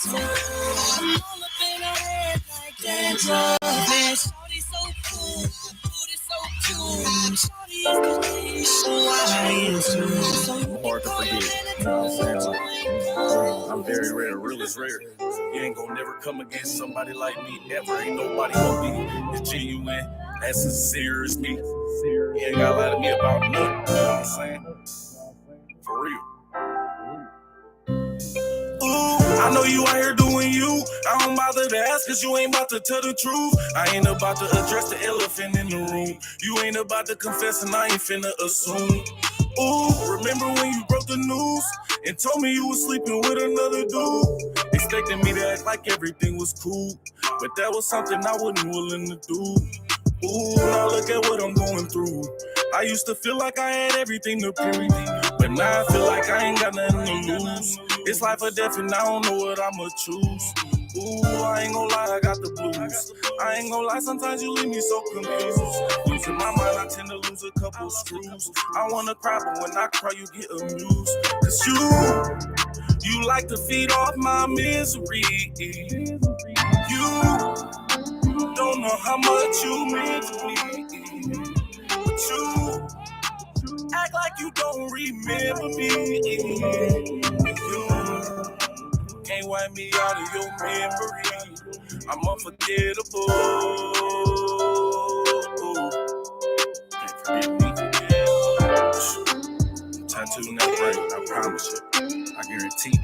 I'm all up in her head like dandruff. Man, shorty so cool, booty so cute. Shorty is the thing, so I used to. I'm hard to forget. You know what I'm saying? I'm very rare, real is rare. You ain't gonna never come against somebody like me ever. Ain't nobody gonna be as genuine, as sincere as me. You ain't gotta lie to me about nothing. You know what I'm saying? For real. I know you out here doing you. I don't bother to ask cause you ain't about to tell the truth. I ain't about to address the elephant in the room. You ain't about to confess and I ain't finna assume. Ooh, remember when you broke the news and told me you was sleeping with another dude? Expecting me to act like everything was cool, but that was something I wasn't willing to do. Ooh, now look at what I'm going through. I used to feel like I had everything to prove, but now I feel like I ain't got nothing to lose. It's life or death and I don't know what I'ma choose. Ooh, I ain't gon' lie, I got the blues. I ain't gon' lie, sometimes you leave me so confused. Losing my mind, I tend to lose a couple screws. I wanna cry, but when I cry, you get amused. Cause you like to feed off my misery. You don't know how much you mean to me. But you act like you don't remember me. You can't wipe me out of your memory. I'm unforgettable. Can't forget me. Tattoo that brain, I promise you. I guarantee.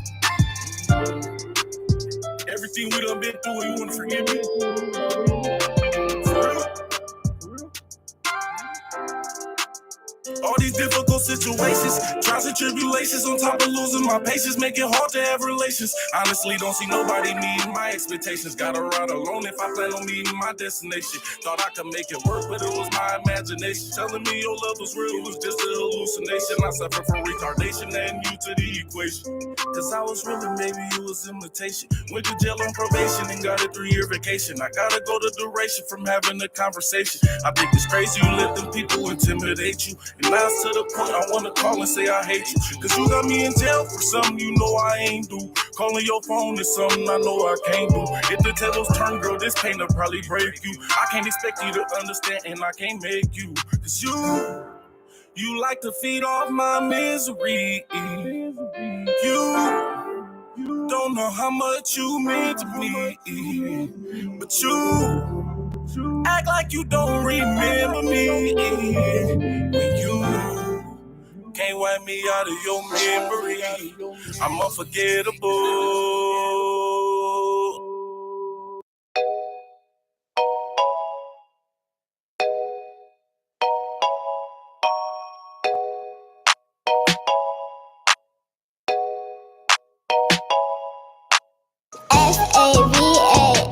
Everything we done been through, you wanna forgive me? For real? All these difficult situations, trials and tribulations, on top of losing my patience, make it hard to have relations. Honestly, don't see nobody meeting my expectations. Gotta ride alone if I plan on meeting my destination. Thought I could make it work, but it was my imagination. Telling me your love was real, it was just a hallucination. I suffer from retardation, adding you to the equation. Cause I was really, maybe it was imitation. Went to jail on probation and got a 3-year vacation. I gotta go to duration from having a conversation. I think it's crazy you let them people intimidate you. And now it's to the point I wanna call and say I hate you. Cause you got me in jail for something you know I ain't do. Calling your phone is something I know I can't do. If the tables turn, girl, this pain'll probably break you. I can't expect you to understand and I can't make you. Cause you like to feed off my misery. You don't know how much you mean to me. But you act like you don't remember me. When you can't wipe me out of your memory, I'm unforgettable.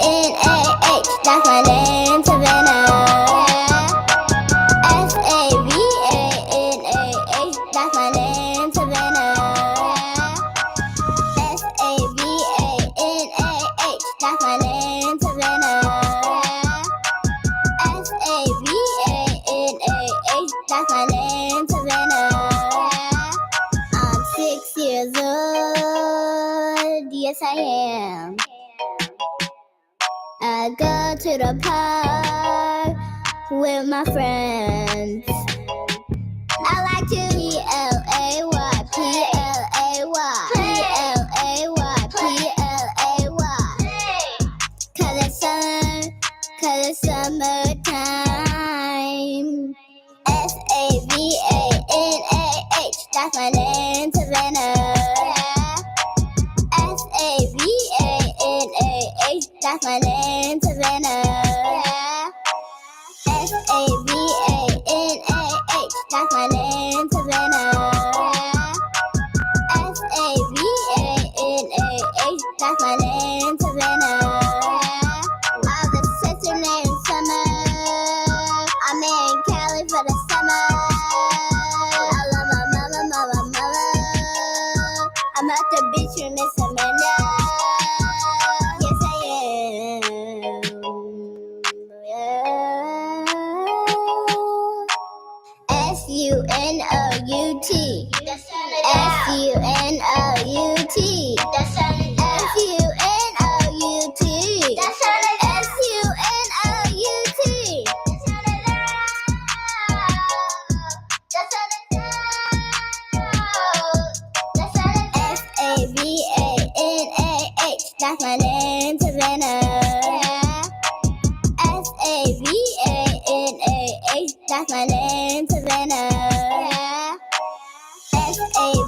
SAVANAH, that's my name, Savannah. SAVANAH, that's my name, Savannah. SAVANAH, that's my name, Savannah. SAVANAH, that's my name, Savannah. I'm 6 years old, yes I am. I go to the park with my friends. I like to P-L-A-Y, P-L-A-Y, P-L-A-Y, P-L-A-Y. Cause it's summertime. SAVANAH, that's my name, Savannah. SAVANAH, that's my name, Savannah. SAVANAH, that's my name, Savannah. SAVANAH, that's my name, Savannah. I have a sister named Summer. I'm in Cali for the summer. I love my mama. I'm at the beach with Miss Amanda. Yes, I am. Yeah. S-U-N-O-U-T. S-U-N-O-U-T. S-U-N-O-U-T. That's my name, Savannah. Savannah. That's my name, Savannah. Savannah.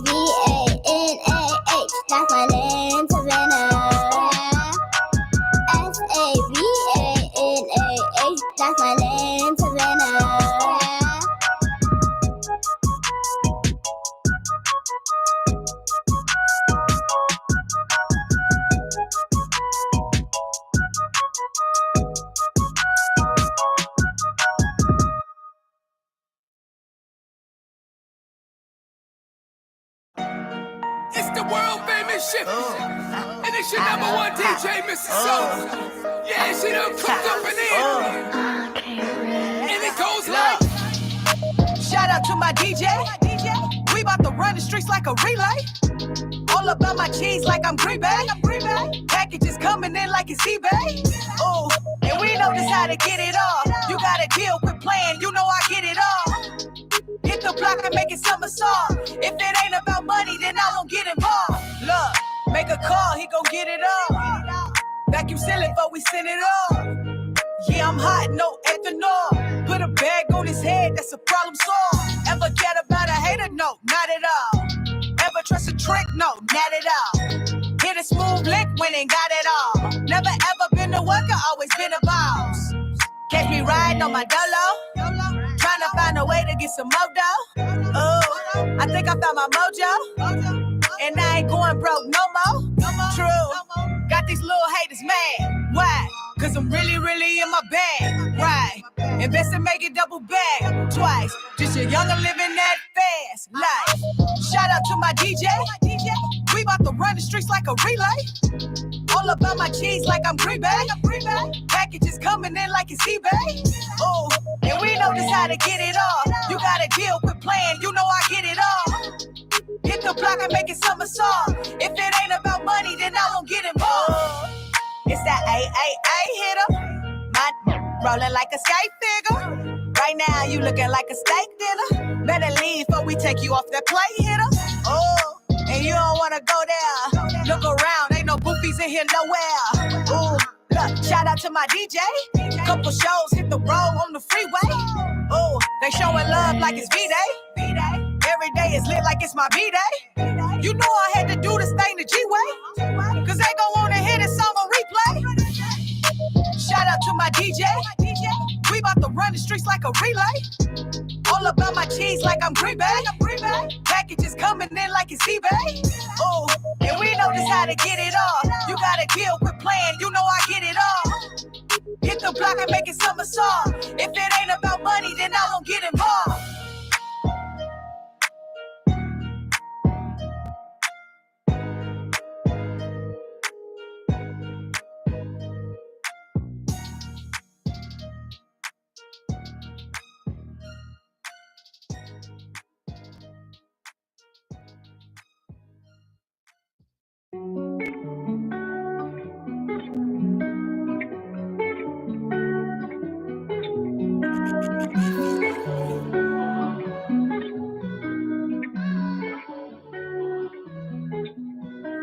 That's my name, Savannah. Savannah. That's my name, Savannah. It's the world famous ship. And it's your number one DJ, Mr. Soul. Yeah, she done cooked up in here. And it goes like. Shout out to my DJ. We about to run the streets like a relay. All about my cheese like I'm Green Bay. Packages coming in like it's eBay. Oh, and we know just how to get it off. You gotta deal with playing, you know I get it all. Hit the block and make it somersault. If it ain't about money, then I won't get involved. Look, make a call, he gon' get it all. Vacuum seal it before we send it off. Yeah, I'm hot, no ethanol. Put a bag on his head, that's a problem solved. Ever get about a hater? No, not at all. Ever trust a trick? No, not at all. Hit a smooth lick when ain't got it all. Never ever been a worker, always been a boss. Catch me riding on my dolo. Trying to find a way to get some more dough. Oh, I think I found my mojo. And I ain't going broke no more. True. Got these little haters mad. Why? Cause I'm really, really in my bag. Right. Invest and make it double back twice. Just a younger living that fast life. Shout out to my DJ. We about to run the streets like a relay. All about my cheese like I'm Green Bay. Packages coming in like it's eBay. Oh, and we know just how to get it off. You gotta deal with playing, you know I get it all. Hit the block and make it somersault. If it ain't about money, then I won't get involved. It's that hitter. My rolling like a skate figure. Right now you looking like a steak dinner. Better leave before we take you off that plate, hitter. Oh, and you don't wanna go there. Look around, ain't no boofies in here nowhere. Ooh, look, shout out to my DJ. Couple shows hit the road on the freeway. Ooh, they showing love like it's V-Day. Every day is lit like it's my B-Day. You know I had to do this thing the G-Way. Cause they gon' wanna hear this song on replay. Shout out to my DJ. We about to run the streets like a relay. All about my cheese like I'm Green Bay. Packages coming in like it's eBay. Oh, and we know just how to get it off. You gotta deal with playing, you know I get it all. Hit the block and make it somersault. If it ain't about money, then I won't get involved.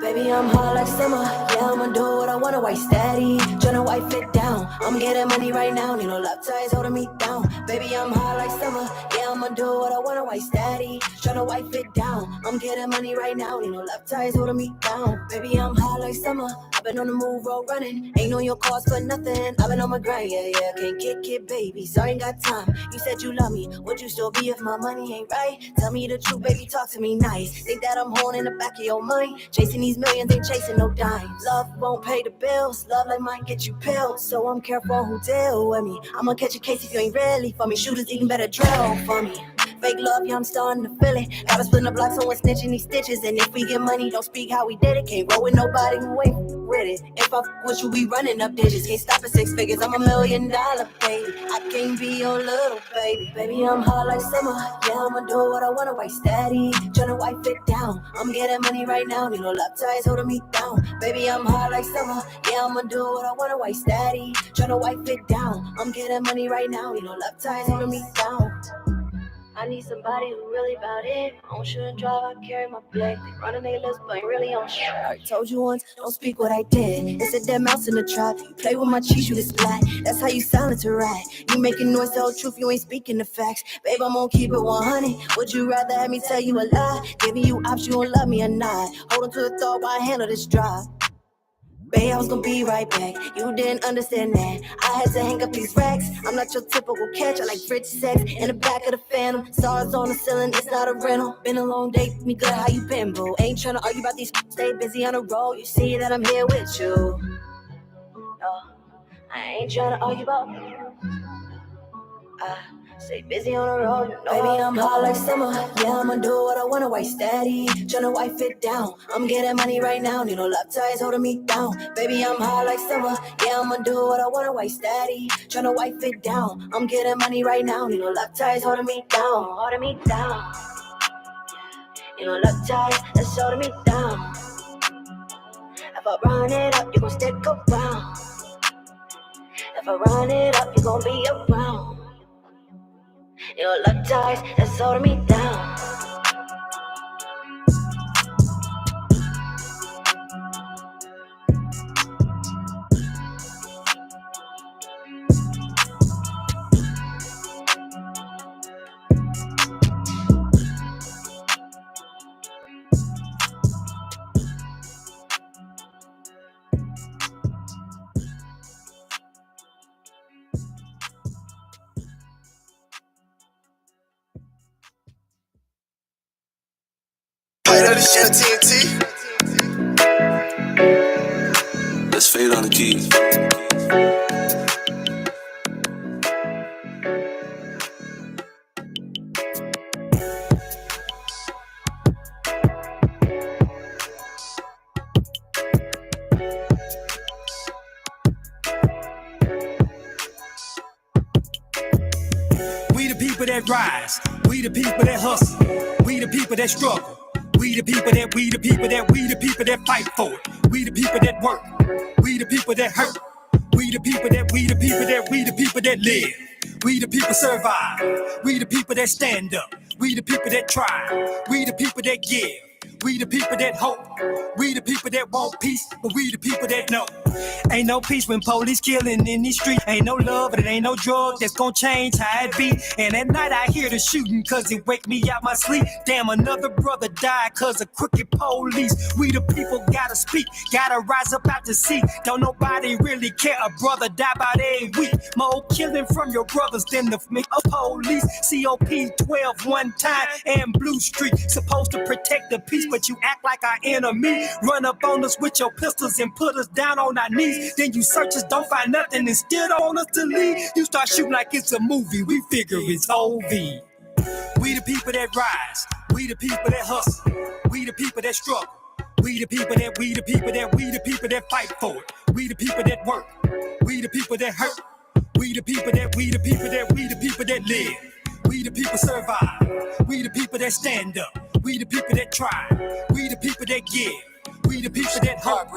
Baby, I'm hot like summer. Yeah, I'ma do what I wanna, white steady. Tryna wipe it down. I'm getting money right now. Need no love ties holding me down. Baby, I'm hot like summer. Yeah, I'ma do what I wanna, white steady. Tryna wipe it down. I'm getting money right now. Need no love ties holding me down. Baby, I'm hot like summer. I've been on the move, road running. Ain't on your cars for nothing. I've been on my grind, yeah. Can't kick it, baby. Sorry, ain't got time. You said you love me. Would you still be if my money ain't right? Tell me the truth, baby. Talk to me nice. Think that I'm holding in the back of your mind. Chasing these millions, ain't chasing no dimes. Love won't pay the bills. Love like might get you pills. So I'm careful who deal with me. I'ma catch a case if you ain't really for me. Shooters even better drill for me. Fake love, yeah, I'm starting to feel it. Gotta split the block, someone snitching these stitches. And if we get money, don't speak how we did it. Can't roll with nobody who ain't with it. If I f with you, we running up digits. Can't stop at 6 figures, I'm $1 million, baby. I can't be your little baby. Baby, I'm hot like summer. Yeah, I'ma do what I wanna, white steady. Tryna wipe it down. I'm getting money right now, need no love ties holding me down. Baby, I'm hot like summer. Yeah, I'ma do what I wanna, white steady. Tryna wipe it down. I'm getting money right now, need no love ties holding me down. I need somebody who really about it. On shoot and drive, I carry my blade. Running they lips, but ain't really on shit. I told you once, don't speak what I did. It's a dead mouse in the trap. You play with my cheese, you get splat. That's how you silence a rat. You making noise, tell the truth, you ain't speaking the facts. Babe, I'm gonna keep it 100. Would you rather have me tell you a lie? Giving you options, you don't love me or not. Hold on to the thought while I handle this drive. Babe, I was gonna be right back. You didn't understand that. I had to hang up these racks. I'm not your typical catch. I like rich sex in the back of the Phantom. Stars on the ceiling, it's not a rental. Been a long day, me good. How you been, boo? Ain't tryna argue about these. Stay busy on the road. You see that I'm here with you. No, I ain't tryna argue about. Stay busy on the road, you know. Baby, I'm hot like summer. Yeah, I'ma do what I wanna, white steady. Tryna wipe it down. I'm getting money right now. Need no love ties holding me down. Baby, I'm hot like summer. Yeah, I'ma do what I wanna, white steady. Tryna wipe it down. I'm getting money right now. Need no love ties holding me down. Holding me down. Need no love ties that's holding me down. If I run it up, you gon' stick around. If I run it up, you gon' be around. Your love ties that's holding me down. Alisha TNT. Let's fade on the keys. We the people that rise. We the people that hustle. We the people that struggle. We the people that fight for it. We the people that work. We the people that hurt. We the people that live. We the people survive. We the people that stand up. We the people that try. We the people that give. We the people that hope. We the people that want peace, but we the people that know. Ain't no peace when police killing in these streets. Ain't no love, and it ain't no drug that's gonna change how it be. And at night I hear the shooting, cause it wake me out my sleep. Damn, another brother died cause of crooked police. We the people gotta speak, gotta rise up out the seat. Don't nobody really care, a brother die about every week. More killing from your brothers than the police. COP 12 one time and Blue Street. Supposed to protect the peace, but you act like our enemy. Run up on us with your pistols and put us down on our knees. Then you search us, don't find nothing, and still don't want us to leave. You start shooting like it's a movie, we figure it's OV. We the people that rise. We the people that hustle. We the people that struggle. We the people that fight for it. We the people that work. We the people that hurt. We the people that live. We the people survive. We the people that stand up. We the people that try. We the people that give. We the people that hope.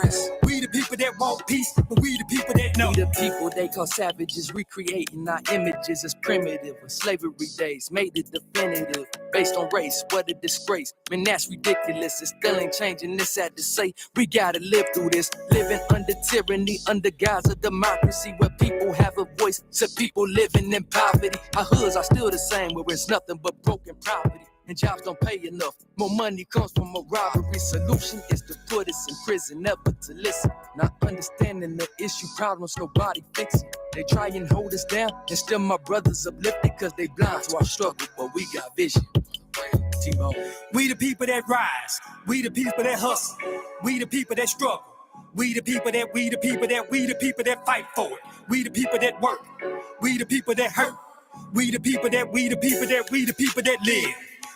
We the people that want peace, but we the people that know. We the people they call savages, recreating our images as primitive. When slavery days made it definitive, based on race, what a disgrace. Man, that's ridiculous. It still ain't changing. It's sad to say. We gotta live through this. Living under tyranny, under guise of democracy, where people have a voice. So people living in poverty. Our hoods are still the same, where it's nothing but broken property. And jobs don't pay enough. More money comes from a robbery. Solution is to put us in prison, never to listen. Not understanding the issue, problems nobody fixing. They try and hold us down, and still my brothers uplifted, cause they blind to our struggle, but we got vision. T-Bone. We the people that rise. We the people that hustle. We the people that struggle. We the people that fight for it. We the people that work. We the people that hurt. We the people that live.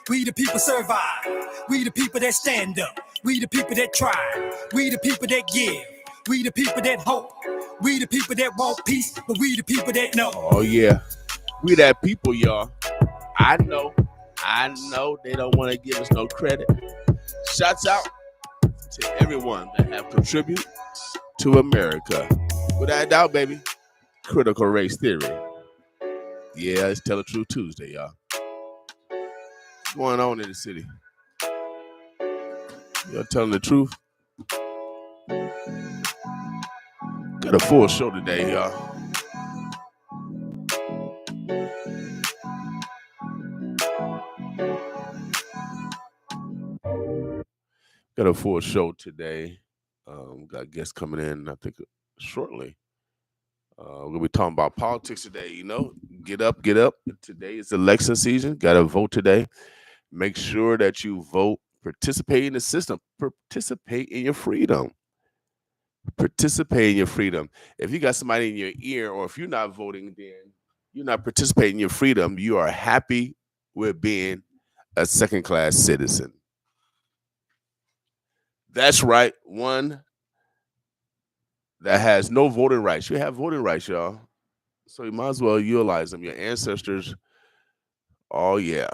We the people survive. We the people that stand up. We the people that try. We the people that give. We the people that hope. We the people that want peace, but we the people that know. Oh yeah, we that people, y'all. I know they don't want to give us no credit. Shouts out to everyone that have contributed to America. Without doubt, baby. Critical race theory. Yeah, it's Tell the Truth Tuesday, y'all. going on in the city? Y'all telling the truth? Got a full show today, y'all. Got a full show today. Got guests coming in, I think, shortly. We're gonna be talking about politics today. You know, get up, get up. Today is election season. Got to vote today. Make sure that you vote. Participate in the system. Participate in your freedom. Participate in your freedom. If you got somebody in your ear, or if you're not voting, then you're not participating in your freedom. You are happy with being a second-class citizen. That's right. One that has no voting rights. You have voting rights, y'all. So you might as well utilize them. Your ancestors, oh yeah,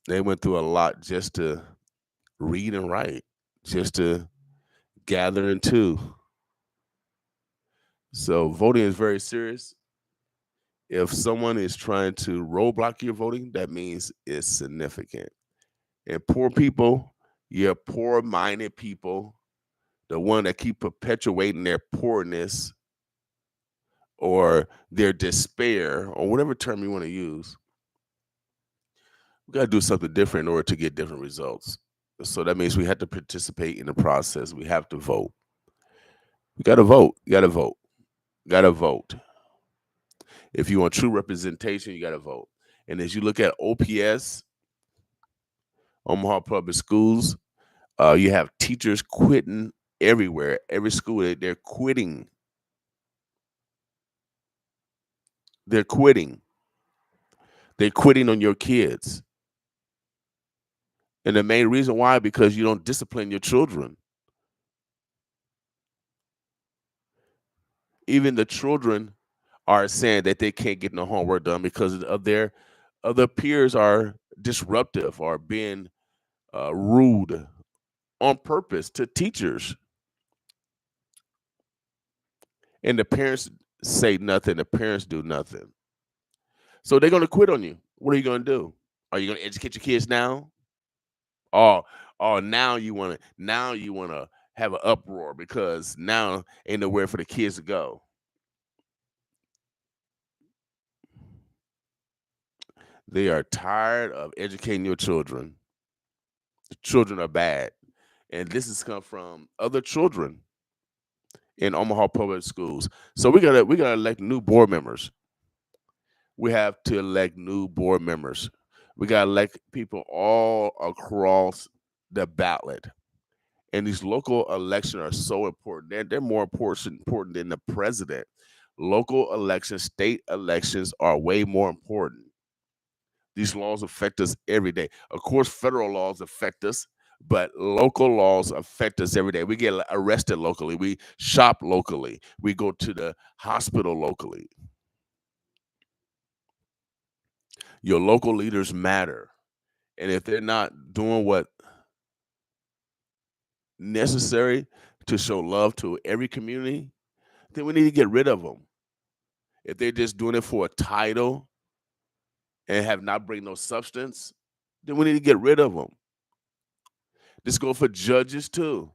they went through a lot just to read and write, just to gather and two. So voting is very serious. If someone is trying to roadblock your voting, that means it's significant. And poor people, your poor-minded people, the one that keep perpetuating their poorness or their despair, or whatever term you want to use, we got to do something different in order to get different results. So that means we have to participate in the process. We have to vote. We got to vote. You got to vote. Got to vote. If you want true representation, you got to vote. And as you look at OPS, Omaha Public Schools, you have teachers quitting everywhere. Every school, they're quitting. They're quitting. They're quitting on your kids. And the main reason why, because you don't discipline your children. Even the children are saying that they can't get no homework done because of their other peers are disruptive or being rude on purpose to teachers. And the parents say nothing. The parents do nothing. So they're going to quit on you. What are you going to do? Are you going to educate your kids now? Oh, now you want to have an uproar because now ain't nowhere for the kids to go. They are tired of educating your children. The children are bad. And this has come from other children in Omaha Public Schools. So we gotta elect new board members. We have to elect new board members. We gotta elect people all across the ballot. And these local elections are so important. They're more important than the president. Local elections, state elections are way more important. These laws affect us every day. Of course, federal laws affect us, but local laws affect us every day. We get arrested locally. We shop locally. We go to the hospital locally. Your local leaders matter. And if they're not doing what necessary to show love to every community, then we need to get rid of them. If they're just doing it for a title and have not bring no substance, then we need to get rid of them. This goes for judges too.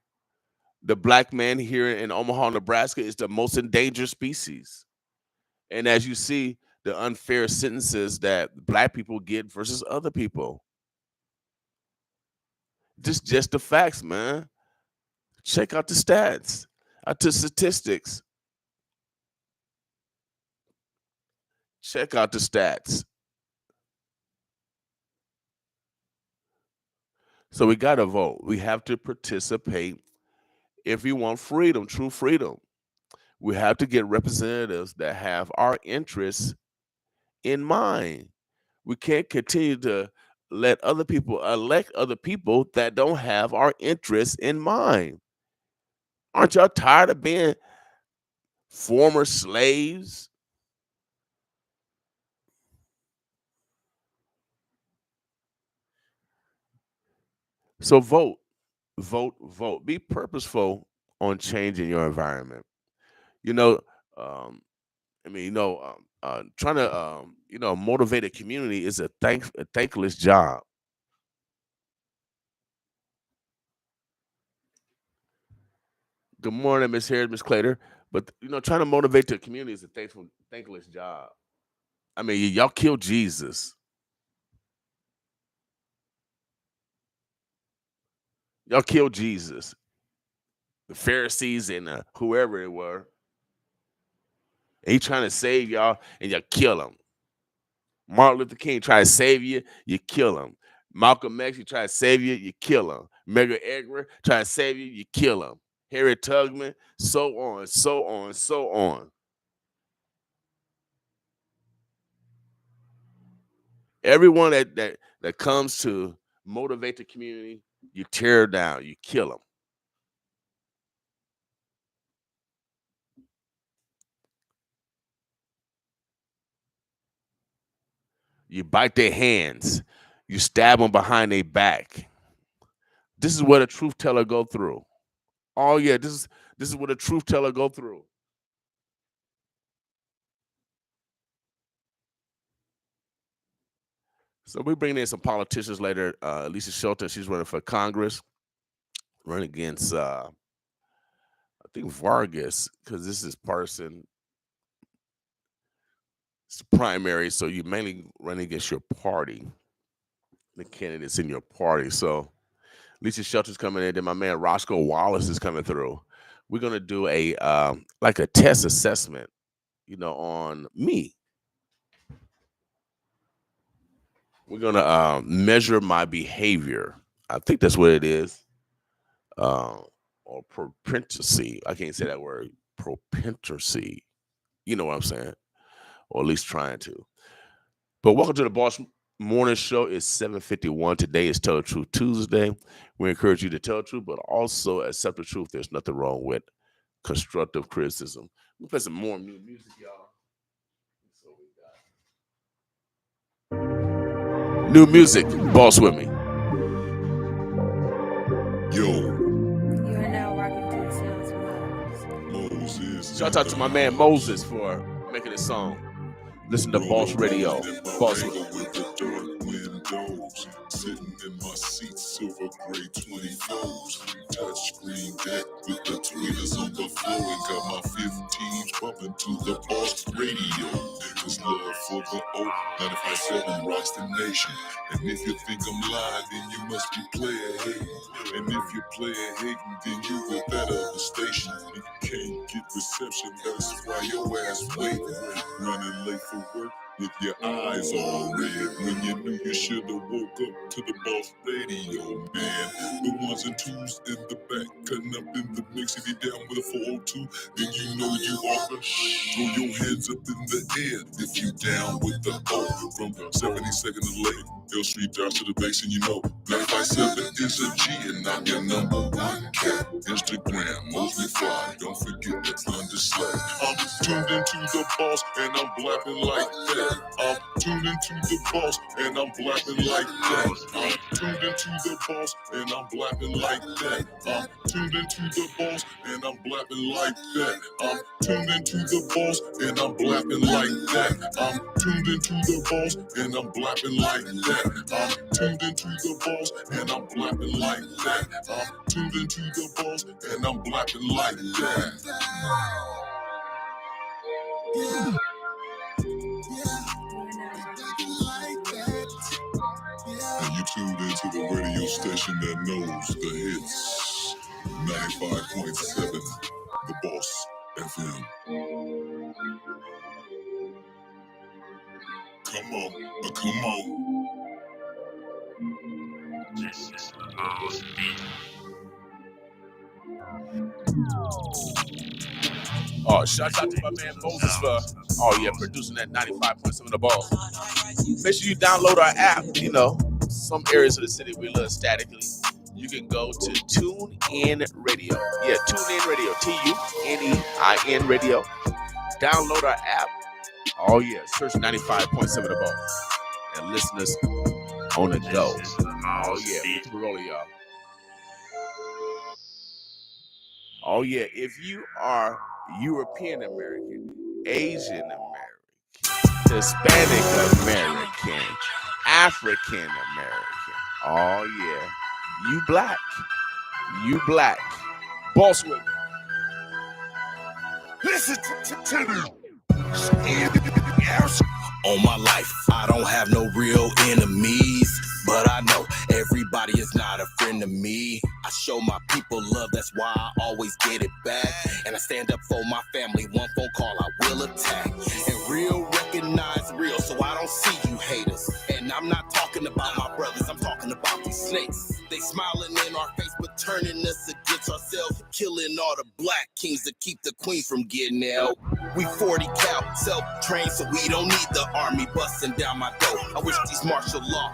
The black man here in Omaha, Nebraska is the most endangered species. And as you see, the unfair sentences that black people get versus other people. Just the facts, man. Check out the stats, out the statistics. Check out the stats. So we got to vote. We have to participate if we want freedom, true freedom. We have to get representatives that have our interests in mind. We can't continue to let other people elect other people that don't have our interests in mind. Aren't y'all tired of being former slaves? So vote, vote, vote. Be purposeful on changing your environment. You know, um, trying to motivate a community is a thankless job. Good morning, Miss Harris, Miss Clater. But trying to motivate the community is a thankless job. I mean, y'all killed Jesus. Y'all killed Jesus. The Pharisees and whoever it were. And he trying to save y'all, and y'all kill him. Martin Luther King try to save you, you kill him. Malcolm X, he try to save you, you kill him. Medgar Evers try to save you, you kill him. Harriet Tubman, so on, so on, so on. Everyone that comes to motivate the community, you tear down, you kill them. You bite their hands, you stab them behind their back. This is what a truth teller go through. Oh yeah, this is what a truth teller go through. So we bring in some politicians later. Alisha Shelton, she's running for Congress, running against I think Vargas, because this is person. It's the primary, so you mainly run against your party, the candidates in your party. So Alisha Shelton's coming in, then my man Roscoe Wallace is coming through. We're gonna do a like a test assessment, on me. We're gonna measure my behavior. I think that's what it is. Or propensity. I can't say that word. Propensity. You know what I'm saying? Or at least trying to. But welcome to the Boss Morning Show. It's 7:51. Today is Tell the Truth Tuesday. We encourage you to tell the truth, but also accept the truth. There's nothing wrong with constructive criticism. We play some more new music, y'all. So we got new music. Boss with me. Yo, You are now rocking to the sounds of Moses. Shout out to my man Moses for making this song. Listen to Boss Radio. Boss with me. With the dark windows, sitting in my seat, silver gray 24s, touchscreen deck with the tweeters on the floor, and got my 15s bumping to the Boss Radio. There's love for the old 95.7 rocks the nation. And if you think I'm lying, then you must be player hating. And if you're player hating, then you with that other station. If you can't get reception, that's why your ass waiting, running late for work with your eyes all red, when you knew you should have woke up to the Boss Radio, man. The ones and twos in the back, cutting up in the mix. If you're down with a 402, then you know you ought to throw your hands up in the air. If you down with the O, from 72nd to Lake, L Street down to the base, and you know 957 is a G, and I'm your number one cat. Instagram, Mosley Fly, don't forget to find the slide. I'm tuned into the Boss, and I'm blapping like that. I'm tuned into the Boss, and I'm blapping like that. I'm tuned into the Boss, and I'm blapping like that. I'm tuned into the Boss, and I'm blapping like that. I'm tuned into the Boss, and I'm blapping like that. I'm tuned into the Boss, and I'm blapping like that. I'm tuned into the Boss, and I'm blapping like that. I'm tuned into the Boss, and I'm blapping like that. And you tuned into the radio station that knows the hits. 95.7, The Boss FM. Come on, come on. This is the Boss Beat. Oh, shout out to my man Moses for producing that 95.7 The Boss. Make sure you download our app. Some areas of the city we live statically. You can go to TuneIn Radio. Yeah, TuneIn Radio. TuneIn Radio. Download our app. Oh yeah, search 95.7 The Boss and listen us on the go. Oh yeah, keep it rolling, y'all. Oh yeah, if you are European American, Asian American, Hispanic American, African American, oh yeah, you black, Boss with me. Listen to me. On my life, I don't have no real enemies, but I know everybody is not a friend to me. I show my people love, that's why I always get it back. And I stand up for my family, one phone call I will attack. And real recognize real, so I don't see you haters. And I'm not talking about my brothers, I'm talking about these snakes. They smiling in our face, but turning us against ourselves. Killing all the black kings to keep the queen from getting out. We 40 cal, self-trained, so we don't need the army busting down my door. I wish these martial law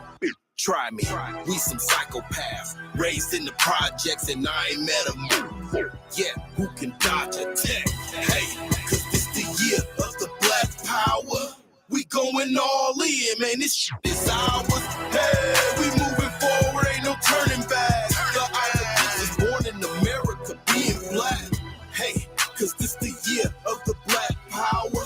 try me. We some psychopaths, raised in the projects, and I ain't met a yeah, who can dodge a tech? Hey, cause this the year of the black power. We going all in, man, this shit is ours. Hey, we moving forward, ain't no turning back. The idea is born in America, being black. Hey, cause this the year of the black power.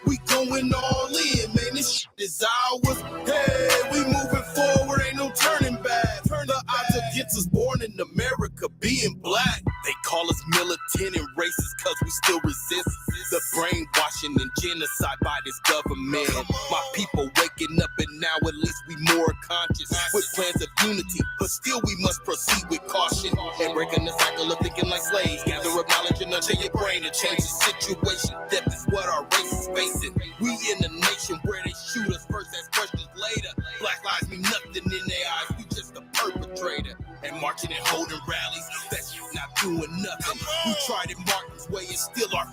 We going all in, man, this shit is ours. Hey, we moving forward, ain't no turning back. The odds against us born in America, being black. They call us militant and racist cause we still resist the brainwashing and genocide by this government. My people waking up and now at least we more conscious with plans of unity, but still we must proceed with caution and breaking the cycle of thinking like slaves. Gather up knowledge and nurture your brain to change the situation. Death is what our race is facing. We in a nation where they shoot us first, ask questions later. Black lives mean nothing in their eyes, we just a perpetrator. And marching and holding rallies, that's not doing nothing. We tried it Martin's way and still our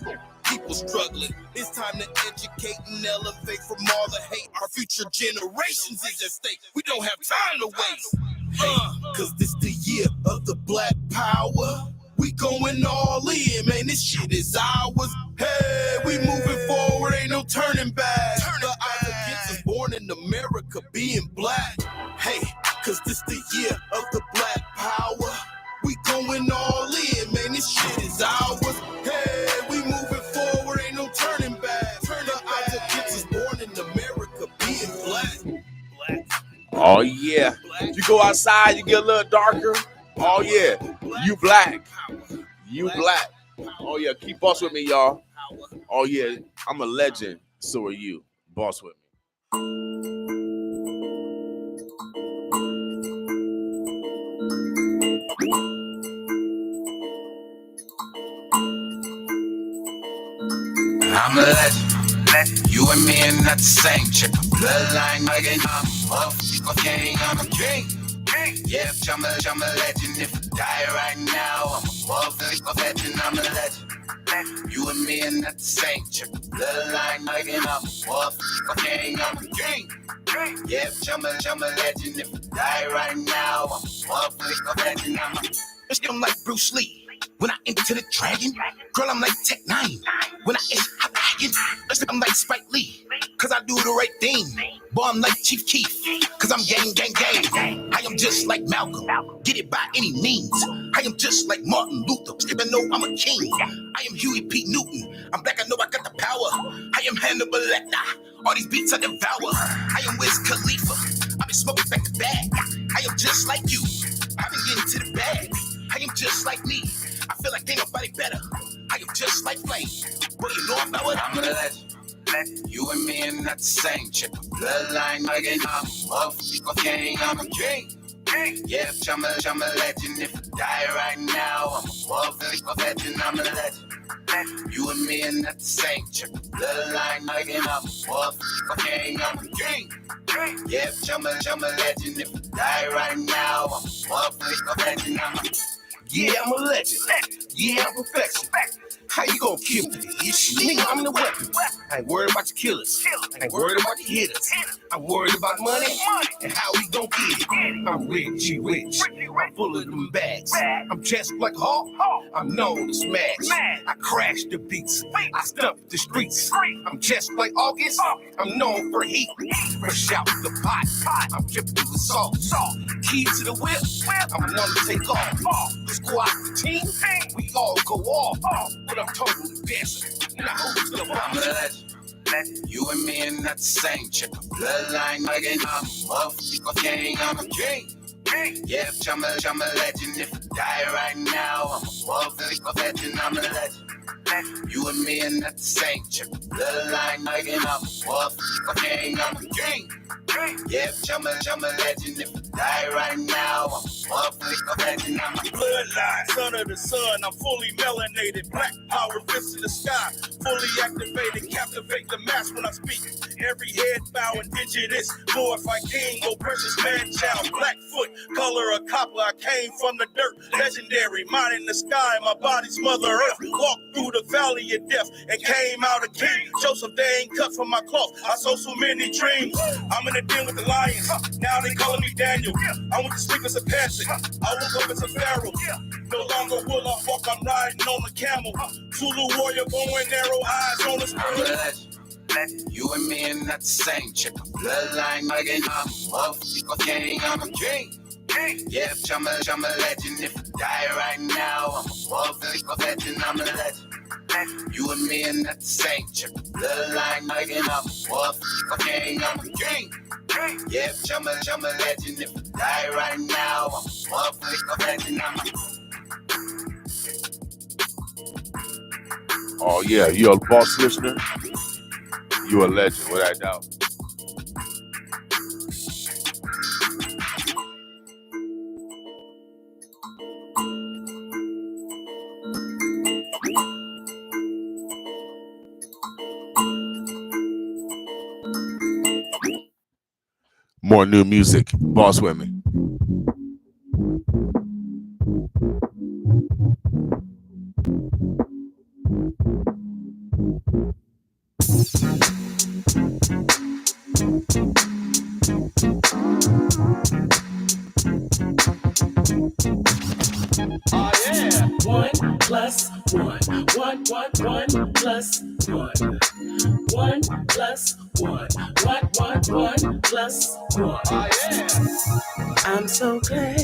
people struggling. It's time to educate and elevate from all the hate. Our future generations is at stake. We don't have time to waste. Hey, cause this the year of the black power. We going all in, man, this shit is ours. Hey, we moving forward, ain't no turning back. The odds against us born in America, being black. Hey, cause this the year of the black power. We going all in, man, this shit is ours. Hey, we moving forward, ain't no turning back. The odds against us born in America, being black. Oh yeah. You go outside, you get a little darker. Oh yeah. You black. You black. Oh yeah. Keep boss with me, y'all. Oh yeah. I'm a legend. So are you. Boss with me. I'm a legend. You and me are not the same chick. Bloodline again. I'm a king. I'm a king. Yeah, I'm a legend. If I die right now, I'm a legend. I'm a legend. You and me are not the same chick. Bloodline again. I'm a king. I'm a king. Yeah, I'm a legend. If I die right now, I'm a legend. I'm like Bruce Lee. When I enter the dragon, girl, I'm like Tech 9. When I enter, I'm like Spike Lee, cause I do the right thing. Boy, I'm like Chief Keef, cause I'm gang. I am just like Malcolm, get it by any means. I am just like Martin Luther, even though I'm a king. I am Huey P. Newton, I'm black, I know I got the power. I am Hannibal Lecter, all these beats I devour. I am Wiz Khalifa, I've been smoking back to back. I am just like you, I've been getting to the bag. I am just like me, I feel like ain't nobody better. I am just like Flame. But you know about what I'm a legend. You and me are not the same chick. Bloodline again. I'm a king. I'm a king. Yeah, I'm a legend. If I die right now, I'm a legend. I'm a legend. You and me are not the same chick. Bloodline again. I'm a king. I'm a king. Yeah, I'm a legend. If I die right now, I'm a legend. Yeah, I'm a legend. Yeah, I'm perfection. How you gonna kill me? Nigga, I'm the weapon. I ain't worried about your killers. I ain't worried about your hitters. I'm worried about money and how we gon' get it. I'm rich. I'm full of them bags. I'm just like Hawk. I'm known to smash. I crash the beats. I stump the streets. I'm just like August. I'm known for heat. Fresh out the pot. I'm dripping with salt. Key to the whip. I'm one to take off. The squad, the team, we all go off. But I'm totally dancing. And I hope it's gonna bomb. You and me are not the same chick. Bloodline again. I'm a king. I'm a king. Yeah, I'm a legend. If I die right now, I'm a legend. I'm a legend. You and me are not the same chick. Bloodline nigga, I'm a motherfucker king, I'm a king. Yeah, I'm a legend. If I die right now, I'm a motherfucker legend, I'm a Bloodline, son of the sun, I'm fully melanated. Black power, fist in the sky, fully activated. Captivate the mass when I speak. Every head bow indigenous, glorified king, oh precious man child. Blackfoot, color of copper, I came from the dirt. Legendary, mine in the sky, my body's mother earth. Walked through the valley of death and came out a king. Joseph, they ain't cut from my cloth. I sold so many dreams. I'm in the den with the lions. Now they calling me Daniel. I went to sleep as a peasant. I woke up as a pharaoh. No longer will I walk, I'm riding on a camel. Zulu warrior, bow and arrow, eyes on the spirit. You and me are not the same chick. Bloodline nigga, I'm a motherfucker king, I'm a king. Yeah, I'm a legend. If I die right now, I'm a motherfucker legend, I'm a legend. You and me are not the same chick. Bloodline nigga, I'm a motherfucker king, I'm a king. Yeah, I'm a legend. If I die right now, I'm a motherfucker legend, I'm a Oh yeah, you're a boss listener. You're a legend, without doubt. More new music, boss women. Oh yeah. 1 plus 1. 1 plus 1. 1 plus 1. 1 plus 1. Oh yeah. I'm so glad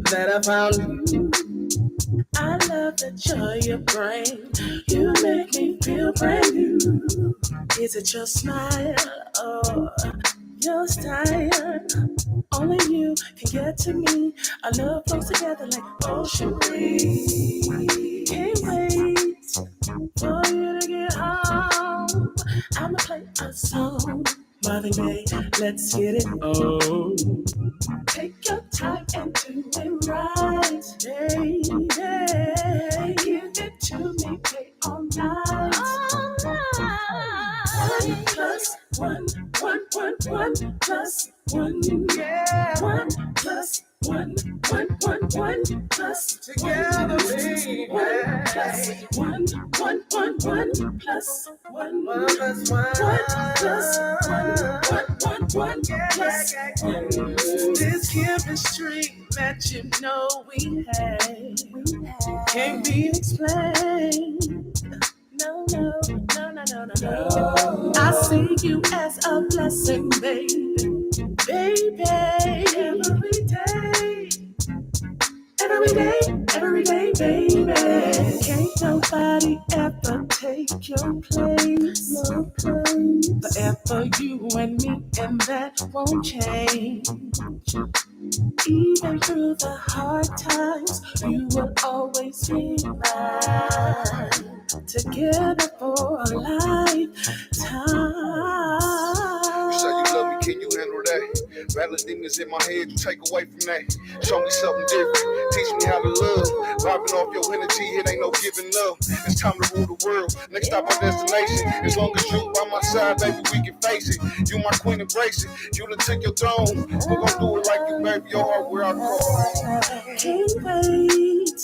that I found you. I love the joy you bring. You make me feel brand new. Is it your smile or your style? Only you can get to me. Our love flows together like ocean breeze. Can't wait for you to get home. I'ma play a song. Marvin Gaye, let's get it on. Take your time and do it right, baby. Give it to me, play all night. 1 plus 1, 1 plus 1, yeah. 1 plus 1 plus together, baby. 1 plus 1 plus 1 plus 1 plus 1. This chemistry that you know we have can't be explained. No. I see you as a blessing, baby. Every day, baby. Can't nobody ever take your place. Forever you and me, and that won't change. Even through the hard times, you will always be mine. Together for a lifetime. You say you love me, can you handle that? Battle demons in my head, you take away from that. Show me something different, teach me how to love. Vibing off your energy, it ain't no giving up. It's time to rule the world, next stop our destination. As long as you by my side, baby, we can face it. You my queen, embrace it. You done took your throne, we're gonna do it like you, baby. Your heart where I go. Can't wait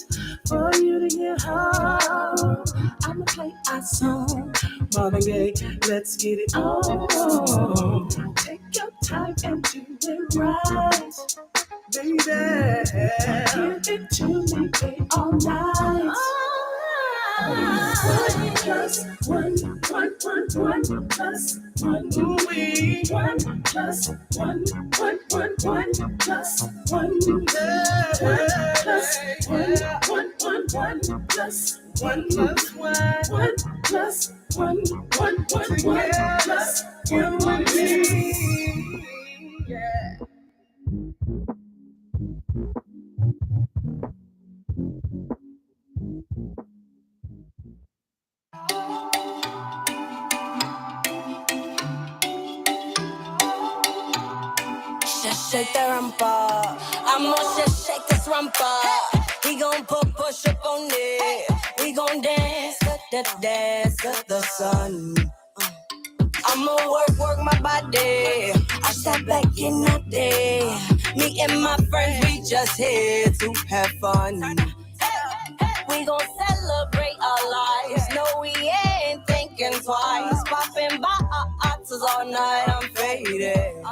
for you to get home. I'ma play our song, Marvin Gaye, let's get it on. Take your time and do it right, baby. Give it to me, baby, all night. 1 plus 1 plus 1. 1 plus 1 plus 1 plus 1. 1 plus 1 plus 1 plus 1 plus 1 plus 1 with me. Yeah. shake that rumpa. I'ma just shake this rumpa. We gon' push up on it. We gon' dance, dance to the sun. I'ma work my body. I step back in that day. Me and my friends, we just here to have fun. We gon' celebrate our lives. No, we ain't thinking twice. Popping bottles all night. I'm faded.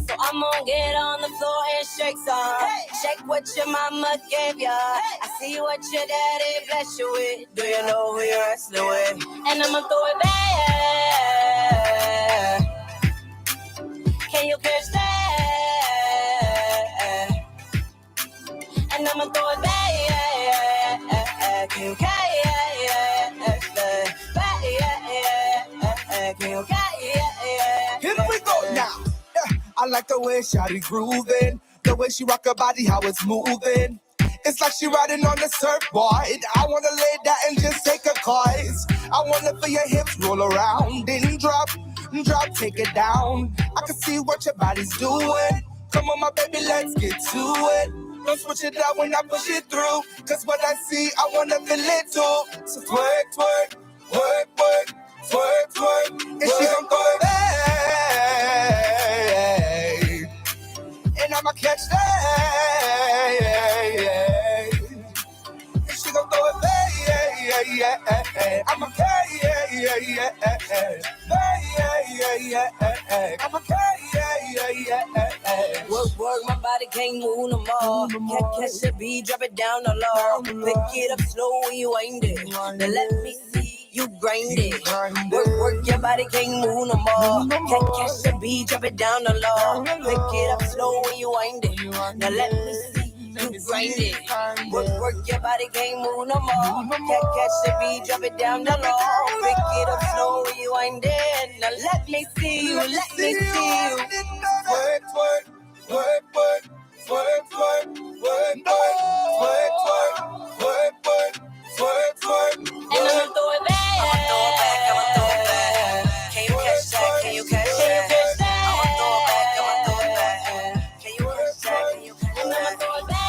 So I'm gonna get on the floor and shake some. Shake what your mama gave ya. I see what your daddy bless you with. Do you know who you're wrestling with? And I'ma throw it back. Can you catch that? And I'ma throw it back. Can you catch that? Can you catch that? Here we go now. I like the way Shawty grooving, the way she rock her body, how it's moving. It's like she riding on the surfboard. I wanna lay down and just take a course. I wanna feel your hips roll around and drop, take it down. I can see what your body's doing. Come on, my baby, let's get to it. Don't switch it out when I push it through. Cause what I see, I wanna feel it too. So twerk, twerk, work, work, twerk, twerk. And she gon' throw it back. And I'ma catch that. And she gon' throw it back. I'ma carry, I'ma carry, Work, my body can't move no more. Catch the beat, drop it down the low. Pick it up slow when you ain't it. Now let me see you grind it. Work, your body can't move no more. Catch the beat, drop it down the low. Pick it up slow when you ain't it. Now let me see you grind it. Work, your body can't move no more. Catch the beat, drop it down the low. Pick it up slow when you ain't it. Now let me see you, let me see you. Work, work, work, work, work, work, work, work, work, work, work, work, work. And I'ma throw it back. I'ma throw it back. Can you catch that? Can you catch that? I'ma throw it back. Can you catch that? Can you catch that? And I'ma throw it back.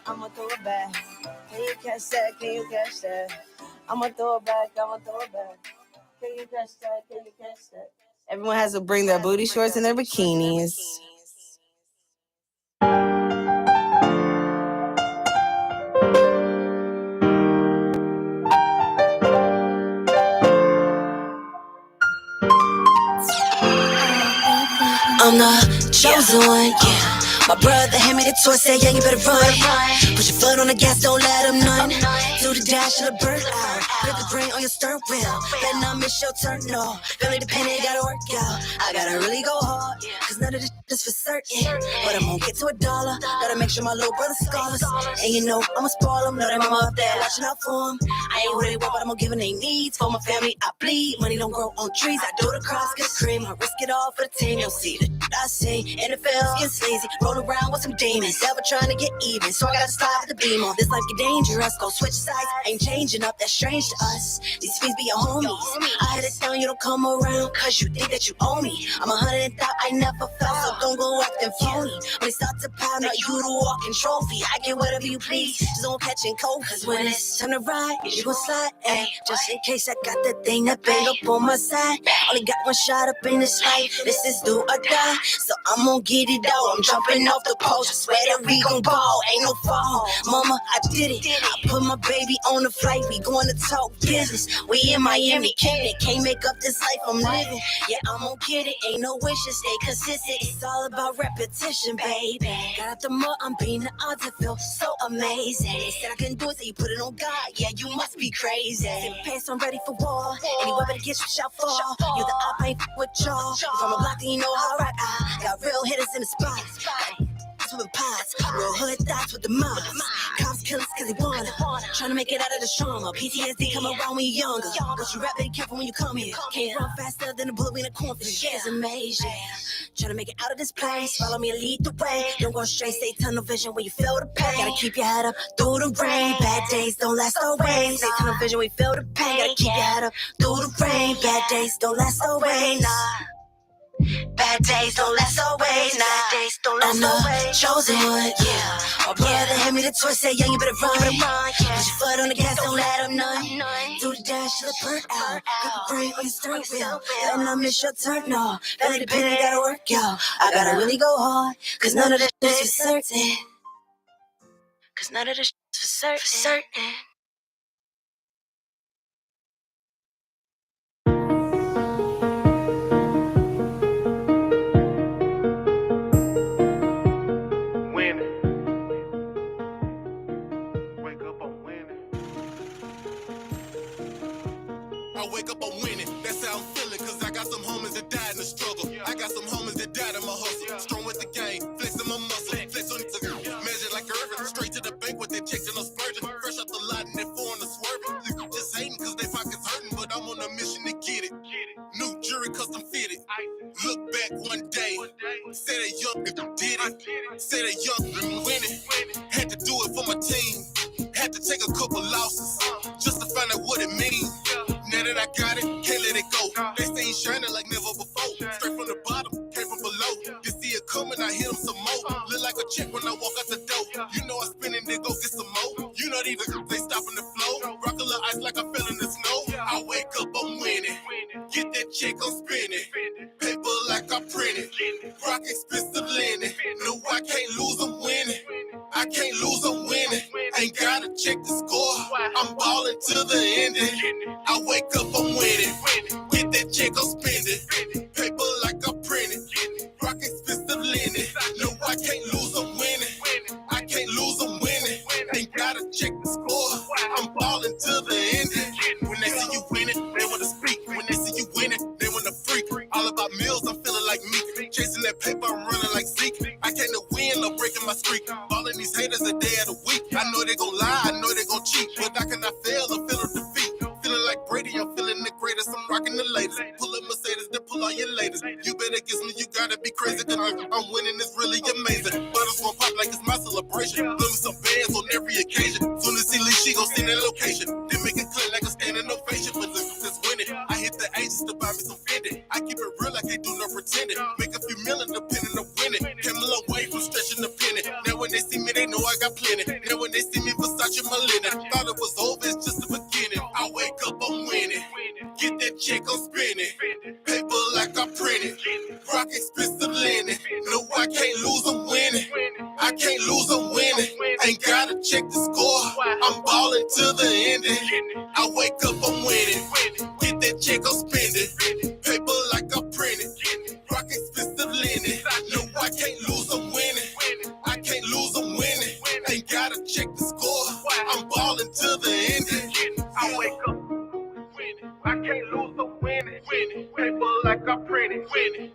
I'ma throw it back. Can you catch that? Can you catch that? I'ma throw it back. Can you catch that? Can you catch that? Everyone has to bring their booty shorts and their bikinis. I'm the chosen one, yeah. My brother hand me the toy, said, yeah, you better run. Put your foot on the gas, don't let him none. Do the dash of the bird out. Put the brain on your stern wheel. Better not miss your turn, no. Family dependent, gotta work out. I gotta really go hard, cause none of this is for certain. But I'm gonna get to $1. Gotta make sure my little brother's scholars. And you know, I'ma spoil them. Know that mama up there watching out for them. I ain't really worried, but I'm gonna give them their needs. For my family, I bleed. Money don't grow on trees. I do the cross, get cream. I risk it all for the team. You'll see the I say. NFL gets lazy. Roll around with some demons. Never trying to get even. So I gotta stop at the beam on. This life get dangerous. Go switch sides. Ain't changing up. That's strange to us. These fiends be your homies. I had it down. You don't come around. Cause you think that you owe me. I'm 100 and thought I never felt. So don't go acting phony. When it start to pound, not you the walking trophy. I get whatever you please. Just don't catch and cold. Cause when it's time to ride, you gon' slide. Ay, just in case I got that thing that bang up on my side. Only got one shot up in this life. This is do or die. So I'm gon' get it out. I'm jumping off the post. I swear that we gon' ball. Ain't no fall. Mama, I did it. I put my baby on the flight. We going to talk business. We in Miami. Can't make up this life I'm living. Yeah, I'm gon' get it. Ain't no wishes. Stay consistent. It's all about repetition, baby. Got out the mud. I'm beating the odds. I feel so amazing. They said I couldn't do it. So you put it on God. Yeah, you must be crazy. Sit pants, I'm ready for war. Any weapon against you shall fall. You the up, ain't with y'all. From a block, then you know how I rock. I got real hitters in the spot. With pots, real hood thoughts with the moms. Cops kill us cause they wanna. Trying to make it out of the trauma. PTSD come around when you're younger. But you rap, be careful when you come here. Can't run faster than a bullet in a cornfish. It's amazing. tryna make it out of this place. Follow me and lead the way. Don't go straight, stay tunnel vision when you feel the pain. Gotta keep your head up through the rain. Bad days don't last always. Stay tunnel vision when you feel the pain. Gotta keep your head up through the rain. Bad days don't last always. Bad days don't last always. Bad days don't last always. Chosen one, yeah. My brother had me the choice, say, young, you better run. Put your foot on the gas, don't let him none. Do the dash, let burn out. Grip the brake on the steering wheel. And I miss your turn, no. Belly dependent, gotta work, yo. I gotta really go hard, cause none of this is for certain. Cause none of this is for certain. I wake up, I'm winning. That's how I'm feeling, cause I got some homies that died in the struggle. I got some homies that died in my hustle. Strong with the game, flexing my muscle. Flex on the measure like Irvin. Straight to the bank with their checks and no spurging. Fresh out the lot and they foreign to swerving. Just hating cause they pockets hurting, but I'm on a mission to get it. New jury custom fitted. Look back one day. Say they young did it. Say they young and winning. Had to do it for my team. Had to take a couple losses just to find out what it means. Now that I got it, can't let it go. They stay shining like never before. Straight from the bottom, came from below. You see it coming, I hit them some more. Look like a check when I walk out the door. You know I spin and then go get some more. You know these they stopping the flow. Rock a little ice like I fell in the snow. I wake up, I'm winning. Get that check, I'm spinning. Paper like I printed. Rock expensive linen. No, I can't lose, I'm winning. I can't lose, I'm winning. Ain't gotta check the score. I'm ballin' to the ending. I wake up, I'm winning. Get that check, I'm spending. Paper like I printed. Rock expensive linen. No, I can't lose, I'm winning. I can't lose, I'm winning. Ain't gotta check the score. I'm ballin' to the ending. When they see you winning, they wanna speak. When they see you winning, they wanna freak. All about meals, I'm feeling like me. Chasing that paper, I'm running like Zeke. I came to win, no breaking my streak. Ballin' these haters a day of the week. I know they gon' lie, I know they gon' cheat. But I cannot fail, I'm feeling defeat. Feeling like Brady, I'm feeling the greatest. I'm rocking the latest. Pull up Mercedes, then pull all your latest. You better kiss me, you gotta be crazy. Cause I'm winning, it's really amazing. Butters gon' pop like it's my celebration. Give me some bands on every occasion. Soon as see Lee, she gon' send that location. Then make it clear like a standing ovation. But since winning, I hit the agents to buy me some Fendi. I keep it real like they do no pretending. Make a few million depending on winning. Came a long way from stretching the penny. Now when they see me, they know I got plenty. Now when they see me, Versace my linen. Thought it was over, it's just the beginning. I wake up, I'm winning. Get that check, I'm spinning. Paper like I printed. Rock expensive linen. No, I can't lose, I'm winning. I can't lose, I'm winning. Ain't gotta check the score. I'm ballin' to the ending. I wake up, I'm winning. Get that check, I'm spending. Paper like I printed. Rock expensive linen. No, I can't lose, I'm winning. I can't lose, I'm winning. Ain't gotta check the score. I'm ballin' to the ending. I wake up. I can't lose, I'm winning. Paper like I printed.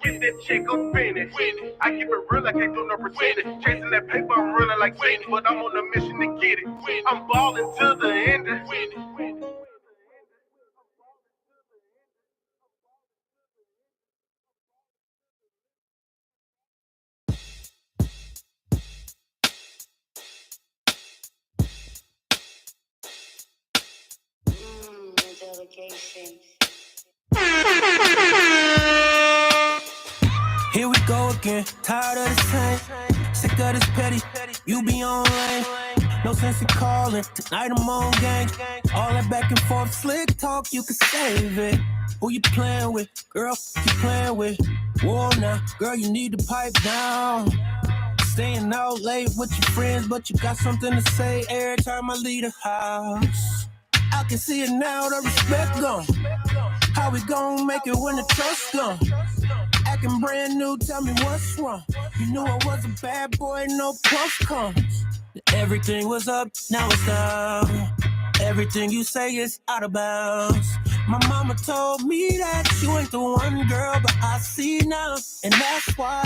Get that check, I'm spinning. I keep it real like I do no pretending. Chasing that paper, I'm running like Zeke. But I'm on a mission to get it. I'm ballin' to the ending. Here we go again, tired of the same. Sick of this petty, you be on lane. No sense in calling, tonight I'm on gang. All that back and forth slick talk, you can save it. Who you playing with, girl, you playing with? Whoa now, girl, you need to pipe down. Staying out late with your friends, but you got something to say every time I leave the house. I can see it now, the respect gone. How we gon' make it when the trust gone? Acting brand new, tell me what's wrong. You knew I was a bad boy, no puff comes. Everything was up, now it's down. Everything you say is out of bounds. My mama told me that you ain't the one, girl, but I see now, and that's why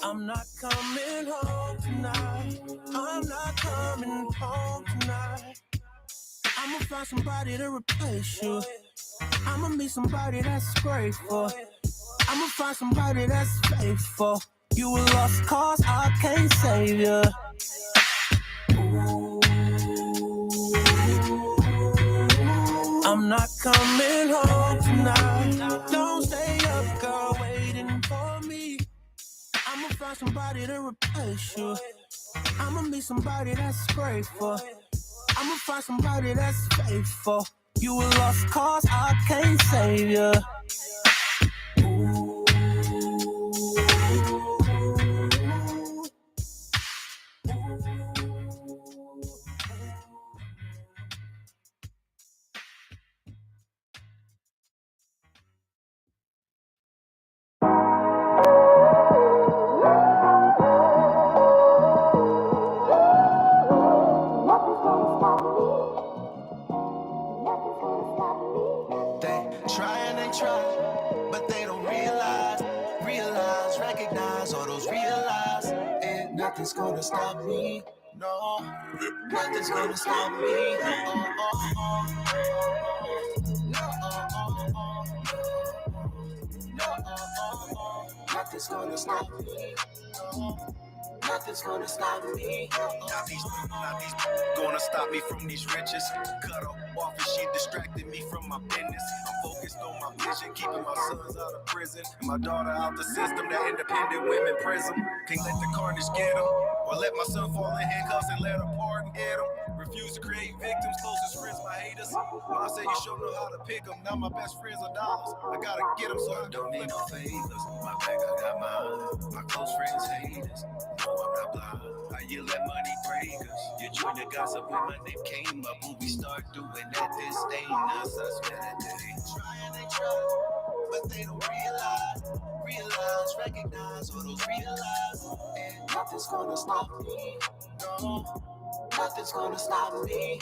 I'm not coming home tonight. I'm not coming home tonight. I'ma find somebody to replace you. I'ma meet somebody that's grateful. I'ma find somebody that's faithful. You a lost cause, I can't save you. I'm not coming home tonight. Don't stay up, girl, waiting for me. I'ma find somebody to replace you. I'ma meet somebody that's grateful. I'ma find somebody that's faithful. You a lost cause, I can't save you. But they don't realize, recognize all those realize, and nothing's gonna stop me. No, nothing's gonna stop me. Nothing's gonna stop me. Nothing's gonna stop me. Not these gonna stop me from these riches. Cut off and she distracted me from my business. I'm focused on my vision, keeping my sons out of prison and my daughter out the system. That independent women prism. Can't let the carnage get them, or let my son fall in handcuffs and let a pardon get him. Refuse to create victims, closest friends my haters. Mom said you sure know how to pick them. Now my best friends are dollars. I gotta get them, so I don't need no favors. My back, I got mine. My close friends haters. No, I'm not blind. How you let money break us? You join the gossip when my name came up. When we start doing that, this ain't us. I swear that they try, but they don't realize, recognize all those realize, and nothing's gonna stop me. No, nothing's gonna stop me.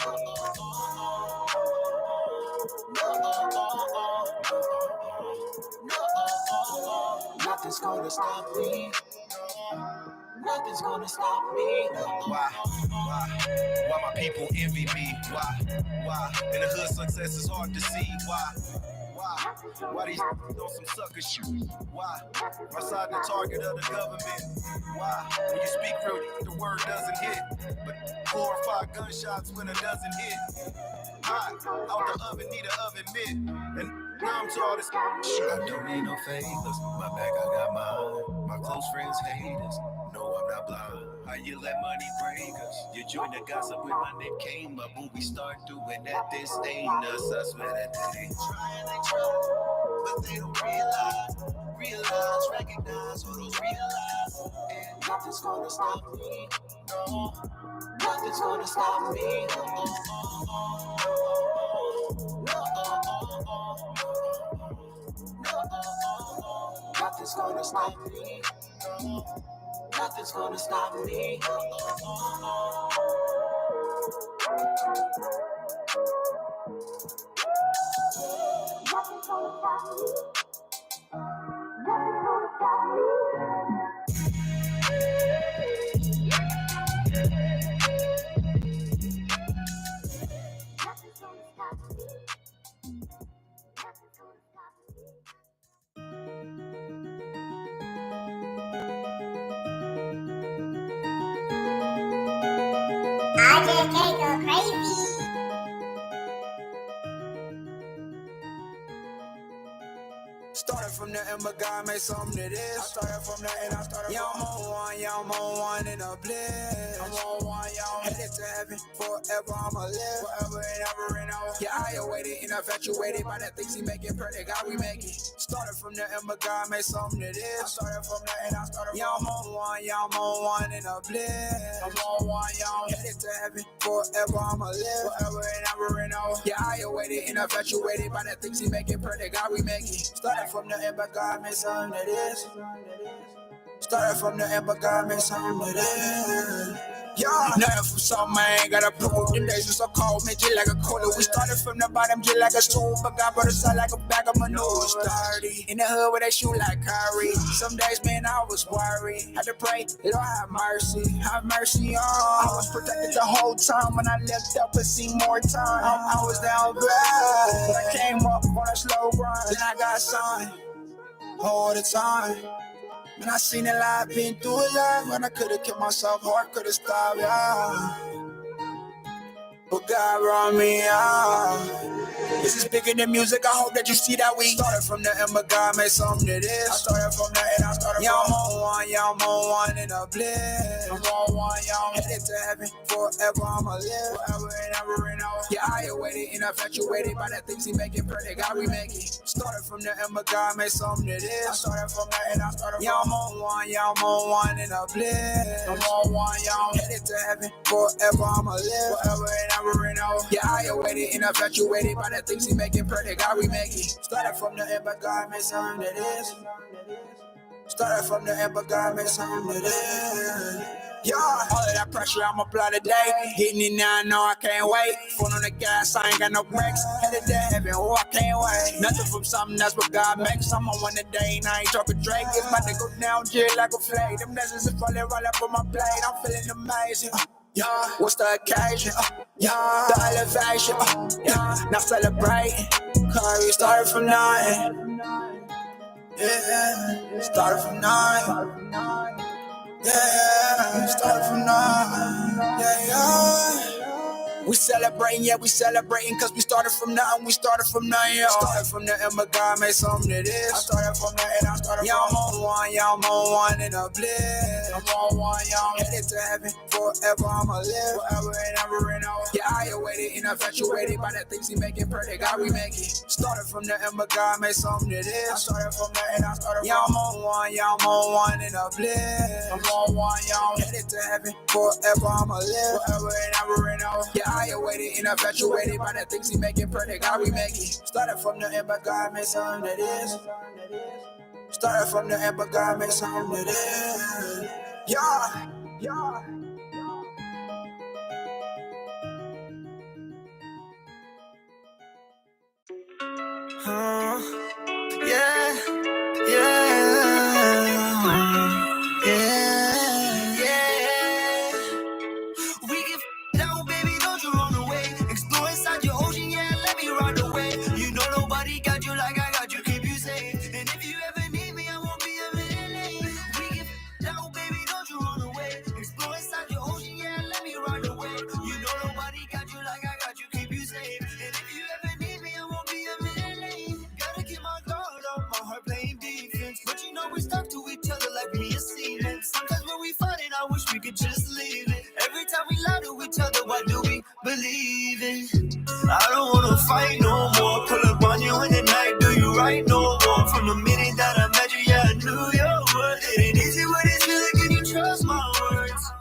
Nothing's gonna stop me. Nothing's gonna stop me. Why my people envy me? Why? In the hood, success is hard to see. Why these on some sucker shit? Why? My side the target of the government. Why? When you speak real, the word doesn't hit. But 4 or 5 gunshots when a dozen hit. Hot, out the oven, need an oven mitt. And now I'm to all this shit. I don't need no favors. My back, I got mine. My close friends haters. No, I'm not blind. How you let money break us? You join the gossip when my name came up. When we start doing that, this ain't us. I swear that they try, but they don't realize, recognize all those realize, and nothing's gonna stop me. No, nothing's gonna stop me. Nothing's gonna stop me. Nothing's gonna stop me. I just can't go crazy. Started from the end, but God made something to this. I started from the end, I started from I'm on one in a bliss. I'm on one, y'all headed to heaven. Forever I'ma live, forever and ever and ever. Yeah, I awaited and infatuated by the things he making perfect, God we make it. Started from the end, but God made something to this. I started from the end, I started from I'm on one in a bliss. I'm on one, y'all headed to heaven. Forever I'ma live, forever and ever and ever. Yeah, I awaited and infatuated by the things he making perfect, God we make it. Started from the end, but God made something to this. Started from the end, but God made something to this. Yeah, nothing from some man, gotta prove. Them days was so cold, man, just like a cooler. We started from the bottom, just like a stool, but God brought us out like a bag of manure. 30 in the hood where they shoot like Kyrie. Some days, man, I was worried. Had to pray, Lord have mercy on. I was protected the whole time when I left up and see more time. I was down bad, but I came up on a slow grind. Then I got signed all the time. And I seen a lot, been through a lot. When I could've killed myself, heart could've stopped, yeah. But God brought me out. This is bigger than music, I hope that you see that we started from the end, but God made something to this. I started from the end, I started from I'm on one in a bliss. I'm on one, I'm headed to heaven. Forever I'ma live, forever and ever and ever. Yeah, I awaited and infatuated by the things he making perfect, God we make it. Started from the end, but God made something to this. I started from the end, I started from I'm on one in a bliss. I'm on one, I'm headed to heaven. Forever I'ma live, forever and ever and ever. Yeah, I awaited and infatuated by the things he making perfect, God we make it. Started from the end, but God made something that is. Started from the end, but God made something that is. Yeah, all of that pressure I'ma apply today. Hitting it now, I know I can't wait. Foot on the gas, I ain't got no brakes. Headed to heaven, oh I can't wait. Nothing from something, that's what God makes. I'm on one today, and I ain't talking Drake. It's about to go down, just like a flake. Them blessings are falling right up on my plate. I'm feeling amazing. Yeah, what's the occasion? Yeah, the elevation. Yeah, now celebrating. Cause we started from nothing. Yeah, started from nothing. Yeah, started from nothing. Yeah. We celebrating cause we started from nothing, yeah. Started from the end, but God made something that is. I started from the end, I started from I'm on one in a bliss. I'm on one, I'm headed to heaven. Forever I'ma live, forever and ever and ever. Yeah, I awaited and infatuated by the things he making perfect, God we make it. Started from the end, but God made something that is. I started from the end, I started from I'm on one in a bliss. I'm on one, I'm headed to heaven. Forever I'ma live, forever and ever and ever. Yeah, I awaited and infatuated by the things he making perfect, God we make it. Started from the end, but God made something that is. Started from the end, but God made something that is. Yeah. Yeah. We get down, baby, don't you run away. Explore inside your ocean, yeah, let me run away. You know nobody got you like I got you, keep you safe. And if you ever need me, I won't be a minute. We get down, baby, don't you run away. Explore inside your ocean, yeah, let me run away. You know nobody got you like I got you, keep you safe. And if you ever need me, I won't be a minute. Gotta keep my guard up, my heart playing defense. But you know we stuck to each other like we a cement. Sometimes when we fight it, I wish we could just leave it. Every time we lie to each other, what do we believe in? I don't wanna fight no more. Pull up on you in the night, do you right no more? From the minute that I met you, yeah, I knew your words. It ain't easy when it's feeling, can you trust my words?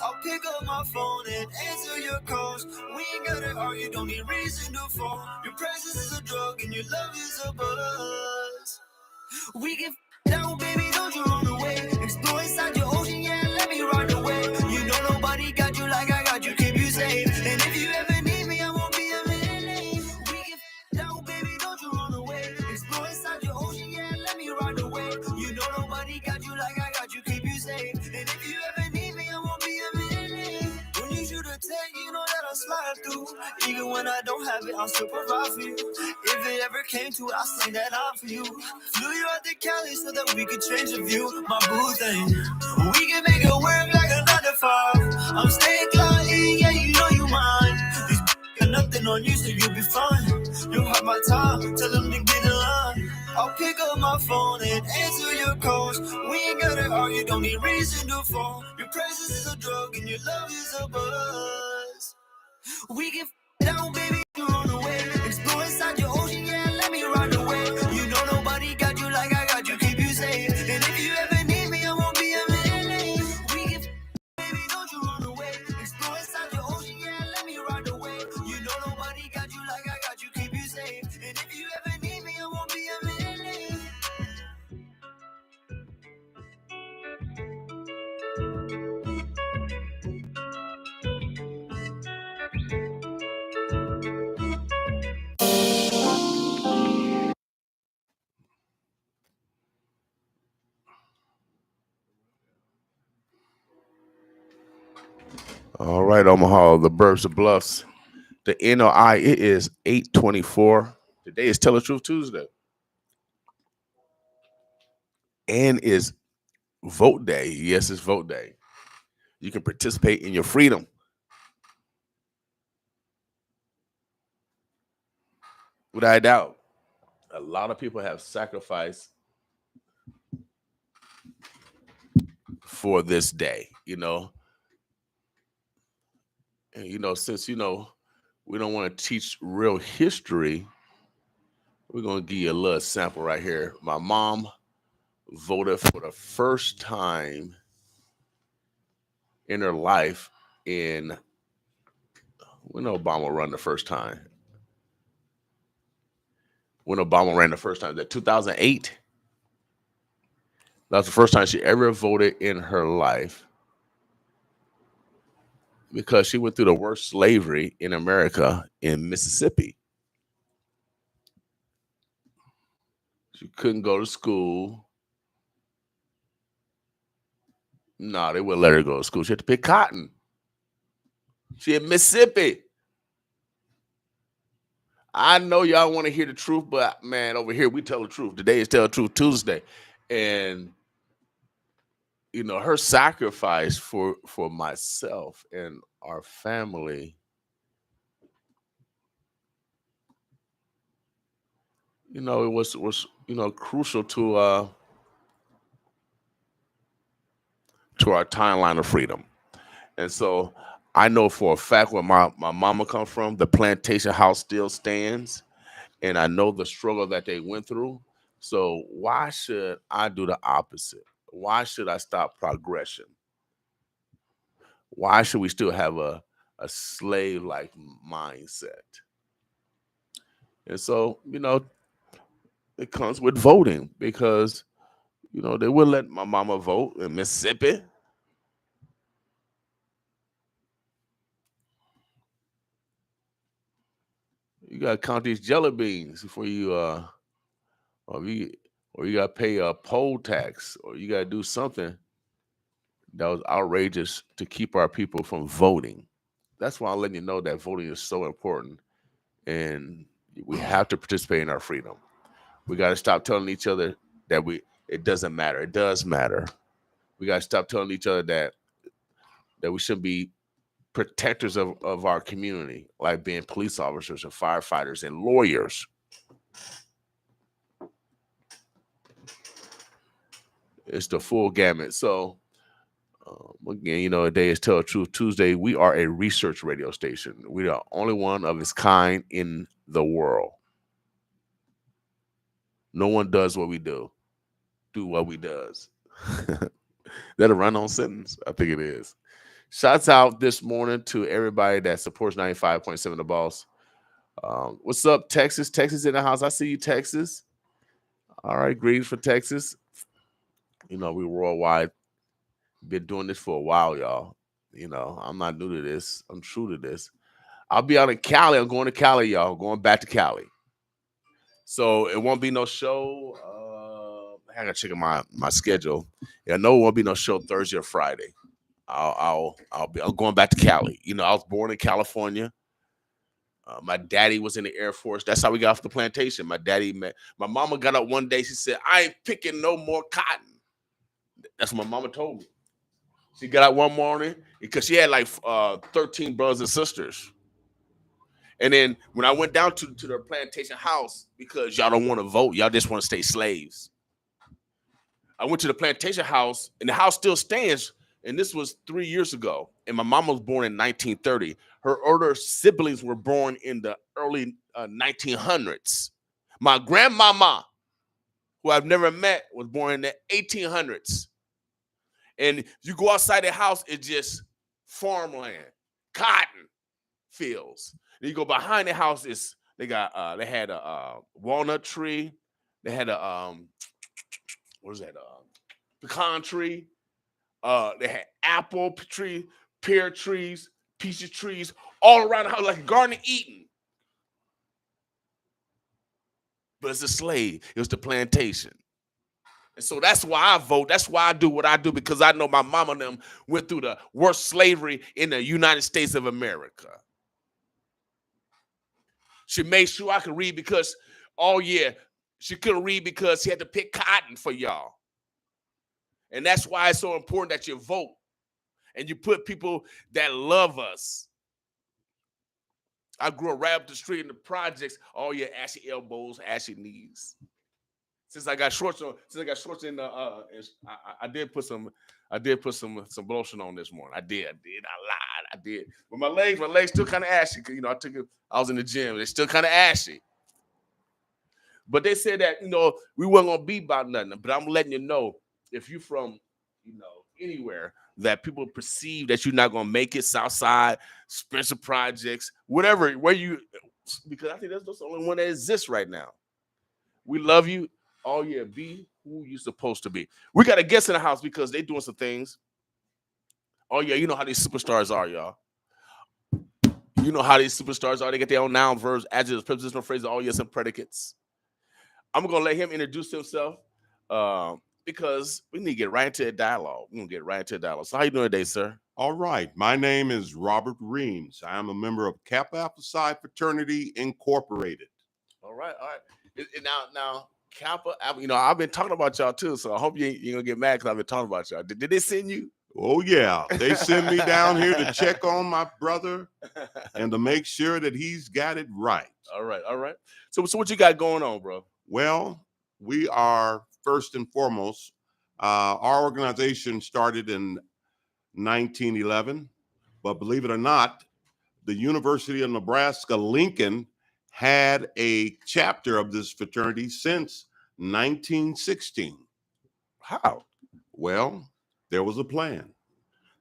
I'll pick up my phone and answer your calls. We ain't gotta argue, don't need reason to fall. Your presence is a drug and your love is a buzz. We get down, baby, don't you run away. Explore inside your ocean, yeah, let me run away. You know nobody got you like I got you, keep you safe. And if you ever need me, I won't be a minute. We get down, baby, don't you run away. Explore inside your ocean, yeah, let me run away. You know nobody got you like I got you, keep you safe. And if you ever need me, I won't be a minute. When you shoot a tag, you know that I'll slide through. Even when I don't have it, I'll still provide for you. If it ever came to it, I'll sing that out for you. Flew you out to Cali so that we could change the view. My boo thing, we can make it work like a 9 to 5. I'm staying cloudy, yeah, you know you mine. These got nothing on you, so you'll be fine. You have my time, tell them to get in line. I'll pick up my phone and answer your calls. We ain't gotta argue, don't need reason to fall. Your presence is a drug and your love is a buzz. We get down, baby, you run away. Explore inside your ocean, yeah, let me run away. You know nobody got you like I got you, keep you safe. And if you ever need me, I won't be a minute. We get, baby, don't you run away. Explore inside your ocean, yeah, let me run away. You know nobody got you like I got you, keep you safe. And if you ever need me, I won't be a minute. All right, Omaha, the Burbs, the Bluffs, the NOI. It is 8:24. Today is Tell the Truth Tuesday, and is vote day. Yes, it's vote day. You can participate in your freedom. Without a doubt, a lot of people have sacrificed for this day, And since we don't want to teach real history, we're gonna give you a little sample right here. My mom voted for the first time in her life in when Obama ran the first time. When Obama ran the first time, that 2008. That's the first time she ever voted in her life because she went through the worst slavery in America in Mississippi. She couldn't go to school. No, they wouldn't let her go to school. She had to pick cotton. She in Mississippi. I know y'all want to hear the truth, but man, over here we tell the truth. Today is Tell the Truth Tuesday. And her sacrifice for myself and our family, it was crucial to our timeline of freedom. And so I know for a fact where my mama come from, the plantation house still stands, and I know the struggle that they went through. So why should I do the opposite? Why should I stop progression? Why should we still have a slave-like mindset? And so, it comes with voting because, they wouldn't let my mama vote in Mississippi. You gotta count these jelly beans before you or you gotta pay a poll tax, or you gotta do something that was outrageous to keep our people from voting. That's why I'm letting you know that voting is so important, and we have to participate in our freedom. We got to stop telling each other that it doesn't matter. It does matter. We got to stop telling each other that we should be protectors of our community, like being police officers and firefighters and lawyers. It's the full gamut. So, again, today is Tell the Truth Tuesday. We are a research radio station. We are the only one of its kind in the world. No one does what we do what we does. That a run-on sentence? I think it is. Shouts out this morning to everybody that supports 95.7 The Boss. What's up, Texas? Texas in the house. I see you, Texas. All right, greetings for Texas. We worldwide. Been doing this for a while, y'all. I'm not new to this. I'm true to this. I'll be out in Cali. I'm going to Cali, y'all. Going back to Cali. So it won't be no show. I gotta check my schedule. Yeah, I know it won't be no show Thursday or Friday. I'm going back to Cali. I was born in California. My daddy was in the Air Force. That's how we got off the plantation. My mama got up one day. She said, "I ain't picking no more cotton." That's what my mama told me. She got out one morning because she had like 13 brothers and sisters. And then when I went down to their plantation house, because y'all don't want to vote, y'all just want to stay slaves. I went to the plantation house, and the house still stands. And this was 3 years ago. And my mama was born in 1930. Her older siblings were born in the early 1900s. My grandmama, who I've never met, was born in the 1800s. And you go outside the house, it's just farmland, cotton fields. Then you go behind the house, they had a walnut tree. They had a what is that? Pecan tree. They had apple tree, pear trees, peach trees, all around the house, like a Garden of Eden. But it's a slave. It was the plantation. And so that's why I vote. That's why I do what I do, because I know my mama and them went through the worst slavery in the United States of America. She made sure I could read because, oh yeah, she couldn't read because she had to pick cotton for y'all. And that's why it's so important that you vote and you put people that love us. I grew up right up the street in the projects. Oh yeah, ashy elbows, ashy knees. Since I got shorts on, in the I did put some lotion on this morning. I lied. But my legs still kind of ashy, because I was in the gym. They're still kind of ashy. But they said that we weren't gonna be about nothing. But I'm letting you know, if you're from anywhere that people perceive that you're not gonna make it, Southside, Spencer Projects, whatever, because I think that's the only one that exists right now. We love you. Oh yeah, be who you're supposed to be. We got a guest in the house because they doing some things. Oh yeah, you know how these superstars are, y'all. You know how these superstars are. They get their own noun, verbs, adjectives, prepositional phrases, all yes, and predicates. I'm gonna let him introduce himself because we need to get right into a dialogue. We're gonna get right into a dialogue. So how you doing today, sir? All right. My name is Robert Reams. I am a member of Kappa Alpha Psi Fraternity Incorporated. All right. Now, Kappa, I've been talking about y'all too, so I hope you're gonna get mad because I've been talking about y'all. Did they send you? Oh yeah, they sent me down here to check on my brother and to make sure that he's got it right. All right. So what you got going on, bro? Well, we are first and foremost. Our organization started in 1911, but believe it or not, the University of Nebraska-Lincoln had a chapter of this fraternity since 1916. How? Well, there was a plan.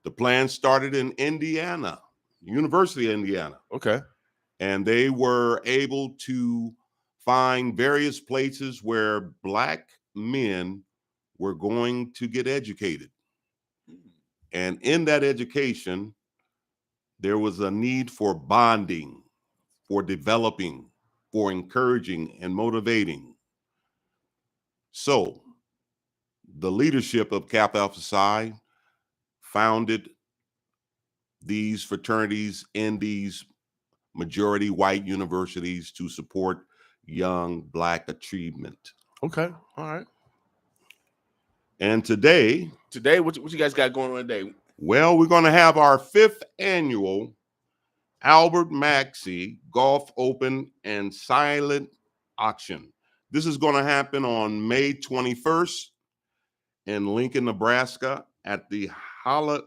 The plan started in Indiana, University of Indiana. Okay. And they were able to find various places where Black men were going to get educated. And in that education, there was a need for bonding, for developing, for encouraging and motivating. So the leadership of Kappa Alpha Psi founded these fraternities in these majority white universities to support young Black achievement. Okay. All right. And today, what you guys got going on today? Well, we're going to have our 5th annual Albert Maxey Golf Open and Silent Auction. This is going to happen on May 21st in Lincoln, Nebraska at the Highland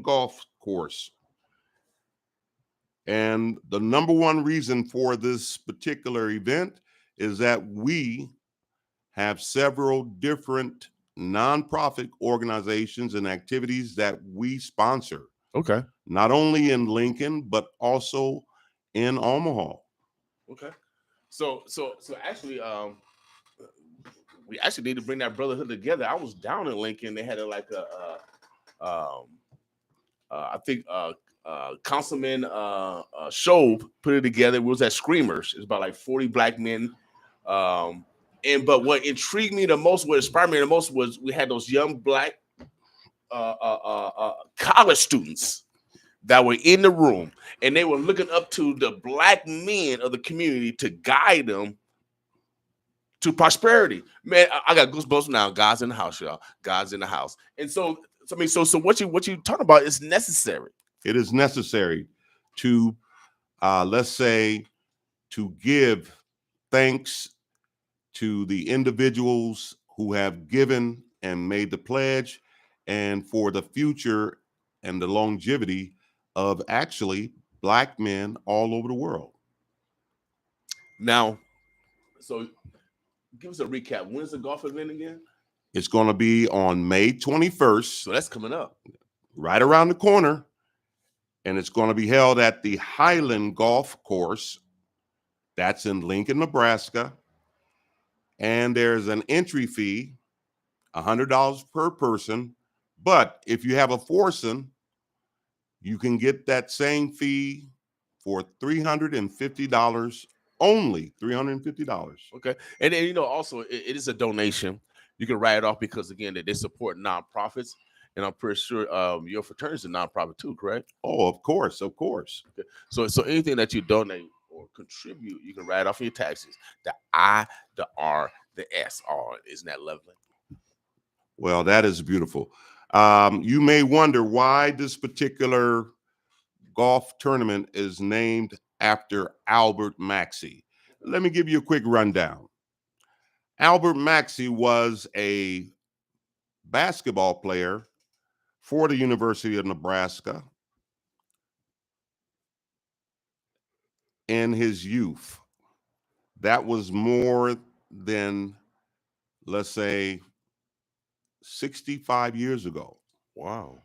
Golf Course. And the number one reason for this particular event is that we have several different nonprofit organizations and activities that we sponsor. Okay. Not only in Lincoln, but also in Omaha. Okay. So actually, we actually need to bring that brotherhood together. I was down in Lincoln. They had I think Councilman Shobe put it together. It was at Screamers. It's about like 40 Black men. But what intrigued me the most, what inspired me the most, was we had those young Black college students that were in the room, and they were looking up to the Black men of the community to guide them to prosperity. Man, I got goosebumps now. God's in the house, y'all. God's in the house. And so what you talking about is necessary. It is necessary to, let's say, to give thanks to the individuals who have given and made the pledge, and for the future and the longevity of actually Black men all over the world. Now, so give us a recap. When's the golf event again? It's going to be on May 21st. So that's coming up. Right around the corner. And it's going to be held at the Highland Golf Course. That's in Lincoln, Nebraska. And there's an entry fee, $100 per person. But if you have a foursome, you can get that same fee for $350 only $350. Okay. And then, also, it is a donation. You can write it off because, again, that they support nonprofits. And I'm pretty sure your fraternity is a nonprofit too, correct? Oh, of course, of course. Okay. So anything that you donate or contribute, you can write off on your taxes. The I, the R, the S, R. Isn't that lovely? Well, that is beautiful. You may wonder why this particular golf tournament is named after Albert Maxey. Let me give you a quick rundown. Albert Maxey was a basketball player for the University of Nebraska in his youth. That was more than, let's say, 65 years ago. Wow.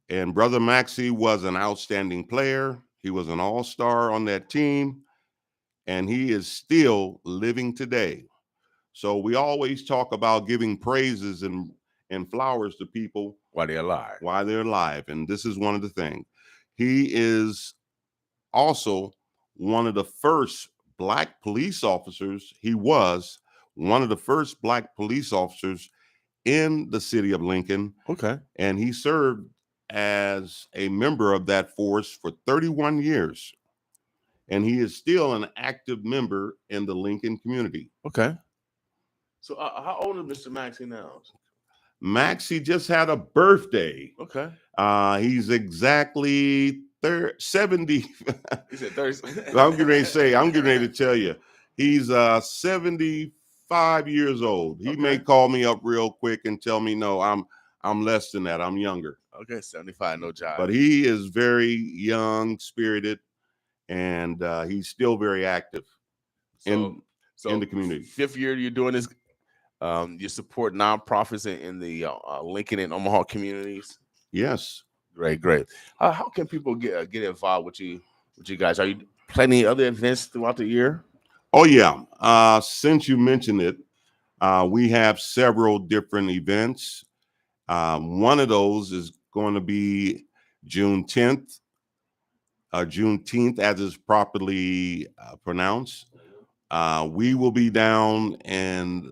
And Brother Maxey was an outstanding player. He was an all-star on that team, and he is still living today. So we always talk about giving praises and flowers to people while they're alive. While they're alive. And this is one of the things. He is also one of the first Black police officers. He was one of the first Black police officers in the city of Lincoln. Okay. And he served as a member of that force for 31 years. And he is still an active member in the Lincoln community. Okay. So how old is Mr. Maxey now? Maxey just had a birthday. Okay. He's exactly 70. He said 30. I'm getting ready to tell you, he's 75 years old. He may call me up real quick and tell me, no, I'm less than that. I'm younger. Okay, 75, no job. But he is very young, spirited, and he's still very active in the community. Fifth year you're doing this. You support nonprofits in the Lincoln and Omaha communities. Yes. Great. How can people get involved with you guys? Are you planning other events throughout the year? Oh yeah. Since you mentioned it, we have several different events. One of those is going to be Juneteenth, as is properly pronounced. We will be down in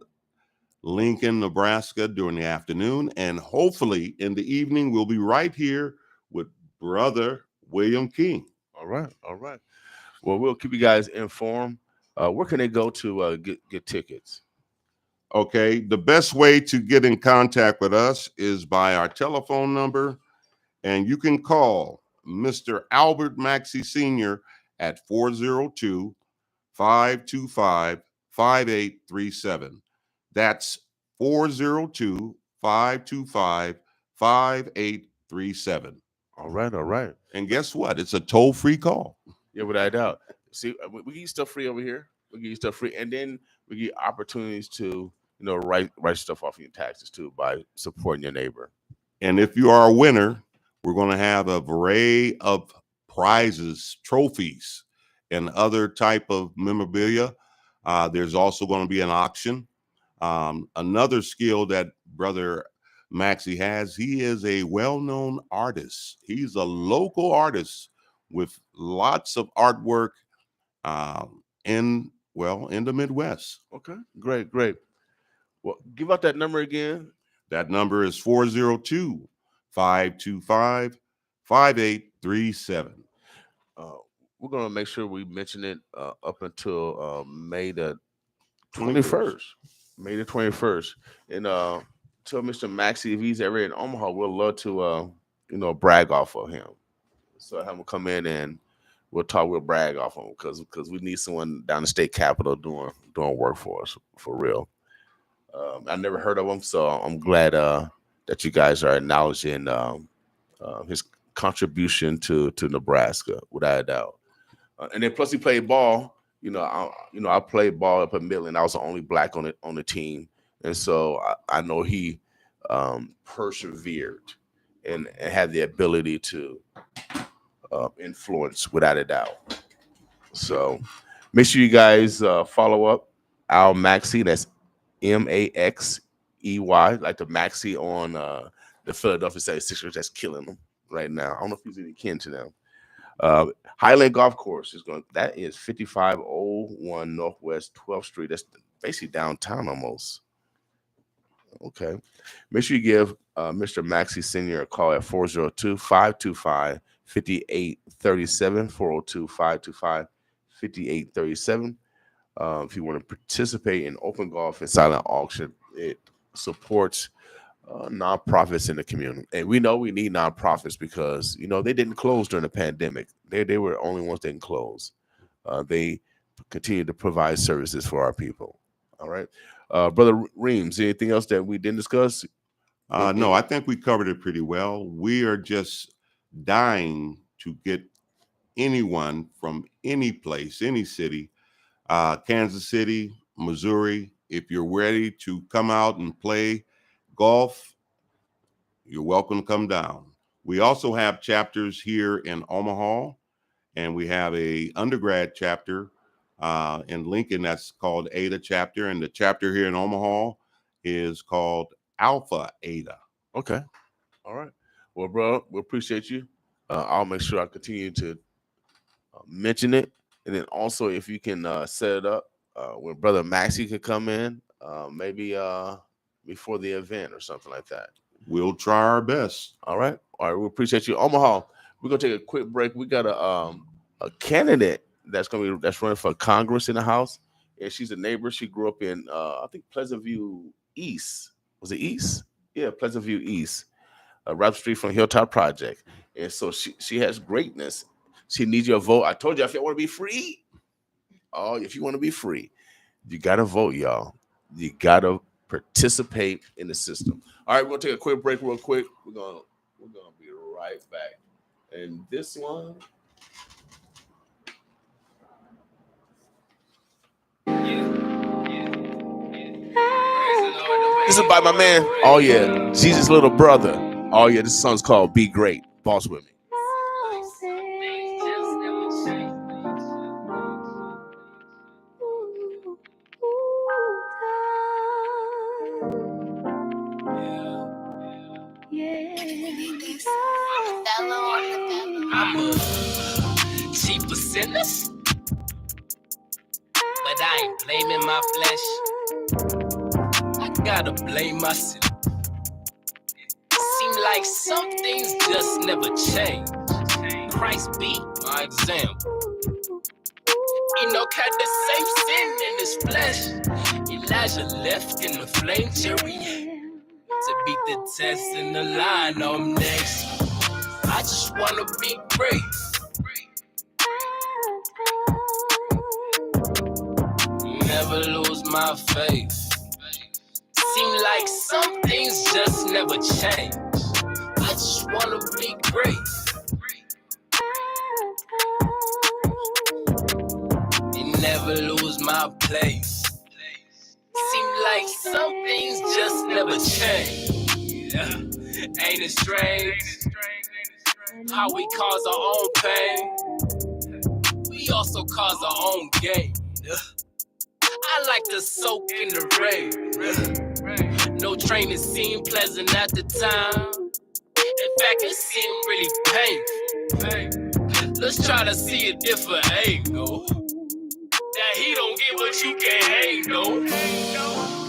Lincoln, Nebraska during the afternoon, and hopefully in the evening we'll be right here with Brother William King. All right. Well, we'll keep you guys informed. Where can they go to get tickets? Okay, the best way to get in contact with us is by our telephone number, and you can call Mr. Albert Maxey Sr. at 402-525-5837. That's 402-525-5837. All right. And guess what? It's a toll-free call. Yeah, without a doubt. See, we give you stuff free over here. We give you stuff free, and then we give you opportunities to, write stuff off your taxes too by supporting your neighbor. And if you are a winner, we're going to have a array of prizes, trophies, and other type of memorabilia. There's also going to be an auction. Another skill that Brother Maxey has, he is a well-known artist. He's a local artist with lots of artwork in the Midwest. Okay, great. Well, give out that number again. That number is 402-525-5837. We're going to make sure we mention it up until May the 21st. May the 21st. And tell Mr. Maxey if he's ever in Omaha, we'd love to, brag off of him. So have him come in and we'll brag off of him because we need someone down the state capitol doing work for us, for real. I never heard of him, so I'm glad that you guys are acknowledging his contribution to Nebraska, without a doubt. And then plus he played ball. I played ball up at Midland. I was the only Black on the team, and so I know he persevered and had the ability to influence, without a doubt. So make sure you guys follow up Al Maxey. That's Maxey, like the Maxey on the Philadelphia 76ers that's killing them right now. I don't know if he's any kin to them. Highland Golf Course is going. That is 5501 Northwest 12th Street. That's basically downtown almost. Okay. Make sure you give Mr. Maxey Sr. a call at 402-525-5837, 402-525-5837. If you want to participate in open golf and silent auction, it supports nonprofits in the community. And we know we need nonprofits because, they didn't close during the pandemic. They were the only ones that didn't close. They continue to provide services for our people. All right. Brother Reams, anything else that we didn't discuss? No, I think we covered it pretty well. We are just dying to get anyone from any place, any city, Kansas City, Missouri, if you're ready to come out and play golf, you're welcome to come down. We also have chapters here in Omaha, and we have a undergrad chapter in Lincoln that's called Ada chapter, and the chapter here in Omaha is called Alpha Ada. Okay. All right. Well, bro, we appreciate you. I'll make sure I continue to mention it. And then also, if you can set it up where Brother Maxey could come in, maybe before the event or something like that. We'll try our best. All right. We appreciate you. Omaha, we're going to take a quick break. We got a candidate that's running for Congress in the House. And she's a neighbor. She grew up in, I think, Pleasant View East. Was it East? Yeah, Pleasant View East. Right up the street from Hilltop Project. And so she has greatness. She needs your vote. I told you, if you want to be free, if you want to be free, you got to vote, y'all. You got to participate in the system. All right, we'll take a quick break real quick. We're gonna be right back. And this one. This is by my man. Oh, yeah. Jesus' little brother. Oh, yeah. This song's called Be Great. Boss with me. I'm a chief of sinners, but I ain't blaming my flesh. I gotta blame myself. Seem like some things just never change. Christ be my example. Enoch had the same sin in his flesh. Elijah left in the flame chariot to beat the test in the line. I'm next. I just wanna be great. Never lose my faith. Seem like some things just never change. I just wanna be great. And never lose my place. Seem like some things just never change. Yeah. Ain't it strange how we cause our own pain? We also cause our own gain. I like to soak in the rain. No training seemed pleasant at the time. In fact, it seemed really painful. Let's try to see a different angle. That he don't get what you can't handle.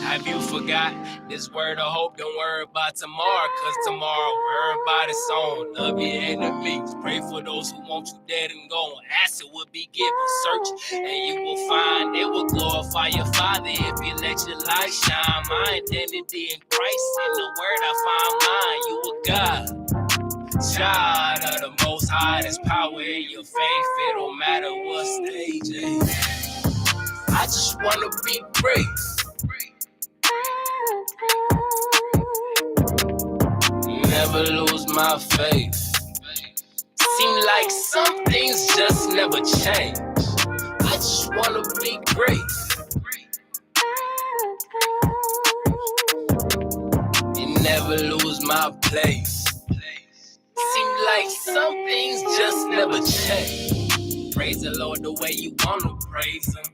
Have you forgot this word of hope? Don't worry about tomorrow, cause tomorrow everybody's on. Love your enemies, pray for those who want you dead and gone. Ask it will be given, search and you will find. It will glorify your Father if you let your light shine. My identity in Christ, in the word I find mine. You a God, child of the Most High. There's power in your faith, it don't matter what stage it is. I just wanna be great. Never lose my faith. Seem like some things just never change. I just wanna be great. And never lose my place. Seem like some things just never change. Praise the Lord the way you wanna praise him.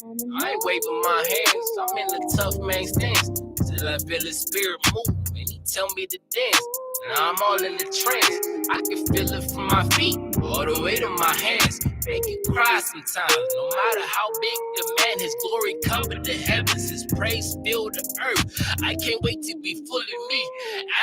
I ain't waving my hands, I'm in the tough man stance. Till I feel his spirit move, and he tell me to dance. Now I'm all in the trance. I can feel it from my feet all the way to my hands. Make you cry sometimes. No matter how big the man, his glory covered the heavens, his praise filled the earth. I can't wait to be fully me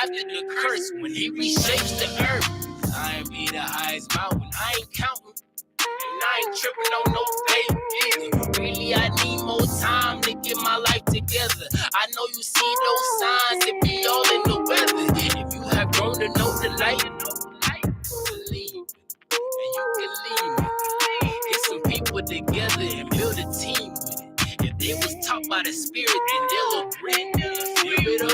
after the curse when he reshapes the earth. I ain't be the highest mountain. I ain't counting. And I ain't tripping on no fate either. Really, I need more time to get my life together. I know you see those signs, it be all in the weather. If you have grown to know the light, believe it, and you can leave it. Get some people together and build a team with it. If they was taught by the spirit, then they'll agree. Feel it up.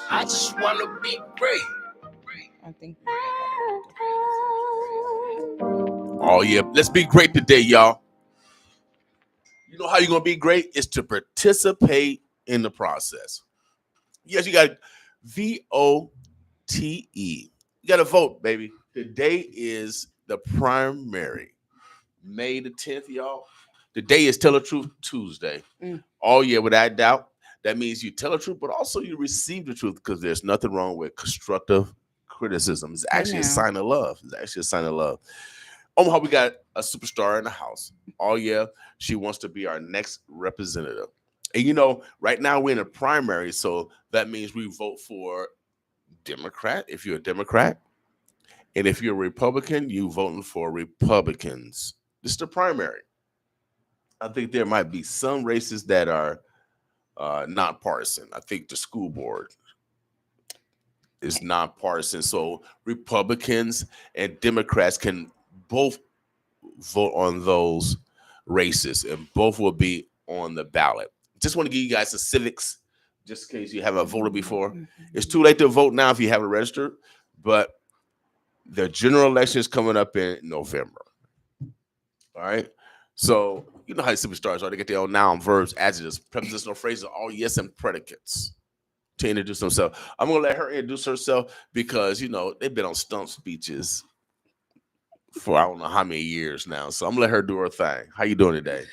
I just wanna be great. I think. Oh yeah, let's be great today, y'all. You know how you're gonna be great is to participate in the process. Yes, you got VOTE. You got to vote, baby. Today is the primary, May the 10th, y'all. Today is Tell the Truth Tuesday. Oh yeah, without doubt. That means you tell the truth, but also you receive the truth, because there's nothing wrong with constructive criticism. It's actually a sign of love. It's actually a sign of love. Omaha, we got a superstar in the house. Oh yeah, she wants to be our next representative. And you know, right now we're in a primary, so that means we vote for Democrat if you're a Democrat. And if you're a Republican, you voting for Republicans. This is the primary. I think there might be some races that are nonpartisan. I think the school board is nonpartisan. So Republicans and Democrats can both vote on those races, and both will be on the ballot. Just want to give you guys the civics, just in case you haven't voted before. It's too late to vote now if you haven't registered, but the general election is coming up in November. All right. So you know how superstars are. They get their own noun, verbs, adjectives, prepositional phrases, all yes and predicates to introduce themselves. I'm going to let her introduce herself because, you know, they've been on stump speeches for I don't know how many years now. So I'm going to let her do her thing. How you doing today?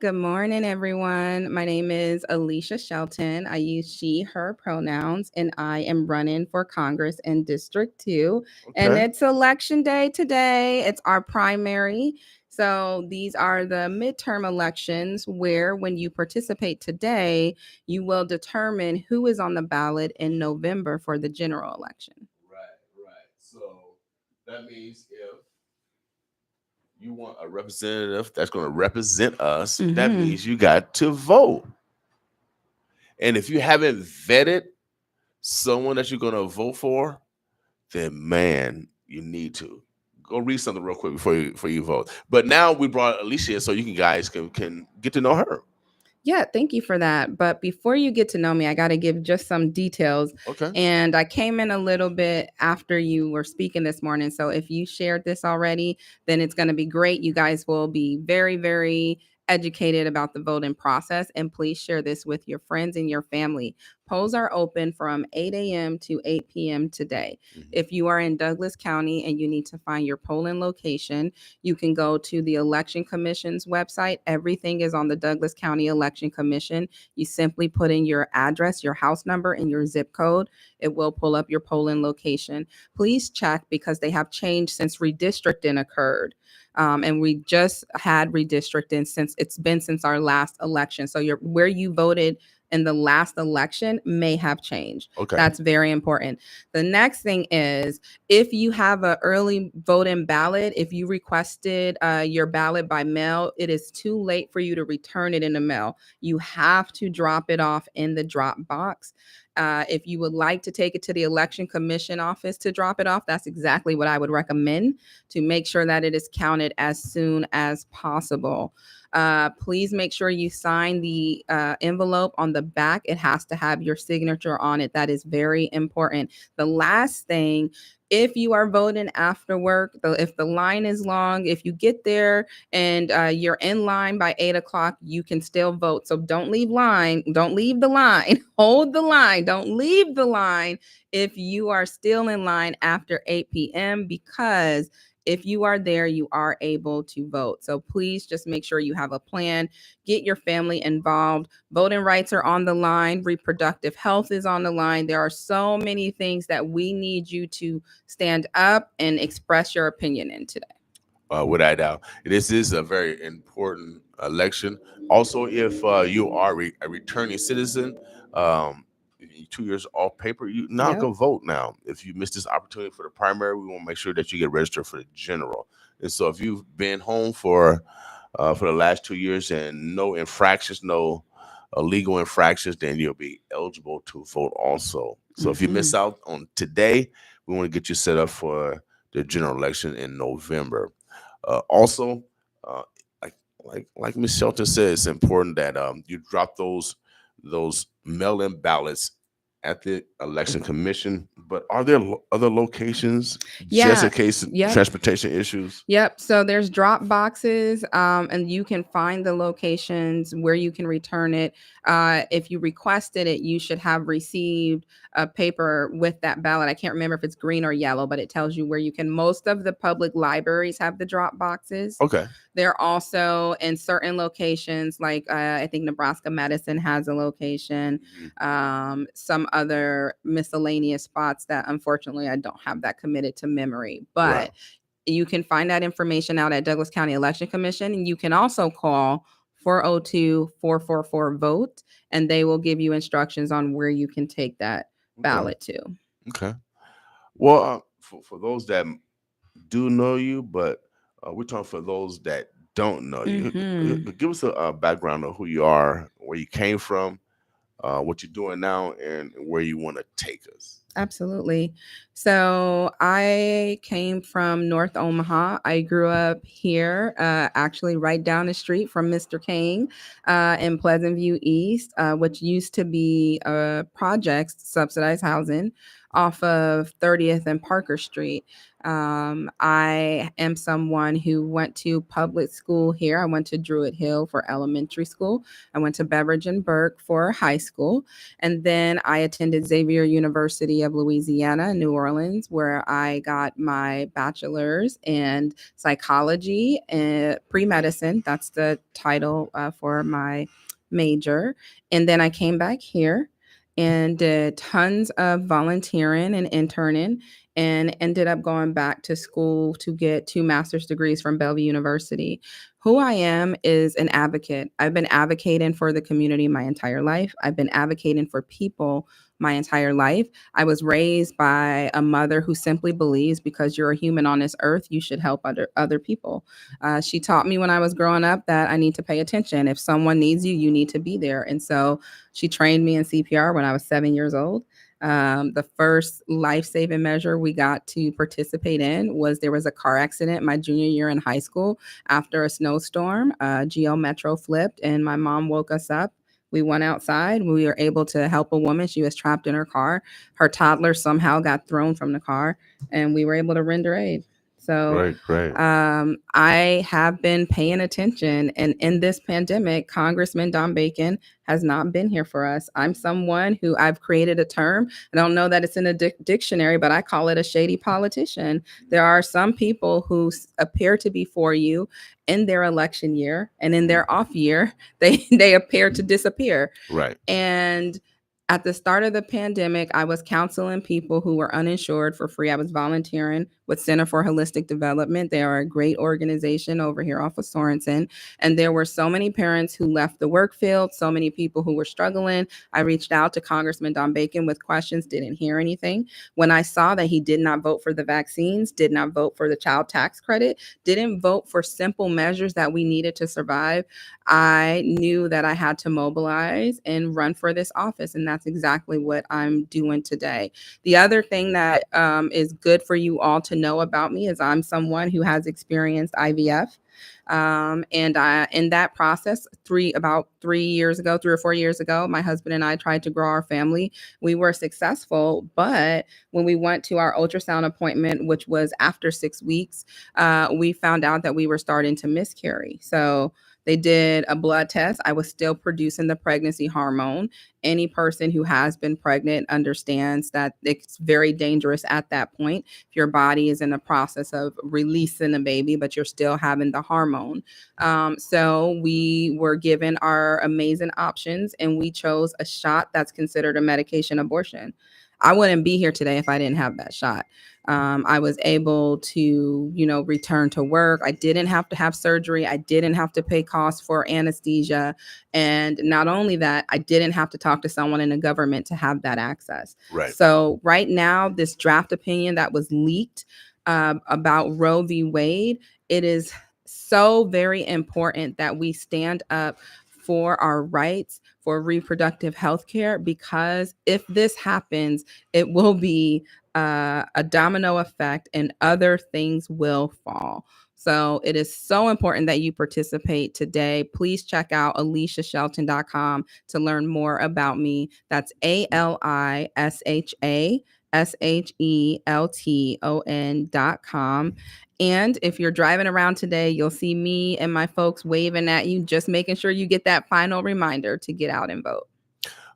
Good morning, everyone. My name is Alisha Shelton. I use she, her pronouns, and I am running for Congress in District 2. Okay. And it's election day today. It's our primary. So these are the midterm elections where when you participate today, you will determine who is on the ballot in November for the general election. Right. So that means if you want a representative that's going to represent us, that means you got to vote. And if you haven't vetted someone that you're going to vote for, then man, you need to go read something real quick before you vote. But now we brought Alisha so you guys can get to know her. Yeah, thank you for that. But before you get to know me, I got to give just some details. Okay. And I came in a little bit after you were speaking this morning. So if you shared this already, then it's going to be great. You guys will be very, very educated about the voting process. And please share this with your friends and your family. Polls are open from 8 a.m. to 8 p.m. today. If you are in Douglas County and you need to find your polling location, you can go to the Election Commission's website. Everything is on the Douglas County Election Commission. You simply put in your address, your house number, and your zip code. It will pull up your polling location. Please check because they have changed since redistricting occurred. And we just had redistricting since our last election. So where you voted in the last election may have changed. Okay. That's very important. The next thing is if you have an early voting ballot, if you requested your ballot by mail, it is too late for you to return it in the mail. You have to drop it off in the drop box. If you would like to take it to the Election Commission office to drop it off, that's exactly what I would recommend to make sure that it is counted as soon as possible. Please make sure you sign the envelope on the back. It has to have your signature on it. That is very important. The last thing, if you are voting after work, if the line is long, if you get there and you're in line by 8 o'clock, you can still vote. So don't leave the line, hold the line, don't leave the line if you are still in line after 8 p.m. because if you are there, you are able to vote. So please just make sure you have a plan, get your family involved. Voting rights are on the line, reproductive health is on the line. There are so many things that we need you to stand up and express your opinion in today. Without doubt, this is a very important election. Also, if you are a returning citizen, um, 2 years off paper, you now Yep. can vote now. If you missed this opportunity for the primary, we want to make sure that you get registered for the general. And so, if you've been home for the last 2 years and no infractions, no legal infractions, then you'll be eligible to vote also. So, if you miss out on today, we want to get you set up for the general election in November. Also, uh, like Ms. Shelton said, it's important that you drop those mail-in ballots at the election commission. But are there other locations just in case transportation issues? Yep. So there's drop boxes, and you can find the locations where you can return it. If you requested it, you should have received a paper with that ballot. I can't remember if it's green or yellow, but it tells you where you can. Most of the public libraries have the drop boxes. Okay. They're also in certain locations, like I think Nebraska Medicine has a location, some other miscellaneous spots that unfortunately I don't have that committed to memory. But you can find that information out at Douglas County Election Commission. And you can also call 402-444-VOTE, and they will give you instructions on where you can take that ballot to. Okay. Well, for those that do know you, but we're talking for those that don't know you. Give us a background of who you are, where you came from, what you're doing now, and where you want to take us. Absolutely. So I came from North Omaha. I grew up here, actually right down the street from Mr. King in Pleasant View East, which used to be projects, subsidized housing off of 30th and Parker Street. I am someone who went to public school here. I went to Druid Hill for elementary school. I went to Beveridge and Burke for high school. And then I attended Xavier University of Louisiana in New Orleans, where I got my bachelor's in psychology and pre-medicine. That's the title for my major. And then I came back here and did tons of volunteering and interning, and ended up going back to school to get 2 master's degrees from Bellevue University. Who I am is an advocate. I've been advocating for the community my entire life. I've been advocating for people my entire life. I was raised by a mother who simply believes because you're a human on this earth, you should help other people. She taught me when I was growing up that I need to pay attention. If someone needs you, you need to be there. And so she trained me in CPR when I was 7 years old. The first life-saving measure we got to participate in was there was a car accident my junior year in high school after a snowstorm. GL Metro flipped and my mom woke us up. We went outside. We were able to help a woman. She was trapped in her car. Her toddler somehow got thrown from the car, and we were able to render aid. So I have been paying attention. And in this pandemic, Congressman Don Bacon has not been here for us. I'm someone who I've created a term. I don't know that it's in a dictionary, but I call it a shady politician. There are some people who appear to be for you in their election year, and in their off year, they appear to disappear. Right. And at the start of the pandemic, I was counseling people who were uninsured for free. I was volunteering with Center for Holistic Development. They are a great organization over here off of Sorensen. And there were so many parents who left the work field, so many people who were struggling. I reached out to Congressman Don Bacon with questions, didn't hear anything. When I saw that he did not vote for the vaccines, did not vote for the child tax credit, didn't vote for simple measures that we needed to survive, I knew that I had to mobilize and run for this office. And that's exactly what I'm doing today. The other thing that is good for you all to know about me is I'm someone who has experienced IVF. And in that process, 3 or 4 years ago, my husband and I tried to grow our family. We were successful, but when we went to our ultrasound appointment, which was after 6 weeks, we found out that we were starting to miscarry. So They did a blood test. I was still producing the pregnancy hormone. Any person who has been pregnant understands that it's very dangerous at that point. If your body is in the process of releasing a baby, but you're still having the hormone. So we were given our amazing options, and we chose a shot that's considered a medication abortion. I wouldn't be here today if I didn't have that shot. I was able to, return to work. I didn't have to have surgery. I didn't have to pay costs for anesthesia. And not only that, I didn't have to talk to someone in the government to have that access. Right. So right now, this draft opinion that was leaked about Roe v. Wade, it is so very important that we stand up for our rights, for reproductive health care, because if this happens, it will be a domino effect and other things will fall. So it is so important that you participate today. Please check out alishashelton.com to learn more about me. That's ALISHASHELTON.com. And if you're driving around today, you'll see me and my folks waving at you, just making sure you get that final reminder to get out and vote.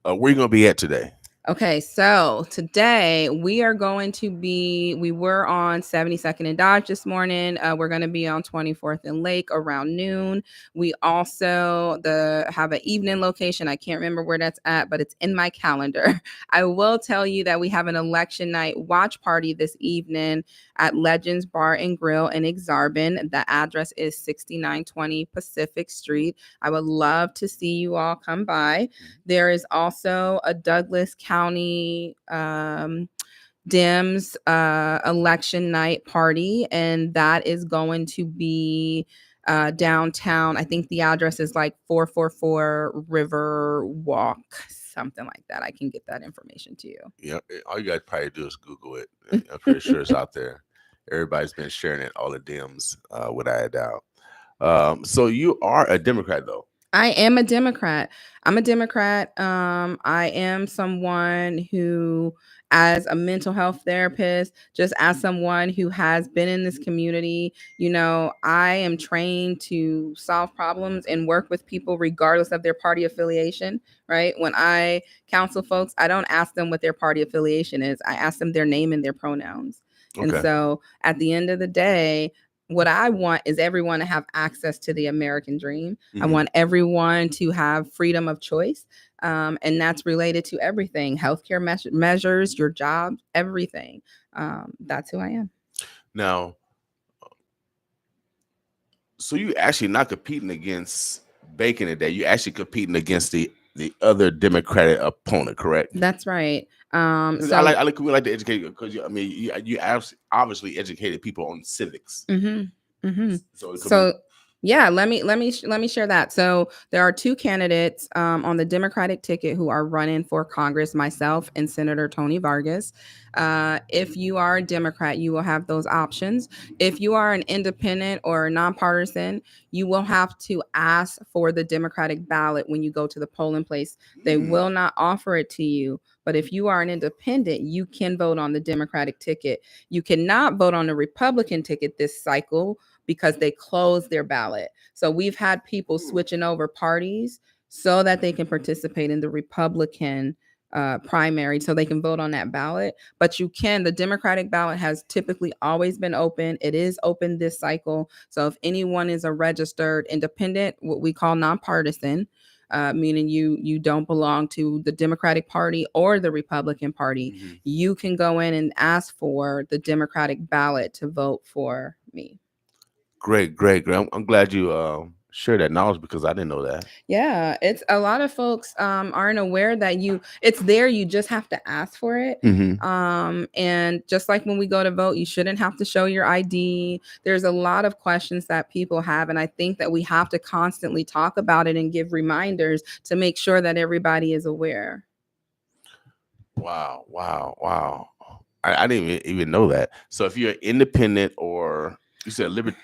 Where are you going to be at today? Okay, so today we were on 72nd and Dodge this morning. We're going to be on 24th and Lake around noon. We also have an evening location. I can't remember where that's at, but it's in my calendar. I will tell you that we have an election night watch party this evening at Legends Bar and Grill in Exarban. The address is 6920 Pacific Street. I would love to see you all come by. There is also a Douglas County Dems election night party, and that is going to be downtown. I think the address is like 444 River Walk, something like that. I can get that information to you. Yeah, all you guys probably do is Google it. I'm pretty sure it's out there. Everybody's been sharing it, all the Dems, without a doubt. So you are a Democrat, though. I am a Democrat. I'm a Democrat. I am someone who, as a mental health therapist, just as someone who has been in this community, I am trained to solve problems and work with people regardless of their party affiliation, right? When I counsel folks, I don't ask them what their party affiliation is. I ask them their name and their pronouns. Okay. And so at the end of the day, what I want is everyone to have access to the American dream. Mm-hmm. I want everyone to have freedom of choice. And that's related to everything, healthcare measures, your job, everything. That's who I am. Now, so you actually not competing against Bacon today. You're actually competing against the other Democratic opponent, correct? That's right. We like to educate you because you obviously educated people on civics. Mm-hmm. Mm-hmm. So yeah, let me share that. So there are two candidates on the Democratic ticket who are running for Congress, myself and Senator Tony Vargas. If you are a Democrat, you will have those options. If you are an independent or nonpartisan, you will have to ask for the Democratic ballot when you go to the polling place. They will not offer it to you. But if you are an independent, you can vote on the Democratic ticket. You cannot vote on the Republican ticket this cycle because they closed their ballot. So we've had people switching over parties so that they can participate in the Republican primary, so they can vote on that ballot. But the Democratic ballot has typically always been open. It is open this cycle. So if anyone is a registered independent, what we call nonpartisan, meaning you don't belong to the Democratic Party or the Republican Party, mm-hmm. you can go in and ask for the Democratic ballot to vote for me. Great. I'm glad you share that knowledge because I didn't know that. Yeah, it's a lot of folks aren't aware that it's there. You just have to ask for it. Mm-hmm. And just like when we go to vote, you shouldn't have to show your ID. There's a lot of questions that people have, and I think that we have to constantly talk about it and give reminders to make sure that everybody is aware. Wow. I didn't even know that. So if you're independent or you said what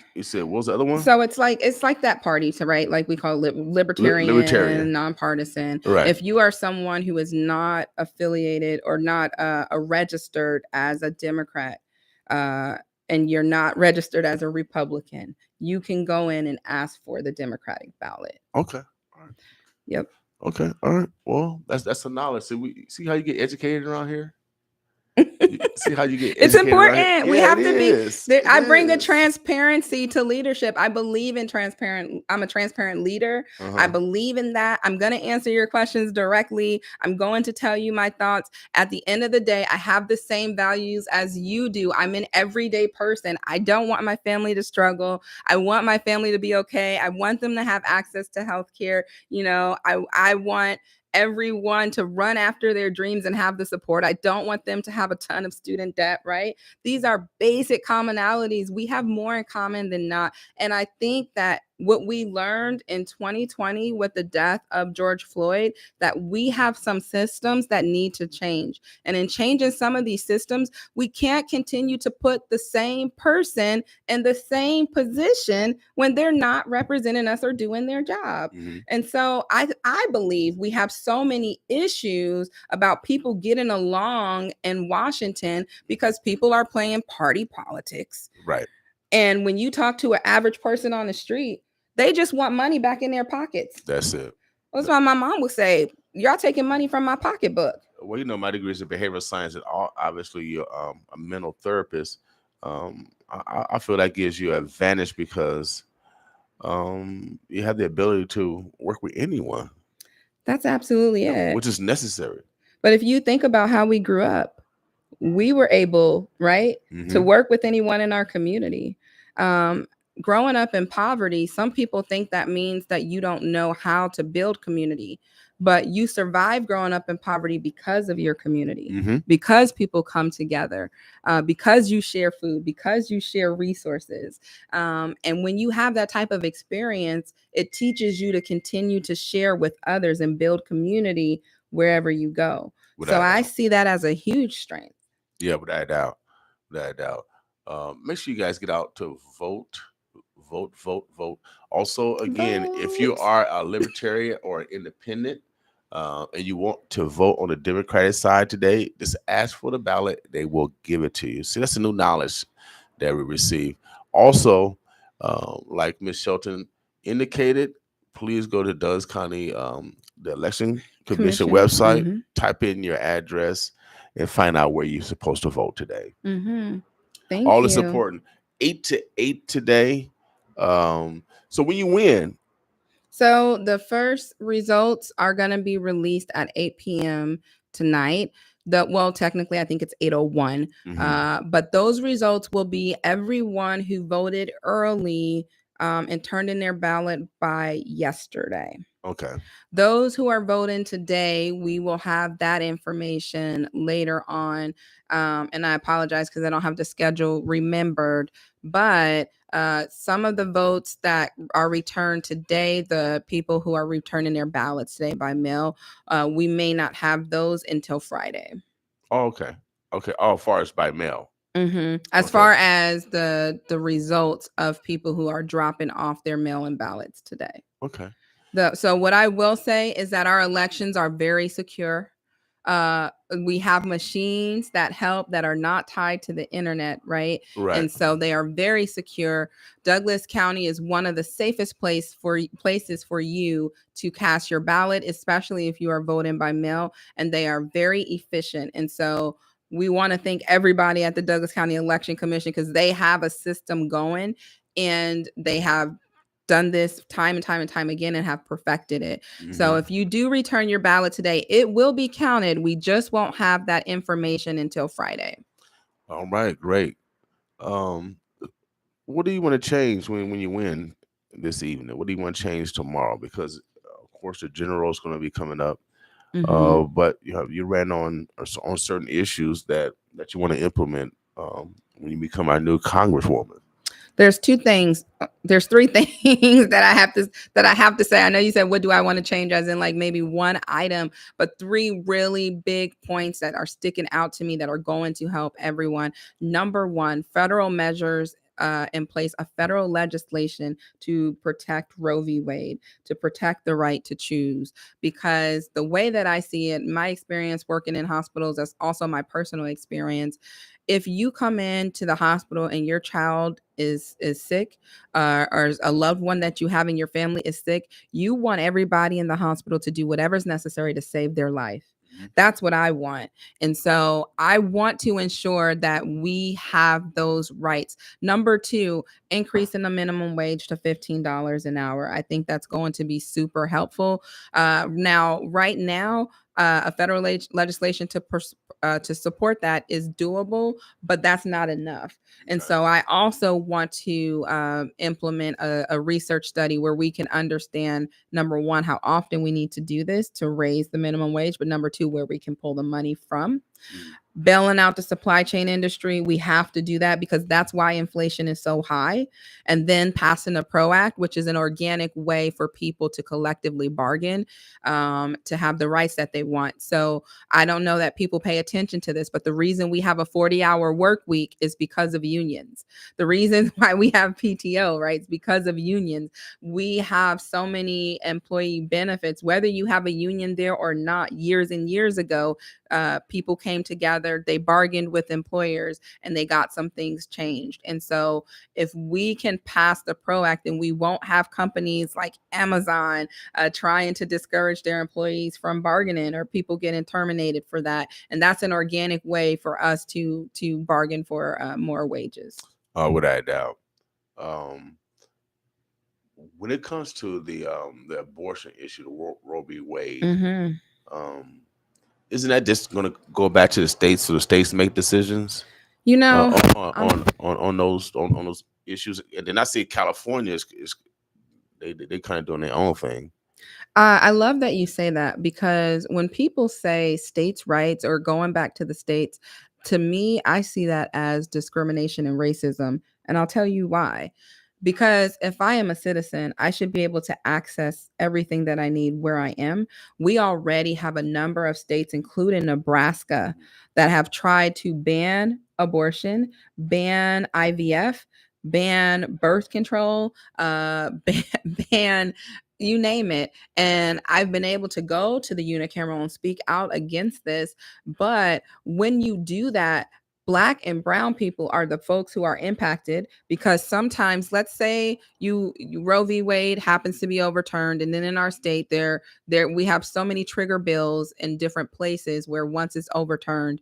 was the other one? So it's like that party, right? Like we call it libertarian, nonpartisan. Right. If you are someone who is not affiliated or not registered as a Democrat, and and you're not registered as a Republican, you can go in and ask for the Democratic ballot. Okay. All right. Yep. Okay. All right. Well, that's some knowledge. See how you get educated around here. See how you get It's educated around here? important. We Yeah, have it to be is. there. It I bring a is. transparency to leadership. I believe in transparent. I'm a transparent leader. I believe in that. I'm going to answer your questions directly. I'm going to tell you my thoughts. At the end of the day, I have the same values as you do. I'm an everyday person. I don't want my family to struggle. I want my family to be okay. I want them to have access to healthcare. You know, I want everyone to run after their dreams and have the support. I don't want them to have a ton of student debt, right? These are basic commonalities. We have more in common than not. And I think that what we learned in 2020 with the death of George Floyd, that we have some systems that need to change. And in changing some of these systems, we can't continue to put the same person in the same position when they're not representing us or doing their job. And so I believe we have so many issues about people getting along in Washington because people are playing party politics. Right. And when you talk to an average person on the street, they just want money back in their pockets. That's it. That's why my mom would say, y'all taking money from my pocketbook. Well, you know, my degree is in behavioral science, and obviously you're a mental therapist. I feel that gives you an advantage because you have the ability to work with anyone. That's absolutely it. Which is necessary. But if you think about how we grew up, we were able, right, to work with anyone in our community. Growing up in poverty, some people think that means that you don't know how to build community, but you survive growing up in poverty because of your community, because people come together, because you share food, because you share resources. And when you have that type of experience, it teaches you to continue to share with others and build community wherever you go. So I see that as a huge strength. Yeah, without a doubt. Without a doubt. Make sure you guys get out to vote. Vote. Also, again, if you are a libertarian or an independent and you want to vote on the Democratic side today, just ask for the ballot. They will give it to you. See, that's the new knowledge that we receive. Also, like Ms. Shelton indicated, please go to Douglas County, the Election Commission website, type in your address, and find out where you're supposed to vote today. Thank All you. is important. 8 to 8 today. So when you win. So the first results are going to be released at 8 p.m. tonight. Well, technically, I think it's 8:01. But those results will be everyone who voted early and turned in their ballot by yesterday. Okay. Those who are voting today, we will have that information later on. And I apologize because I don't have the schedule remembered. But some of the votes that are returned today, the people who are returning their ballots today by mail, we may not have those until Friday. Oh, okay. Okay. Oh, as far as by mail. As far as the results of people who are dropping off their mail-in ballots today. Okay. So what I will say is that our elections are very secure. We have machines that help that are not tied to the internet, right? And so they are very secure. Douglas County is one of the safest places for you to cast your ballot, especially if you are voting by mail, and they are very efficient. And so we want to thank everybody at the Douglas County Election Commission because they have a system going and they have done this time and time again and have perfected it. So if you do return your ballot today, it will be counted. We just won't have that information until Friday. All right, great. What do you want to change when you win this evening? What do you want to change tomorrow? Because of course the general is going to be coming up. But you ran on certain issues that you want to implement when you become our new Congresswoman. There's three things that I have to say. I know you said, what do I want to change, as in like maybe one item, but three really big points that are sticking out to me that are going to help everyone. Number one, federal measures in place a federal legislation to protect Roe v. Wade, to protect the right to choose. Because the way that I see it, my experience working in hospitals, that's also my personal experience. If you come into the hospital and your child is sick, or a loved one that you have in your family is sick, you want everybody in the hospital to do whatever's necessary to save their life. That's what I want. And so I want to ensure that we have those rights. Number 2, increasing the minimum wage to $15 an hour. I think that's going to be super helpful. Right now, a federal legislation to support that is doable, but that's not enough. And so I also want to implement a research study where we can understand, number 1, how often we need to do this to raise the minimum wage, but number 2, where we can pull the money from. Bailing out the supply chain industry, we have to do that because that's why inflation is so high. And then passing a PRO Act, which is an organic way for people to collectively bargain, to have the rights that they want. So I don't know that people pay attention to this, but the reason we have a 40-hour work week is because of unions. The reason why we have PTO, right, is because of unions. We have so many employee benefits, whether you have a union there or not. Years and years ago, people came together, they bargained with employers, and they got some things changed. And so if we can pass the PRO Act, then we won't have companies like Amazon trying to discourage their employees from bargaining, or people getting terminated for that. And that's an organic way for us to bargain for more wages. Without a doubt. When it comes to the abortion issue, the Roe v. Wade, isn't that just going to go back to the states, so the states make decisions? You know, on those issues, and then I see California is they kind of doing their own thing. I love that you say that, because when people say states' rights or going back to the states, to me, I see that as discrimination and racism, and I'll tell you why. Because if I am a citizen, I should be able to access everything that I need where I am. We already have a number of states, including Nebraska, that have tried to ban abortion, ban IVF, ban birth control, ban you name it. And I've been able to go to the unicameral and speak out against this. But when you do that, Black and brown people are the folks who are impacted, because sometimes, let's say you Roe v. Wade happens to be overturned, and then in our state there we have so many trigger bills in different places where once it's overturned,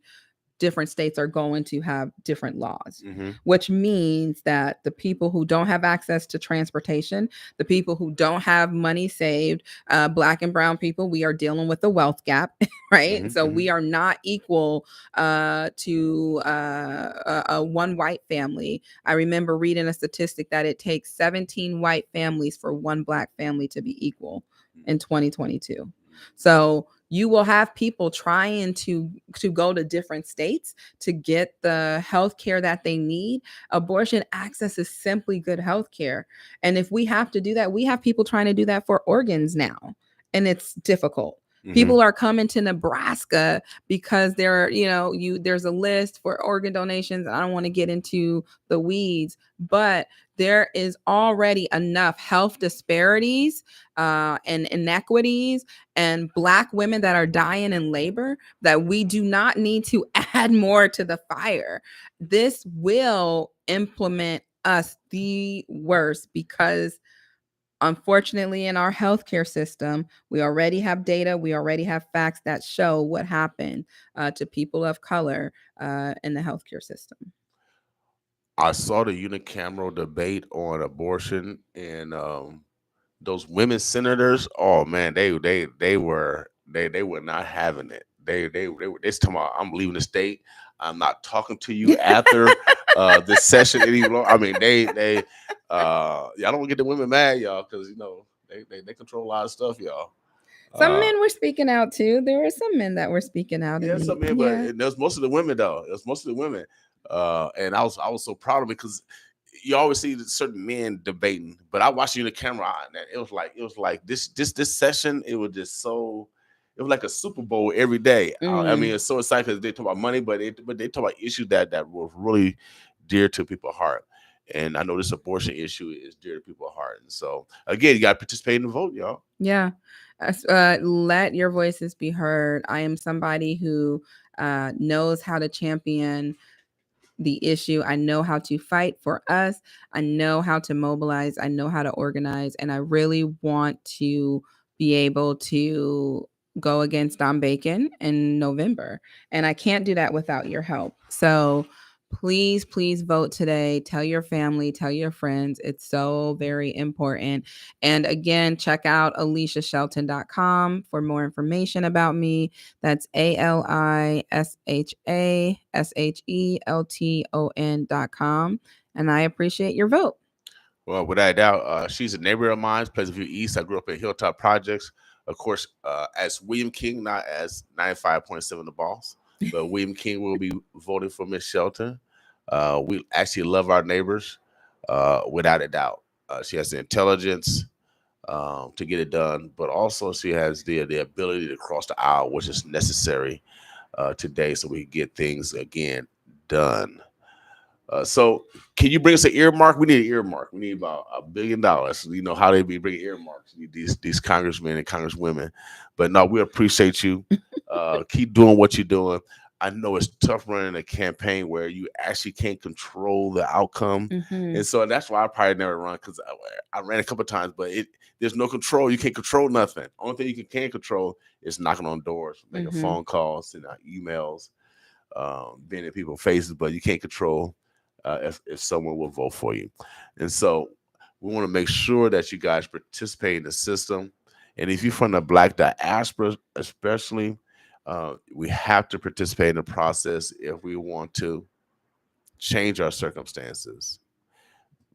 different states are going to have different laws, which means that the people who don't have access to transportation, the people who don't have money saved, Black and brown people, we are dealing with a wealth gap, right? So we are not equal to a one white family. I remember reading a statistic that it takes 17 white families for one Black family to be equal in 2022. So you will have people trying to go to different states to get the health care that they need. Abortion access is simply good health care. And if we have to do that, we have people trying to do that for organs now, and it's difficult. People are coming to Nebraska because there's a list for organ donations. I don't want to get into the weeds, but there is already enough health disparities and inequities and Black women that are dying in labor that we do not need to add more to the fire. This will implement us the worst, because unfortunately, in our healthcare system, we already have data, we already have facts that show what happened to people of color in the healthcare system. I saw the unicameral debate on abortion, and those women senators. Oh man, they were not having it. They were talking about, I'm leaving the state. I'm not talking to you after this session anymore. I mean, y'all don't get the women mad, y'all, because they control a lot of stuff, y'all. Some men were speaking out too. There were some men that were speaking out. Yeah, some men, but there's most of the women though. It was most of the women, and I was so proud of it, because you always see certain men debating, but I watched you in the camera, and it was like this session. It was just so. It was like a Super Bowl every day. I mean, it's so exciting because they talk about money, but they talk about issues that were really dear to people's heart. And I know this abortion issue is dear to people's heart. And so, again, you got to participate in the vote, y'all. Yeah. Let your voices be heard. I am somebody who knows how to champion the issue. I know how to fight for us. I know how to mobilize. I know how to organize. And I really want to be able to go against Don Bacon in November. And I can't do that without your help. So please, please vote today. Tell your family, tell your friends. It's so very important. And again, check out AlishaShelton.com for more information about me. That's ALISHASHELTON.com. And I appreciate your vote. Well, without a doubt, she's a neighbor of mine, Pleasant View East. I grew up in Hilltop Projects. Of course, as William King, not as 95.7 The Boss, but William King will be voting for Miss Shelton. We actually love our neighbors, without a doubt. She has the intelligence to get it done, but also she has the ability to cross the aisle, which is necessary today so we can get things, again, done. So can you bring us an earmark? We need an earmark. We need about $1 billion. You know how they be bringing earmarks, these congressmen and congresswomen. But no, we appreciate you. Keep doing what you're doing. I know it's tough running a campaign where you actually can't control the outcome. And so that's why I probably never run, because I ran a couple of times, but there's no control. You can't control nothing. Only thing you can control is knocking on doors, making phone calls, sending out emails, being in people's faces, but you can't control if someone will vote for you. And so we want to make sure that you guys participate in the system. And if you're from the Black diaspora, especially, we have to participate in the process if we want to change our circumstances.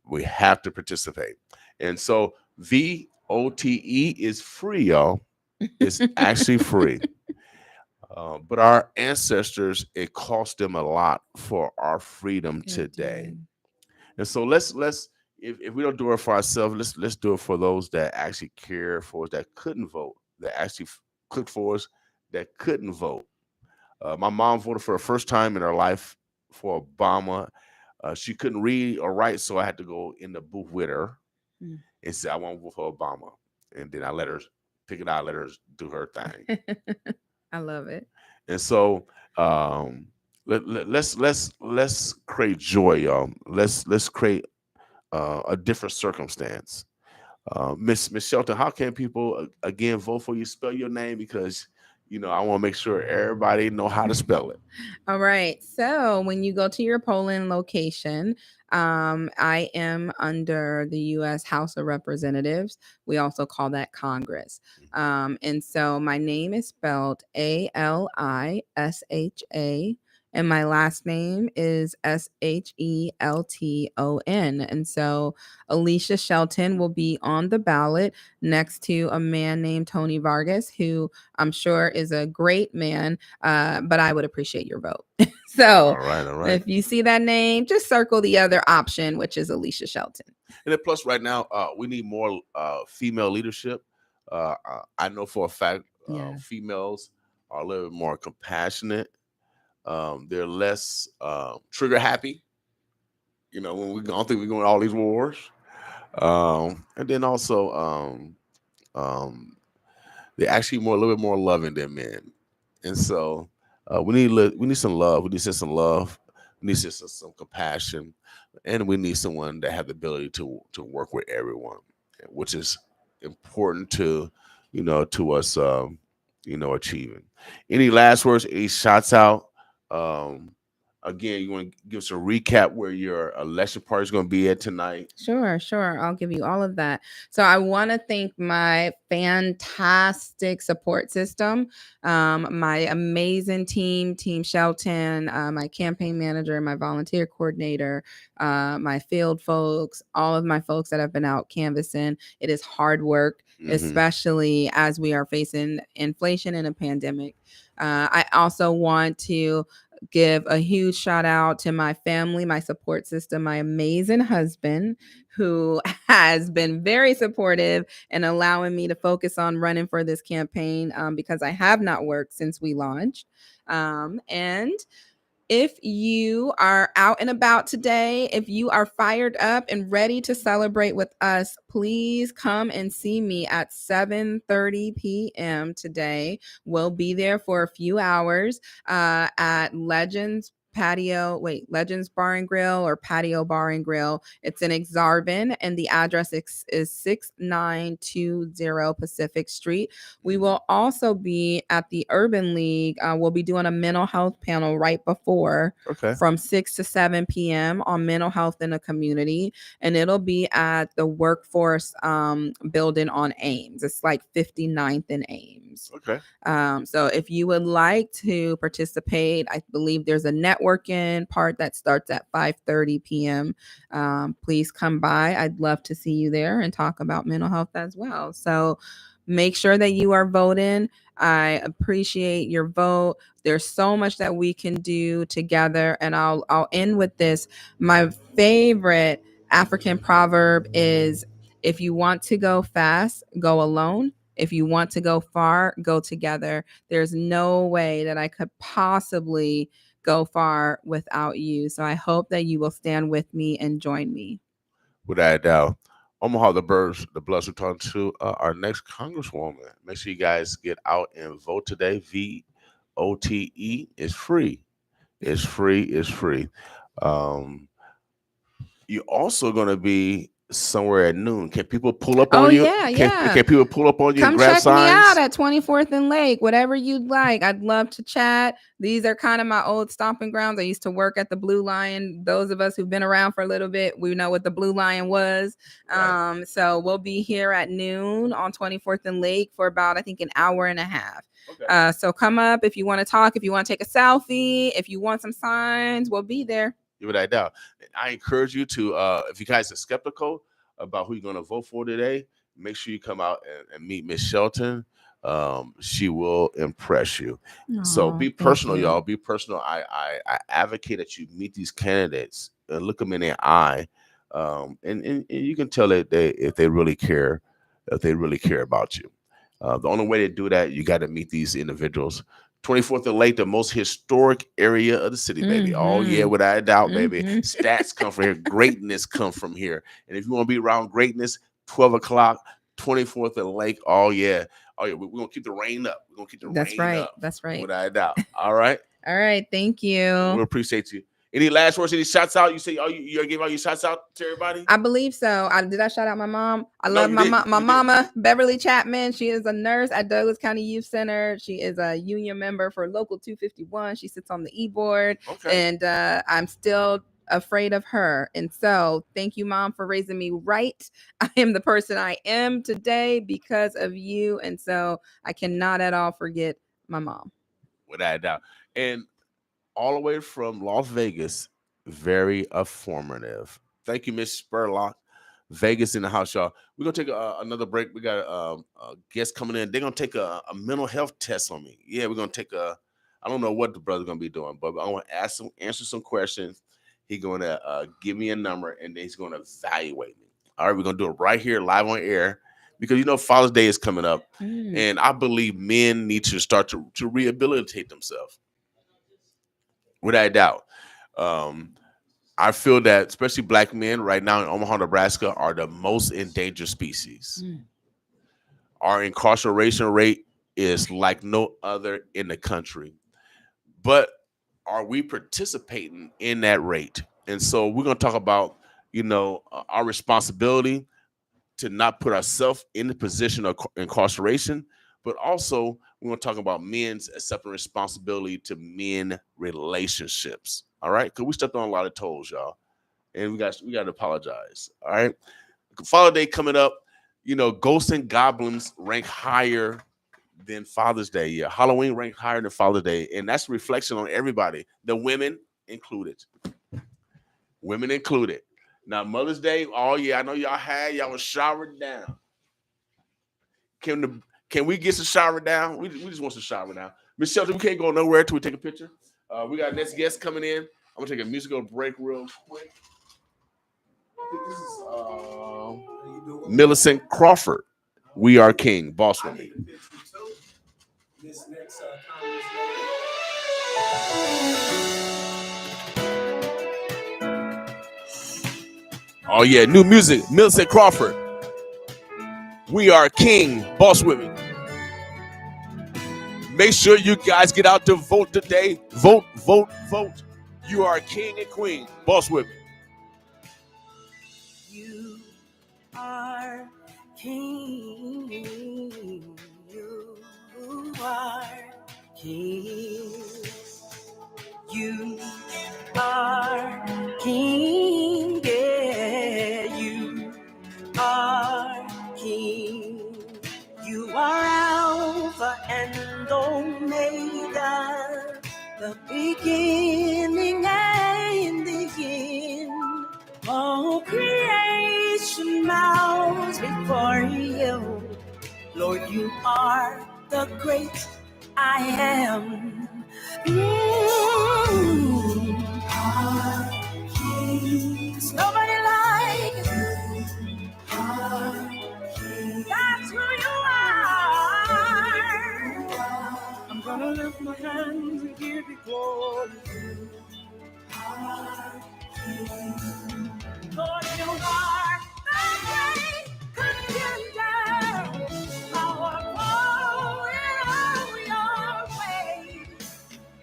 We have to participate. And so VOTE is free, y'all. It's actually free. But our ancestors, it cost them a lot for our freedom today. And so let's if we don't do it for ourselves, let's do it for those that actually care for us, that couldn't vote, that actually cooked for us, that couldn't vote. My mom voted for the first time in her life for Obama. She couldn't read or write, so I had to go in the booth with her and say, I want to vote for Obama. And then I let her pick it out, let her do her thing. I love it. And so let's create joy, y'all. Let's create a different circumstance. Miss Shelton, how can people again vote for you? Spell your name, because I want to make sure everybody know how to spell it. All right. So when you go to your polling location, I am under the U.S. House of Representatives. We also call that Congress. And so my name is spelled ALISHA, and my last name is SHELTON. And so Alisha Shelton will be on the ballot next to a man named Tony Vargas, who I'm sure is a great man, but I would appreciate your vote. So all right. If you see that name, just circle the other option, which is Alisha Shelton. And then plus right now, we need more female leadership. I know for a fact females are a little bit more compassionate. They're less trigger happy. When we don't think we're going to all these wars. And then also they're actually a little bit more loving than men. And so we need some love. We need some love. We need some compassion, and we need someone that have the ability to work with everyone, which is important to us achieving. Any last words? Any shots out? Again, you want to give us a recap where your election party is going to be at tonight? Sure. I'll give you all of that. So I want to thank my fantastic support system, my amazing Team Shelton, my campaign manager, my volunteer coordinator, my field folks, all of my folks that have been out canvassing. It is hard work, especially as we are facing inflation and a pandemic. I also want to give a huge shout out to my family, my support system, my amazing husband, who has been very supportive and allowing me to focus on running for this campaign because I have not worked since we launched. And If you are out and about today, if you are fired up and ready to celebrate with us, please come and see me at 7:30 p.m. today. We'll be there for a few hours at Legends Bar and Grill or Patio Bar and Grill. It's in Exarban, and the address is 6920 Pacific Street. We will also be at the Urban League. We'll be doing a mental health panel right before from 6 to 7 p.m. on mental health in the community. And it'll be at the Workforce building on Ames. It's like 59th and Ames. Okay. So if you would like to participate, I believe there's a networking part that starts at 5:30 p.m. Please come by. I'd love to see you there and talk about mental health as well. So make sure that you are voting. I appreciate your vote. There's so much that we can do together. And I'll end with this. My favorite African proverb is, if you want to go fast, go alone. If you want to go far, go together. There's no way that I could possibly go far without you. So I hope that you will stand with me and join me. Without a doubt. Omaha, the Bloods, return to our next Congresswoman. Make sure you guys get out and vote today. VOTE is free. It's free. It's free. You're also going to be somewhere at noon. Can people pull up on you? Can people pull up on you and grab signs? Come check me out at 24th and Lake, whatever you'd like. I'd love to chat. These are kind of my old stomping grounds. I used to work at the Blue Lion. Those of us who've been around for a little bit, we know what the Blue Lion was. Right. So we'll be here at noon on 24th and Lake for about, I think, an hour and a half. Okay. So come up if you want to talk, if you want to take a selfie, if you want some signs, we'll be there. Without a doubt. I encourage you to, if you guys are skeptical about who you're going to vote for today, make sure you come out and meet Miss Shelton. She will impress you. So be personal, y'all. Be personal. I advocate that you meet these candidates and look them in their eye, and you can tell that if they really care about you. The only way to do that, you got to meet these individuals. 24th and Lake, the most historic area of the city, baby. Mm-hmm. Oh, yeah, without a doubt, baby. Stats come from here. Greatness come from here. And if you want to be around greatness, 12 o'clock, 24th and Lake. Oh, yeah. Oh, yeah. We're going to keep the rain up. We're going to keep the rain up. That's right. Without a doubt. All right? All right. Thank you. We appreciate you. Any last words? Any shots out? You say, you're giving all your shots out to everybody? I believe so. Did I shout out my mom? I love my mama, Beverly Chapman. She is a nurse at Douglas County Youth Center. She is a union member for Local 251. She sits on the e-board. Okay. And I'm still afraid of her. And so thank you, Mom, for raising me right. I am the person I am today because of you. And so I cannot at all forget my mom. Without a doubt. And all the way from Las Vegas, very informative. Thank you, Miss Spurlock. Vegas in the house, y'all. We're going to take another break. We got a guest coming in. They're going to take a mental health test on me. Yeah, we're going to take I don't know what the brother's going to be doing, but I want to answer some questions. He's going to give me a number, and then he's going to evaluate me. All right, we're going to do it right here, live on air, because, Father's Day is coming up, and I believe men need to start to rehabilitate themselves. Without a doubt. I feel that especially black men right now in Omaha, Nebraska are the most endangered species. Our incarceration rate is like no other in the country. But are we participating in that rate? And so we're going to talk about, our responsibility to not put ourselves in the position of incarceration, but also we're going to talk about men's accepting responsibility to men relationships. All right, because we stepped on a lot of toes, y'all, and we got to apologize. All right, Father's Day coming up. Ghosts and goblins rank higher than Father's Day. Yeah, Halloween ranked higher than Father's Day, and that's a reflection on everybody, the women included. Women included. Now Mother's Day. Oh yeah, I know y'all was showered down. Can we get some shower down? We just want some shower down. Miss Shelton, we can't go nowhere till we take a picture. We got next guest coming in. I'm gonna take a musical break real quick. I think this is Millicent Crawford. We Are King, boss woman. This next Oh yeah, new music. Millicent Crawford. We are king. Boss with me. Make sure you guys get out to vote today. Vote, vote, vote. You are king and queen. Boss with me. You are king. You are king. You are king. Yeah, you are king. You are Alpha and Omega, the beginning and the end. All creation bows before you. Lord, you are the great I am. There's nobody like you. That's who you are. I'm gonna lift my hands and give you glory. Lord, you are the great contender. Our glory of your way.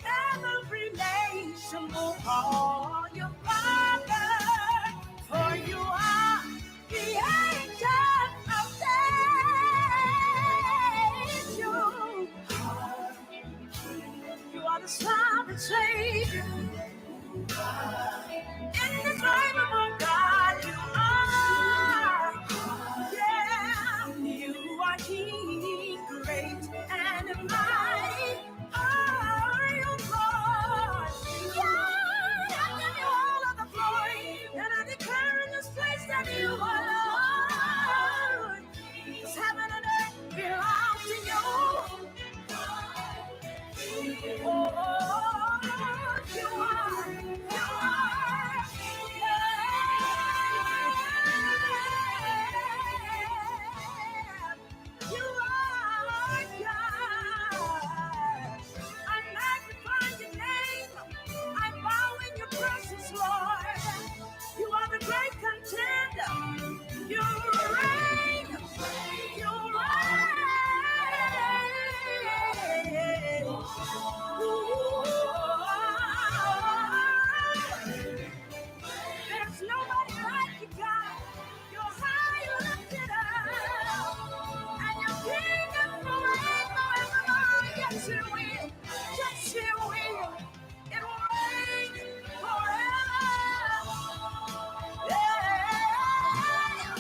Every nation will call you Father, for you are the ancient of days. You are the sovereign Savior. Indescribable God, you are. Yeah, you are King, great and mighty. Are you Lord? Yeah, I give you all of the glory, and I declare in this place that you are Lord. 'Cause heaven and earth belong to you. Oh, you are, you are God. I magnify your name. I bow in your presence, Lord. You are the great contender. You reign. You reign. There's nobody like you, God. You're high lifted up, and your kingdom forever. Yes, it will. Yes, it will. It will reign forever. Yeah.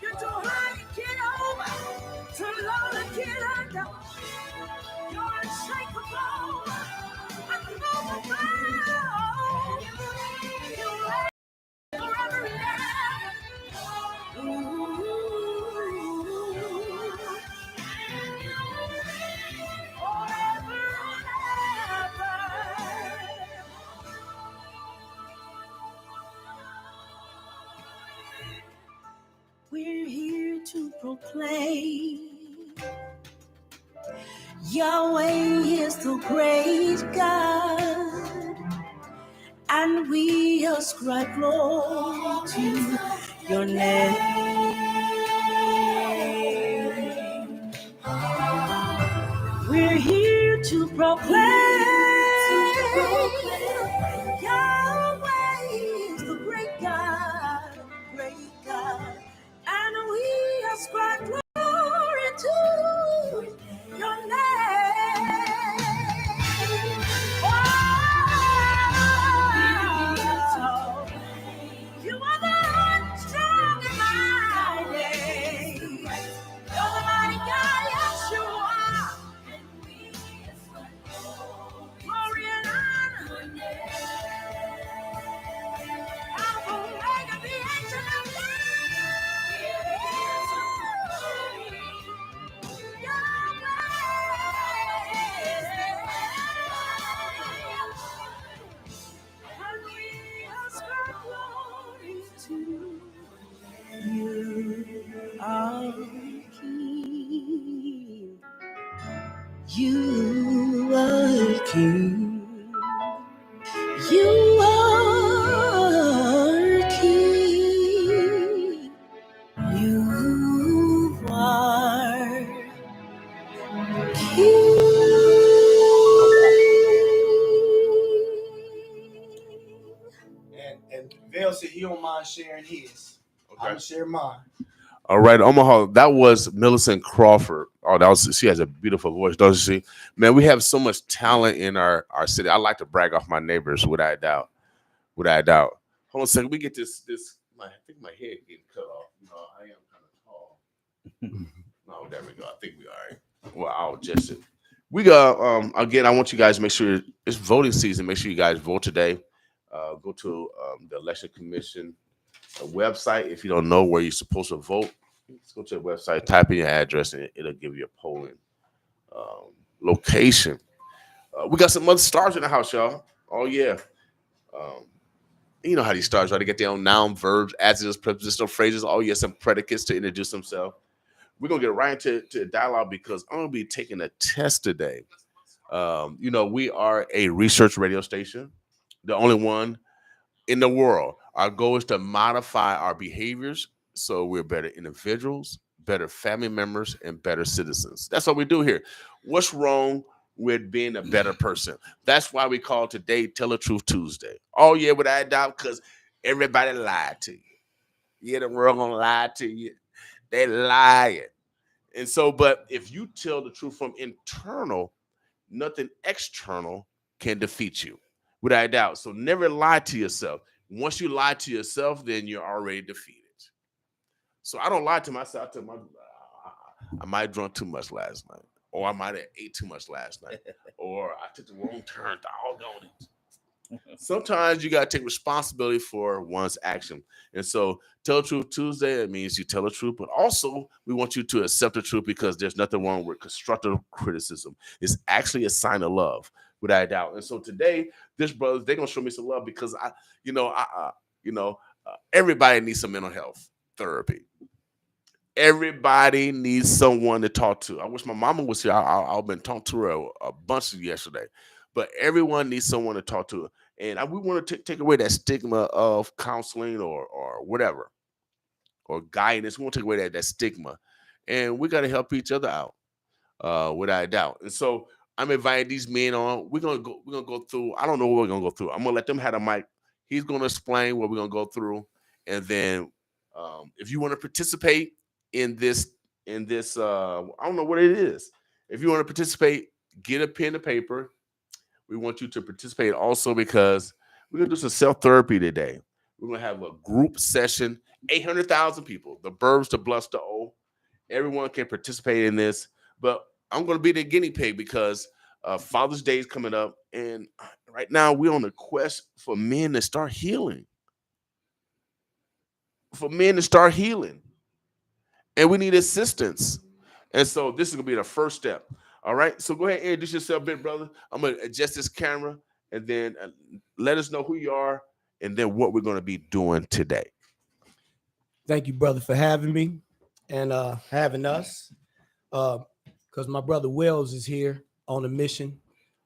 You're too high to get over, too low to get under. You're unshakable, unmovable. You reign forever and ever. Forever and ever. We're here to proclaim Yahweh is the great God, and we ascribe glory to your name. We're here to proclaim Yahweh is the great God, and we ascribe glory to your name. Oh, you are the Lord, strong and mighty. You're the mighty God, yes you are. Glory and honor. Alpha, Omega, the ancient of you are King. You are And Vale said he don't mind sharing his. Okay. I'm gonna share mine. All right, Omaha. That was Millicent Crawford. Oh, that was. She has a beautiful voice, doesn't she? Man, we have so much talent in our city. I like to brag off my neighbors, without a doubt. Without a doubt. Hold on a second. We get this. I think my head getting cut off. You know, I am kind of tall. No, there we go. I think we all right. Well, I'll adjust it. We got again. I want you guys to make sure it's voting season. Make sure you guys vote today. Go to the election commission website. If you don't know where you're supposed to vote, just go to the website, type in your address, and it'll give you a polling location. We got some other stars in the house, y'all. Oh yeah. You know how these stars are. They get their own noun, verbs, adjectives, prepositional phrases. Oh yeah, some predicates to introduce themselves. We're gonna get right into dialogue because I'm gonna be taking a test today. You know, we are a research radio station, the only one in the world. Our goal is to modify our behaviors so we're better individuals, better family members, and better citizens. That's what we do here. What's wrong with being a better person? That's why we call today Tell the Truth Tuesday. Oh yeah, without a doubt, because everybody lied to you. Yeah, the world gonna lie to you. They lying. And so, but if you tell the truth from internal, nothing external can defeat you, without a doubt. So never lie to yourself. Once you lie to yourself, then you're already defeated. So I don't lie to myself. I might have drunk too much last night, or I might have ate too much last night, or I took the wrong turn. Doggone it. Sometimes you gotta take responsibility for one's action. And so Tell the Truth Tuesday, it means you tell the truth, but also we want you to accept the truth because there's nothing wrong with constructive criticism. It's actually a sign of love, without a doubt. And so today, this brothers, they're gonna show me some love because everybody needs some mental health therapy. Everybody needs someone to talk to. I wish my mama was here. I've been talking to her a bunch yesterday, but everyone needs someone to talk to. And we want to take away that stigma of counseling or whatever, or guidance. We want to take away that stigma, and we got to help each other out, without a doubt. And so I'm inviting these men on. We're gonna go through. I don't know what we're gonna go through. I'm gonna let them have a mic. He's gonna explain what we're gonna go through, and then if you want to participate in this, I don't know what it is. If you want to participate, get a pen and paper. We want you to participate also because we're going to do some self-therapy today. We're going to have a group session, 800,000 people, the burbs, the bluffs, the O. Everyone can participate in this, but I'm going to be the guinea pig because Father's Day is coming up, and right now we're on a quest for men to start healing. And we need assistance. And so this is going to be the first step. All right. So go ahead and introduce yourself, big brother. I'm going to adjust this camera and then let us know who you are and then what we're going to be doing today. Thank you, brother, for having me and having us. Because my brother Wells is here on a mission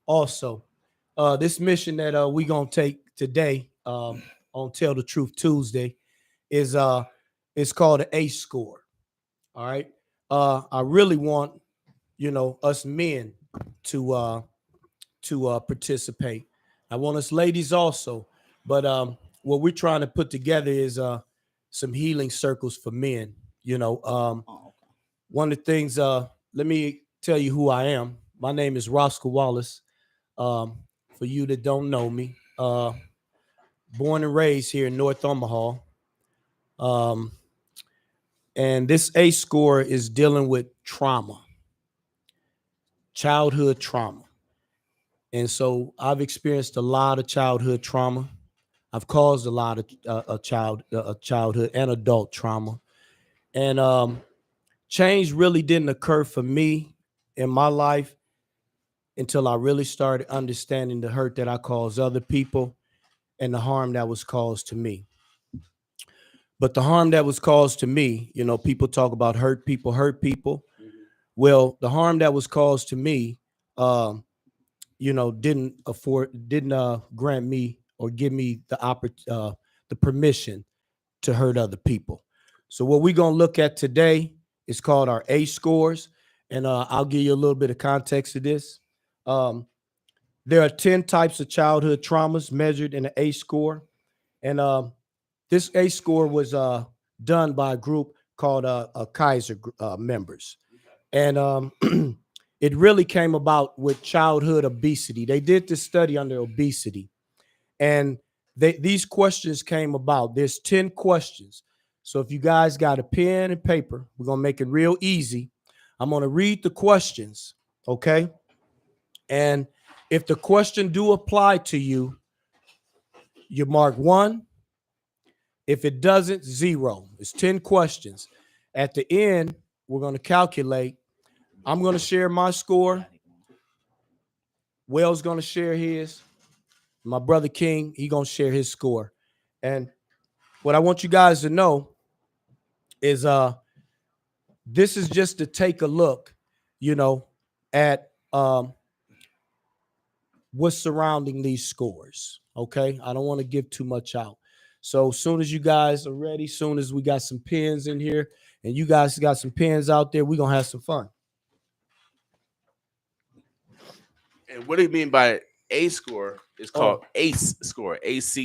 also. This mission that we're going to take today on Tell the Truth Tuesday is it's called an ACE score. All right. I really want, us men to participate. I want us ladies also. But what we're trying to put together is some healing circles for men. One of the things, let me tell you who I am. My name is Roscoe Wallace. For you that don't know me, born and raised here in North Omaha. And this ACE score is dealing with trauma, childhood trauma. And so I've experienced a lot of childhood trauma. I've caused a lot of childhood and adult trauma. And change really didn't occur for me in my life until I really started understanding the hurt that I caused other people and the harm that was caused to me. But the harm that was caused to me, people talk about hurt people. Well, the harm that was caused to me, didn't grant me or give me the permission to hurt other people. So what we're going to look at today is called our ACE scores. And I'll give you a little bit of context to this. There are 10 types of childhood traumas measured in an ACE score. And this ACE score was done by a group called Kaiser members. And it really came about with childhood obesity. They did this study under obesity. And these questions came about. There's 10 questions. So if you guys got a pen and paper, we're going to make it real easy. I'm going to read the questions, okay? And if the question do apply to you, you mark 1. If it doesn't, 0. It's 10 questions. At the end, we're going to calculate. I'm going to share my score. Will's going to share his. My brother King, he going to share his score. And what I want you guys to know is this is just to take a look, at what's surrounding these scores. Okay. I don't want to give too much out. So as soon as you guys are ready, soon as we got some pens in here and you guys got some pens out there, we're going to have some fun. And what do you mean by A score? It's called ACE score. ACE.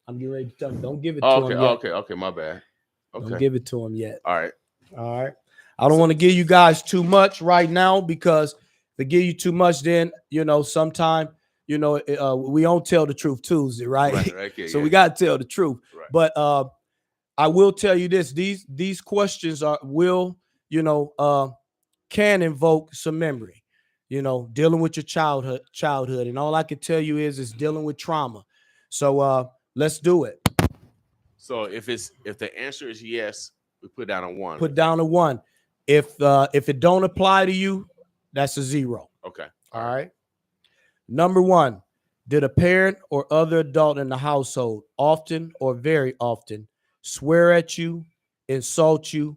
I'm getting ready to tell him. Don't give it to him yet. Okay, my bad. Okay. Don't give it to him yet. All right. I don't want to give you guys too much right now because if I give you too much, then, sometime, we don't tell the truth Tuesday, right? Okay, so we got to tell the truth. Right. But I will tell you this. These questions can invoke some memory, dealing with your childhood. And all I can tell you is dealing with trauma. So let's do it. So if the answer is yes, we put down a 1. Put down a 1. If it don't apply to you, that's a 0. Okay. All right. Number 1, did a parent or other adult in the household often or very often swear at you, insult you,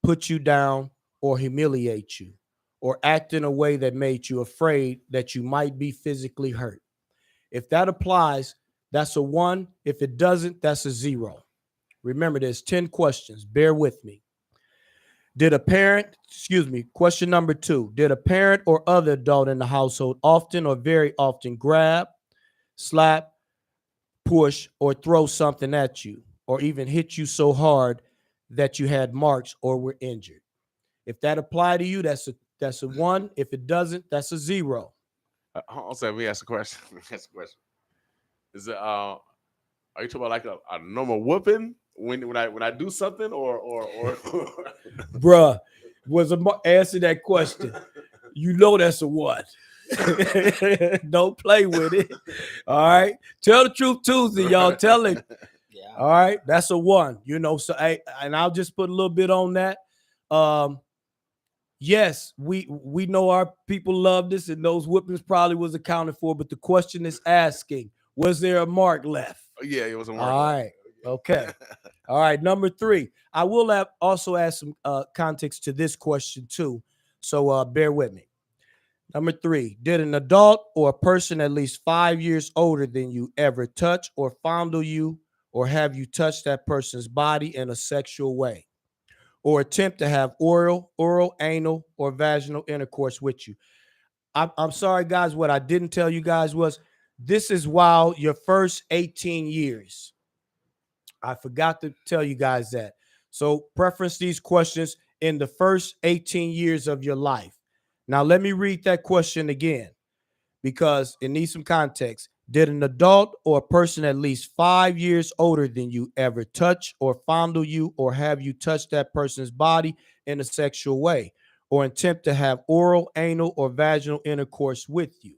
put you down, or humiliate you, or act in a way that made you afraid that you might be physically hurt? If that applies, that's a 1. If it doesn't, that's a 0. Remember, there's 10 questions. Bear with me. Question number 2. Did a parent or other adult in the household often or very often grab, slap, push, or throw something at you, or even hit you so hard that you had marks or were injured? If that applied to you, that's a 1. If it doesn't, that's a 0. Also, we ask a question. Is it are you talking about like a normal whooping when I do something or Bruh, answer that question. That's a 1. Don't play with it. All right. Tell the truth Tuesday, y'all. Tell it. Yeah. All right. That's a 1. So and I'll just put a little bit on that. Yes, we know our people love this, and those whippings probably was accounted for, but the question is asking, was there a mark left? Yeah, it was a mark. All right. Okay. All right. Number 3. I will also add some context to this question too. So bear with me. Number 3, did an adult or a person at least 5 years older than you ever touch or fondle you, or have you touched that person's body in a sexual way, or attempt to have oral, anal, or vaginal intercourse with you? I'm sorry, guys. What I didn't tell you guys was this is while your first 18 years. I forgot to tell you guys that. So preference these questions in the first 18 years of your life. Now, let me read that question again because it needs some context. Did an adult or a person at least 5 years older than you ever touch or fondle you, or have you touched that person's body in a sexual way, or attempt to have oral, anal, or vaginal intercourse with you?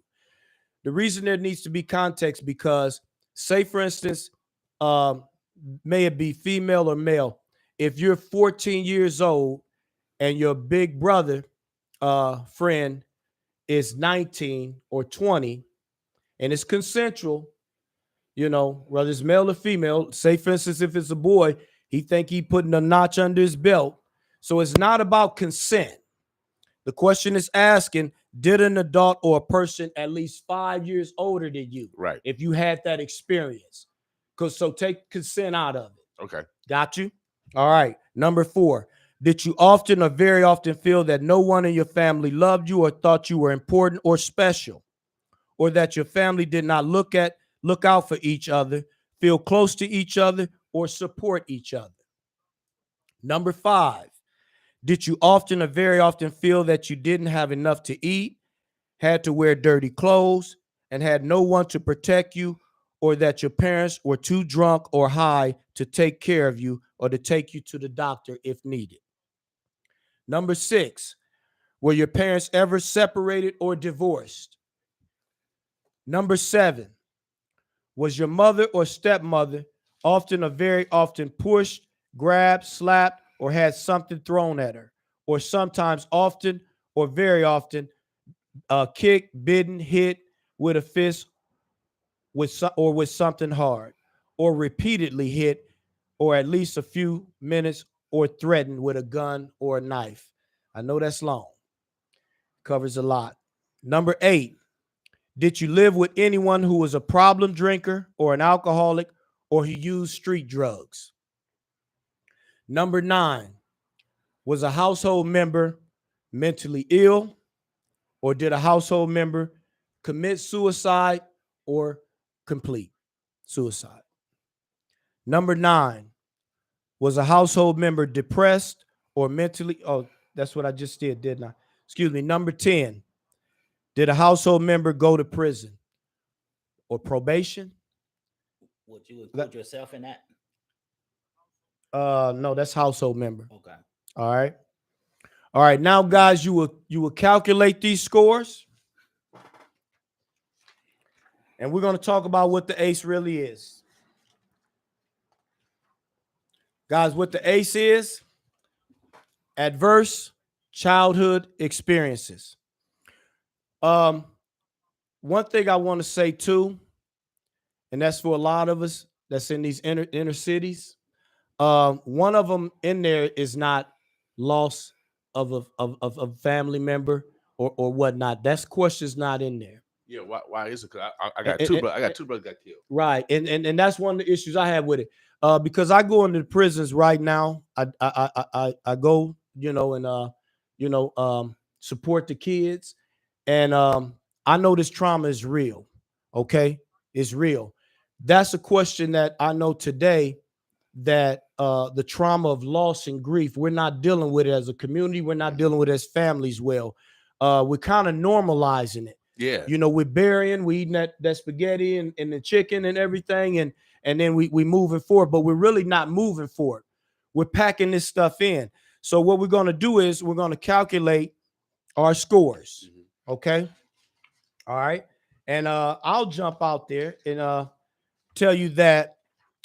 The reason there needs to be context because, say, for instance, may it be female or male, if you're 14 years old and your big brother friend is 19 or 20 and it's consensual, whether it's male or female, say for instance, if it's a boy, he think he putting a notch under his belt. So it's not about consent. The question is asking, did an adult or a person at least 5 years older than you, right, if you had that experience? So take consent out of it. Okay. Got you? All right. Number 4, Did you often or very often feel that no one in your family loved you or thought you were important or special, or that your family did not look out for each other, feel close to each other, or support each other? Number 5, did you often or very often feel that you didn't have enough to eat, had to wear dirty clothes, and had no one to protect you, or that your parents were too drunk or high to take care of you or to take you to the doctor if needed? Number 6, were your parents ever separated or divorced? Number 7, was your mother or stepmother often or very often pushed, grabbed, slapped, or had something thrown at her, or sometimes often or very often kicked, bitten, hit with a fist or with something hard, or repeatedly hit, or at least a few minutes, or threatened with a gun or a knife? I know that's long. Covers a lot. Number 8, did you live with anyone who was a problem drinker or an alcoholic or who used street drugs? Number 9, was a household member mentally ill, or did a household member commit suicide or complete suicide? Number 9, was a household member depressed or mentally? Oh, that's what I just did, didn't I? Excuse me. Number 10, did a household member go to prison or probation? Would you include yourself in that? No, that's household member. Okay. All right. All right. Now, guys, you will calculate these scores. And we're going to talk about what the ACE really is. Guys, what the ACE is: adverse childhood experiences. One thing I want to say too, and that's for a lot of us that's in these inner cities. One of them in there is not loss of a family member or whatnot. That's question's not in there. Yeah, why is it? Cause I got two brothers got killed. Right, and that's one of the issues I have with it. Because I go into the prisons right now. I go, and support the kids, and I know this trauma is real. Okay, it's real. That's a question that I know today, that the trauma of loss and grief, we're not dealing with it as a community. We're not dealing with it as families well. We're kind of normalizing it. Yeah. We're burying, we eating that spaghetti and the chicken and everything, and then we moving forward, but we're really not moving forward. We're packing this stuff in. So what we're going to do is we're going to calculate our scores. Mm-hmm. Okay. All right. And I'll jump out there and tell you that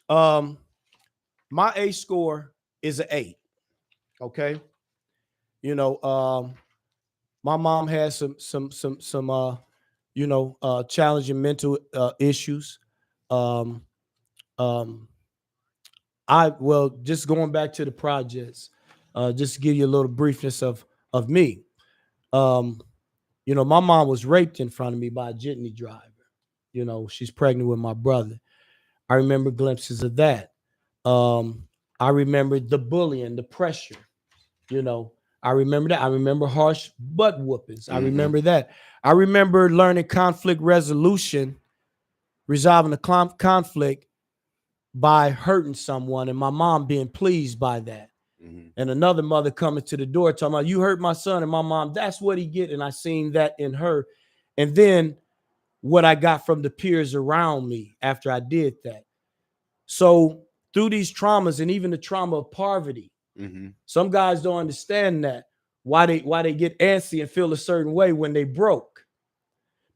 my ACE score is an 8. Okay. My mom has some challenging mental issues. Just going back to the projects, just to give you a little briefness of me. My mom was raped in front of me by a jitney driver. She's pregnant with my brother. I remember glimpses of that. I remember the bullying, the pressure. I remember that. I remember harsh butt whoopings. I remember that. I remember learning conflict resolution, resolving a conflict by hurting someone, and my mom being pleased by that. Mm-hmm. And another mother coming to the door talking about, "You hurt my son," and my mom, "That's what he get." And I seen that in her. And then what I got from the peers around me after I did that. So through these traumas, and even the trauma of poverty, some guys don't understand that, why they get antsy and feel a certain way when they broke,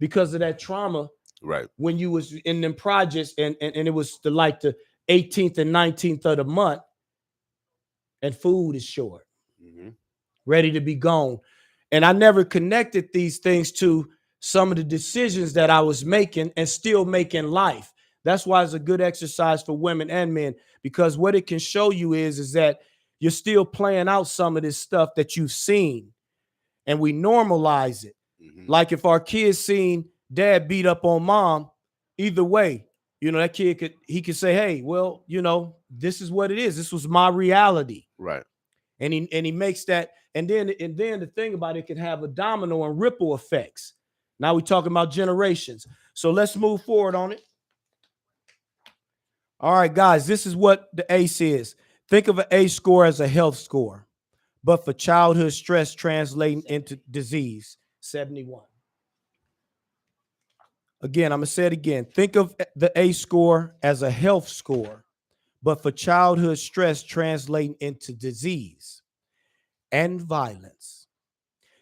because of that trauma. Right. When you was in them projects and it was the 18th and 19th of the month, and food is short, ready to be gone. And I never connected these things to some of the decisions that I was making and still making life. That's why it's a good exercise for women and men, because what it can show you is that you're still playing out some of this stuff that you've seen, and we normalize it. Like if our kids seen dad beat up on mom, either way, that kid could say, "Hey, well, this is what it is. This was my reality." Right. And he makes that, and then the thing about it can have a domino and ripple effects. Now we're talking about generations. So let's move forward on it. All right, guys, this is what the ACE is. Think of an ACE score as a health score, but for childhood stress translating into disease, 71. Again, I'm going to say it again. Think of the ACE score as a health score, but for childhood stress translating into disease and violence.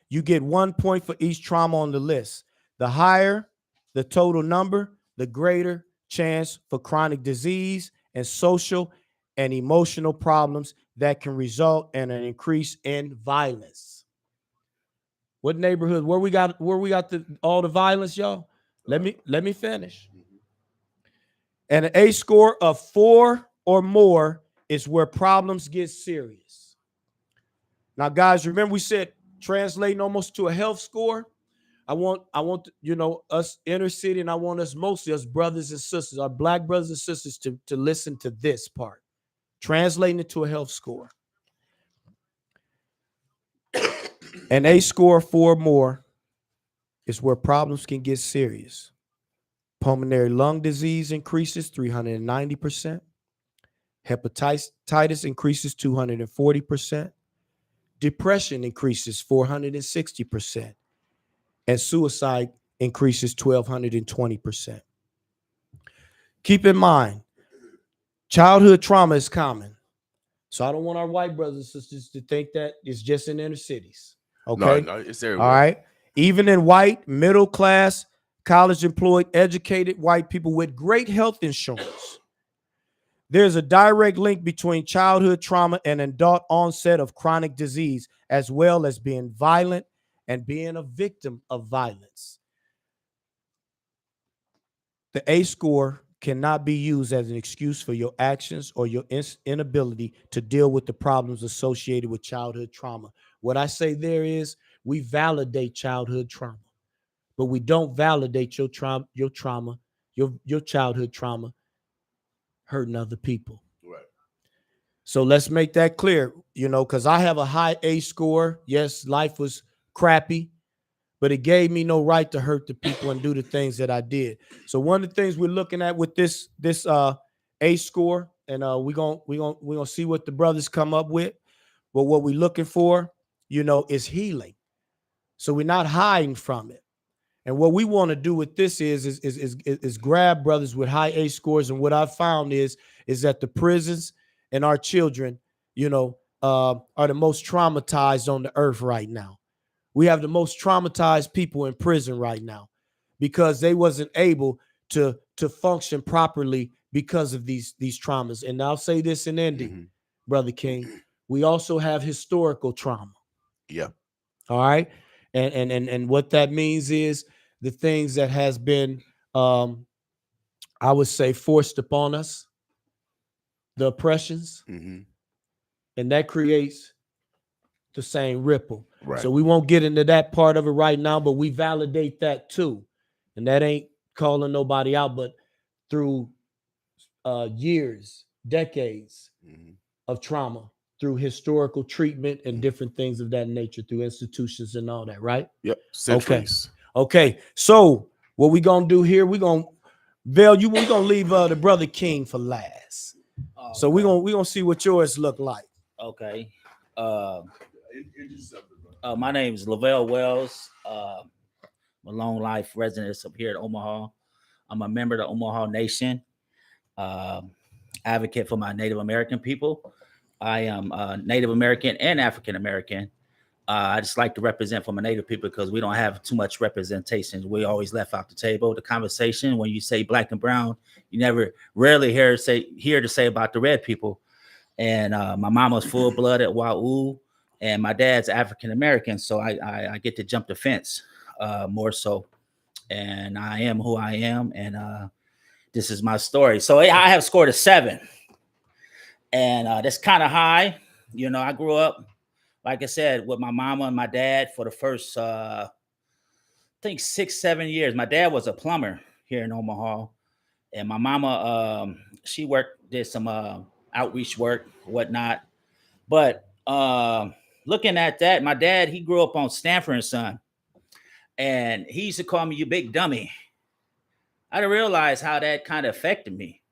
You get 1 point for each trauma on the list. The higher the total number, the greater chance for chronic disease and social and emotional problems that can result in an increase in violence. What neighborhood? Where we got all the violence, y'all? Let me finish. And an ACE score of 4 or more is where problems get serious. Now, guys, remember we said translating almost to a health score. I want us inner city, and I want us mostly us brothers and sisters, our black brothers and sisters, to listen to this part. Translating it to a health score. An ACE score 4 or more is where problems can get serious. Pulmonary lung disease increases 390%. Hepatitis increases 240%. Depression increases 460%. And suicide increases 1,220%. Keep in mind, childhood trauma is common. So I don't want our white brothers and sisters to think that it's just in inner cities. Okay? No, it's everywhere. All right. Even in white, middle class, college employed, educated white people with great health insurance, there's a direct link between childhood trauma and adult onset of chronic disease, as well as being violent and being a victim of violence. The ACE score cannot be used as an excuse for your actions or your inability to deal with the problems associated with childhood trauma. What I say there is we validate childhood trauma, but we don't validate your childhood trauma hurting other people. Right. So let's make that clear, because I have a high ACE score. Yes, life was crappy, but it gave me no right to hurt the people and do the things that I did. So one of the things we're looking at with this ACE score, and we're gonna see what the brothers come up with. But what we're looking for, is healing. So we're not hiding from it. And what we want to do with this is grab brothers with high ACE scores. And what I've found is that the prisons and our children, are the most traumatized on the earth right now. We have the most traumatized people in prison right now because they wasn't able to function properly because of these traumas. And I'll say this in ending, Brother King, we also have historical trauma. Yeah. All right. And what that means is the things that has been, I would say, forced upon us, the oppressions, and that creates the same ripple. Right. So we won't get into that part of it right now, but we validate that too. And that ain't calling nobody out, but through years, decades of trauma, through historical treatment and different things of that nature, through institutions and all that, right? Yep. Centuries. Okay. So what we gonna do here? We gonna leave the Brother King for last. So we gonna see what yours look like. Okay. My name is Lavelle Wells. I'm a long life resident up here at Omaha. I'm a member of the Omaha Nation. Advocate for my Native American people. I am Native American and African American. I just like to represent for my Native people because we don't have too much representation. We always left out the table. The conversation, when you say black and brown, you rarely hear to say about the red people. And my mama's full-blooded Wa'u, and my dad's African American, so I get to jump the fence more so. And I am who I am, and this is my story. So I have scored a 7, and that's kind of high. I grew up, like I said, with my mama and my dad for the first, I think 6-7 years. My dad was a plumber here in Omaha, and my mama, she did some outreach work, whatnot. But looking at that, my dad, he grew up on Stanford and Son, and he used to call me "you big dummy." I didn't realize how that kind of affected me,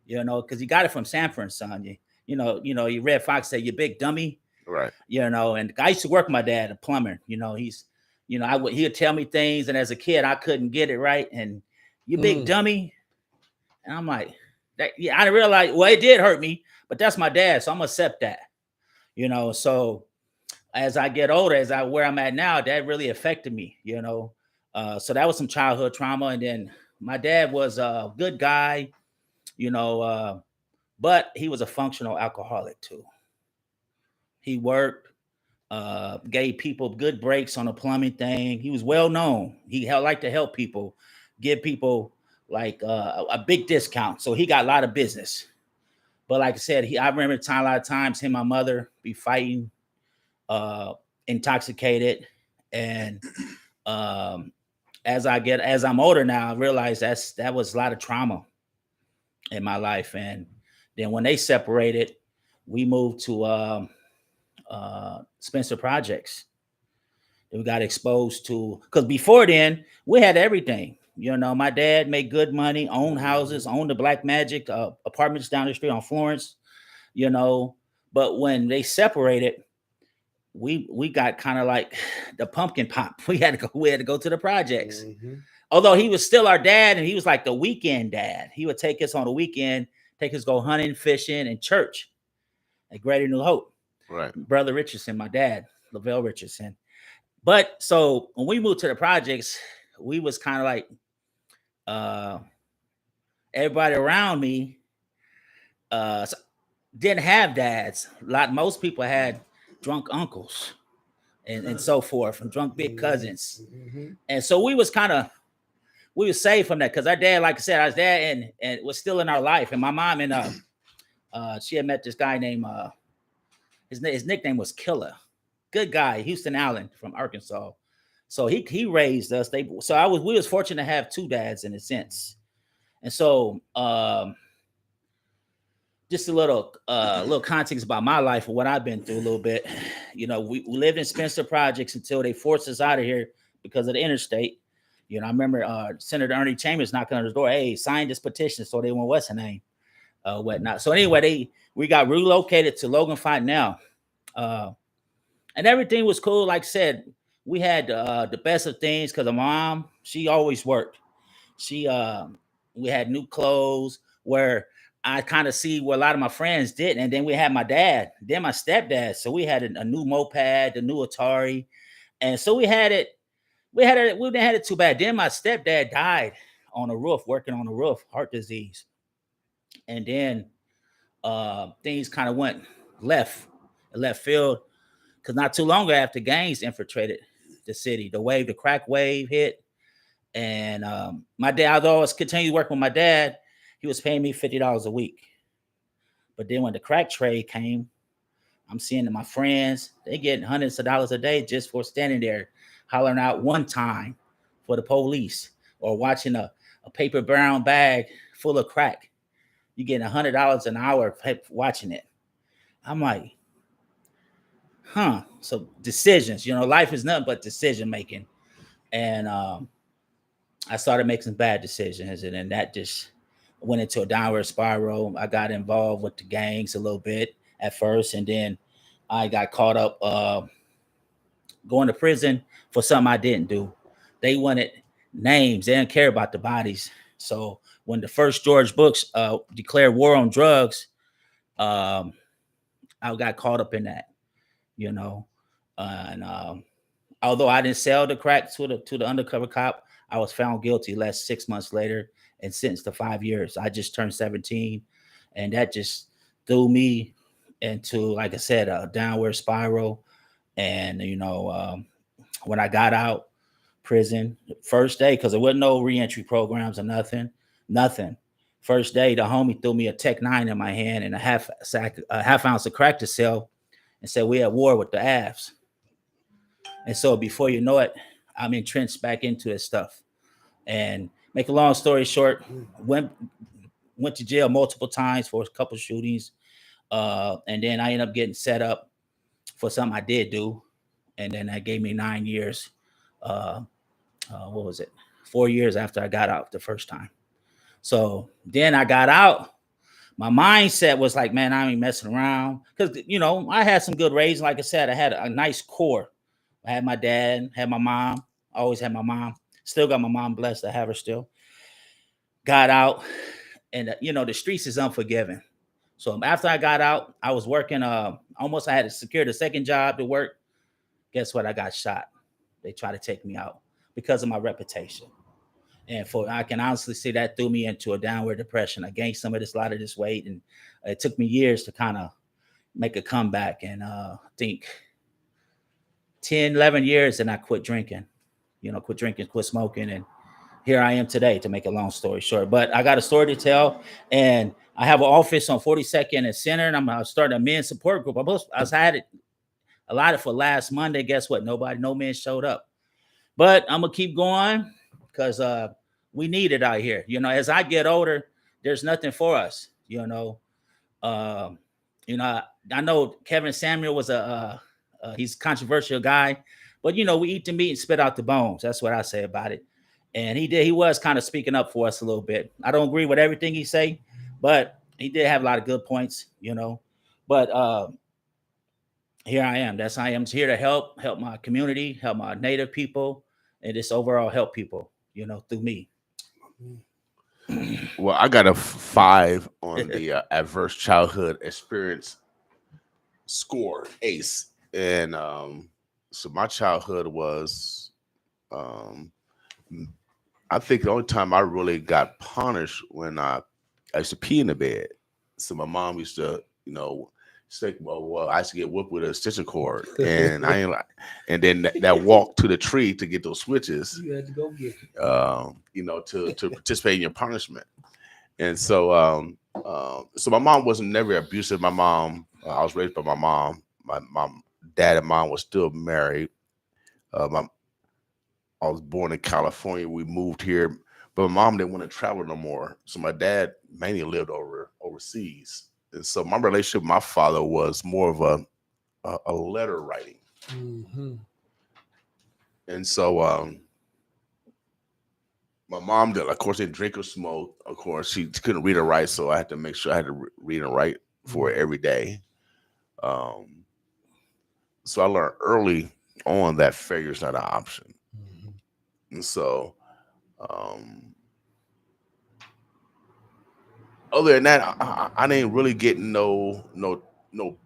because he got it from Stanford and Son. You Red Fox said, "You big dummy." Right. And I used to work with my dad, a plumber. He's, he would tell me things, and as a kid, I couldn't get it right. And "you big dummy," and I'm like, I didn't realize. Well, it did hurt me, but that's my dad, so I'm gonna accept that. So as I get older, where I'm at now, that really affected me. So that was some childhood trauma, and then my dad was a good guy, but he was a functional alcoholic too. He worked, gave people good breaks on a plumbing thing. He was well known. He liked to help people, give people like a big discount. So he got a lot of business. But like I said, I remember a lot of times him and my mother be fighting, intoxicated. And as I'm older now, I realize that was a lot of trauma in my life. And then when they separated, we moved to Spencer Projects. We got exposed to, because before then we had everything. My dad made good money, owned houses, owned the Black Magic apartments down the street on Florence. But when they separated, we got kind of like the pumpkin pop. We had to go to the projects. Although he was still our dad, and he was like the weekend dad. He would take us on the weekend, take us go hunting, fishing, and church at Greater New Hope. Right. Brother Richardson, my dad, Lavelle Richardson. But so when we moved to the projects, we was kind of like everybody around me didn't have dads. Most people had drunk uncles and so forth, and drunk big cousins. And so we was saved from that, because our dad, like I said, our dad and was still in our life. And my mom she had met this guy named his nickname was Killer. Good guy, Houston Allen from Arkansas. So he raised us. We was fortunate to have two dads in a sense. And so just a little context about my life and what I've been through a little bit. We lived in Spencer Projects until they forced us out of here because of the interstate. I remember Senator Ernie Chambers knocking on the door, "Hey, sign this petition," so they went, what's her name? Whatnot. So anyway, we got relocated to Logan Fontenelle. And everything was cool. Like I said, we had the best of things, because the mom, she always worked. We had new clothes, where I kind of see what a lot of my friends did. And then we had my dad, then my stepdad. So we had a new moped, a new Atari. And so we didn't have it too bad. Then my stepdad died on a roof, working on the roof, heart disease. And then things kind of went left field, because not too long after, gangs infiltrated the city. The crack wave hit. And my dad, although I was continuing working with my dad, he was paying me $50 a week. But then when the crack trade came, I'm seeing that my friends, they getting hundreds of dollars a day just for standing there hollering out one time for the police, or watching a paper brown bag full of crack. You getting $100 an hour watching it. I'm like, so decisions, life is nothing but decision making. And I started making some bad decisions, and then that just went into a downward spiral. I got involved with the gangs a little bit at first, and then I got caught up going to prison for something I didn't do. They wanted names. They didn't care about the bodies. So when the first George Bush declared war on drugs, I got caught up in that, and although I didn't sell the crack to the undercover cop, I was found guilty 6 months later and sentenced to 5 years. I just turned 17, and that just threw me into, like I said, a downward spiral. And when I got out prison, first day, because there wasn't no reentry programs or nothing. First day, the homie threw me a Tech 9 in my hand and a half ounce of crack to sell, and said we at war with the Avs. And so before you know it, I'm entrenched back into this stuff. And make a long story short, went to jail multiple times for a couple shootings. And then I ended up getting set up for something I did do, and then that gave me 9 years. What was it? 4 years after I got out the first time. So then I got out. My mindset was like, man, I ain't messing around. Because, you know, I had some good raising. Like I said, I had a nice core. I had my dad, had my mom. I always had my mom. Still got my mom, blessed to have her still. Got out. And, you know, the streets is unforgiving. So after I got out, I was working. I had to secure the second job to work. Guess what? I got shot. They tried to take me out because of my reputation. And I can honestly say that threw me into a downward depression. I gained a lot of this weight, and it took me years to kind of make a comeback. And I think 10, 11 years, and I quit drinking, quit smoking. And here I am today, to make a long story short. But I got a story to tell, and I have an office on 42nd and Center, and I'm starting a men's support group. I had it allotted for last Monday. Guess what? No men showed up. But I'm going to keep going because we need it out here. You know, as I get older, there's nothing for us, you know. I know Kevin Samuel was he's a controversial guy, but, you know, we eat the meat and spit out the bones. That's what I say about it. And he was kind of speaking up for us a little bit. I don't agree with everything he say, but he did have a lot of good points, you know. But here I am. I am here to help my community, help my Native people, and just overall help people, you know, through me. Well, I got a 5 on the adverse childhood experience score, ACE. And so my childhood was, I think the only time I really got punished when I used to pee in the bed. So my mom used to, you know, say, well, I used to get whooped with a stitching cord, and I ain't like, and then that walk to the tree to get those switches. You had to go get you know, to participate in your punishment. And so, so my mom wasn't never abusive. My mom, I was raised by my mom. My dad and mom was still married. I was born in California. We moved here, but my mom didn't want to travel no more. So my dad mainly lived overseas. And so my relationship with my father was more of a letter writing. Mm-hmm. And so my mom did, of course, didn't drink or smoke. Of course, she couldn't read or write, so I had to make sure I had to read and write for her every day. So I learned early on that failure is not an option. Mm-hmm. And so other than that, I didn't really get no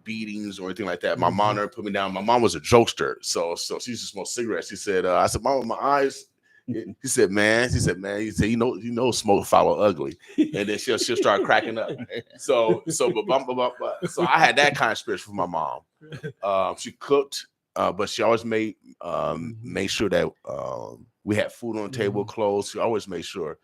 beatings or anything like that. My mom never put me down. My mom was a jokester, so she used to smoke cigarettes. She said, I said, Mama, my eyes. He said, man, you know, smoke follow ugly, and then she'll start cracking up. So I had that kind of spirit from my mom. She cooked, but she always made sure that we had food on the table, clothes. She always made sure.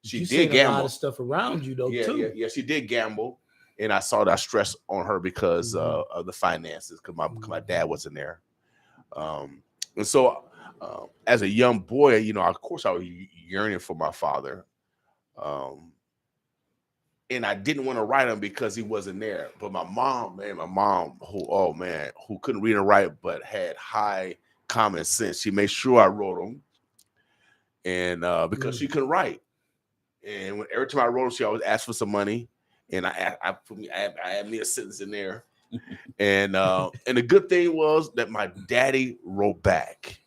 She did gamble. A lot of stuff around you though, too. Yeah, she did gamble, and I saw that stress on her because of the finances, because my dad wasn't there. And so, as a young boy, you know, of course, I was yearning for my father, and I didn't want to write him because he wasn't there. But my mom, who couldn't read and write but had high common sense, she made sure I wrote him, and because she couldn't write. And every time I wrote him, she always asked for some money, and I had me a sentence in there. And the good thing was that my daddy wrote back.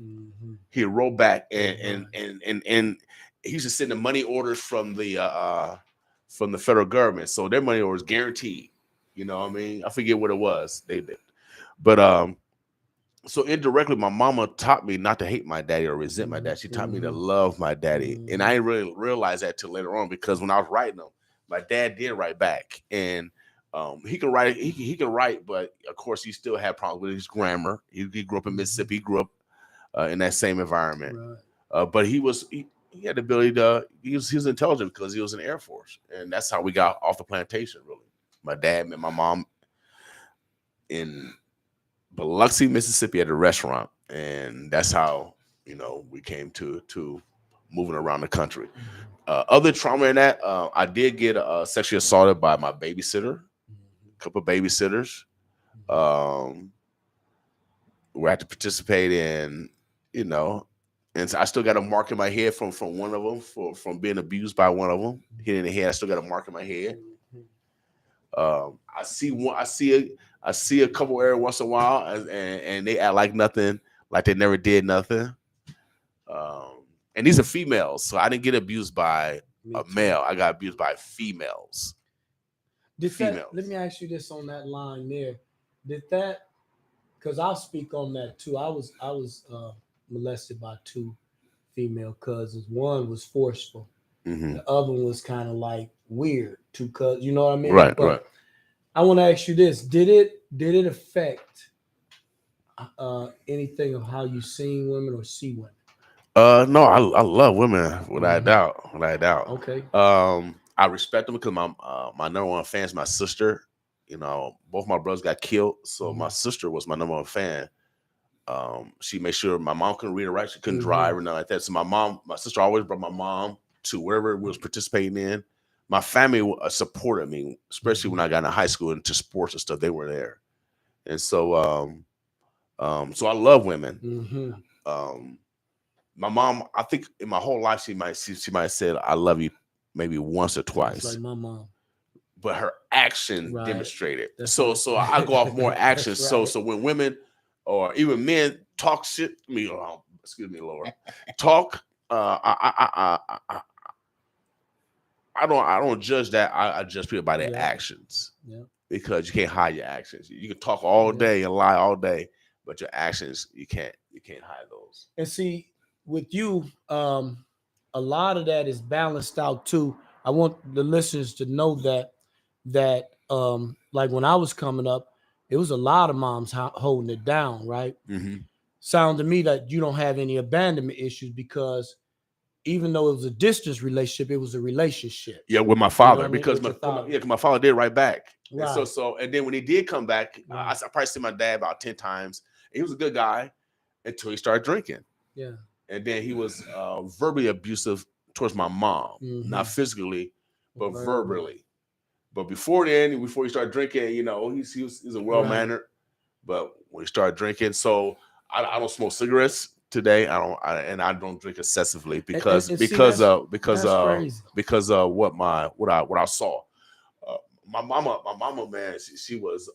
Mm-hmm. He wrote back, and he used to send the money orders from the federal government, so their money orders guaranteed. You know what I mean? I forget what it was. They did, but so indirectly, my mama taught me not to hate my daddy or resent my dad. She taught me to love my daddy. And I didn't really realize that till later on, because when I was writing them, my dad did write back. And he can write, he can write, but of course he still had problems with his grammar. He grew up in Mississippi. He grew up in that same environment. Right. But he had the ability to, he was intelligent because he was in the Air Force. And that's how we got off the plantation, really. My dad met my mom in Biloxi, Mississippi, at a restaurant, and that's how, you know, we came to moving around the country. Other trauma in that, I did get sexually assaulted by my babysitter, a couple of babysitters. Where I had to participate in, and so I still got a mark in my head from one of them from being abused by one of them. Hit in the head. I still got a mark in my head. I see a couple every once in a while, and they act like nothing, like they never did nothing. And these are females, so I didn't get abused by a male. I got abused by females. Let me ask you this on that line there. Did that? Because I'll speak on that too. I was molested by 2 female cousins. One was forceful. The other one was kind of like weird. 2 cousins, you know what I mean? Right, but right. I want to ask you this: Did it affect anything of how you seen women or see women? No, I love women without a doubt. Okay. I respect them because my number one fan is my sister. Both my brothers got killed, so my sister was my number one fan. She made sure my mom couldn't read or write, she couldn't drive or nothing like that. So my sister always brought my mom to wherever we was participating in. My family supported me, especially when I got into high school into sports and stuff. They were there, and so so I love women. My mom, I think in my whole life, she might have said "I love you" maybe once or twice. It's like my mom. But her action demonstrated. So right. I go off more actions. Right. So when women or even men talk shit to me, excuse me, Lord, talk. I don't judge that. I judge people by their actions. Yeah. Because you can't hide your actions. You can talk all day and lie all day, but your actions you can't hide those. And see, with you, a lot of that is balanced out too. I want the listeners to know that like when I was coming up, it was a lot of moms holding it down, right? Sound to me that you don't have any abandonment issues because even though it was a distance relationship, it was a relationship. Yeah, with my father, you know because because my father did right back. Right. And and then when he did come back, I probably seen my dad about 10 times. He was a good guy until he started drinking. Yeah. And then he was verbally abusive towards my mom, not physically, but verbally. But before then, before he started drinking, he was a well-mannered. But when he started drinking, so I don't smoke cigarettes today. I don't drink excessively because of what I saw. My mama, man, she was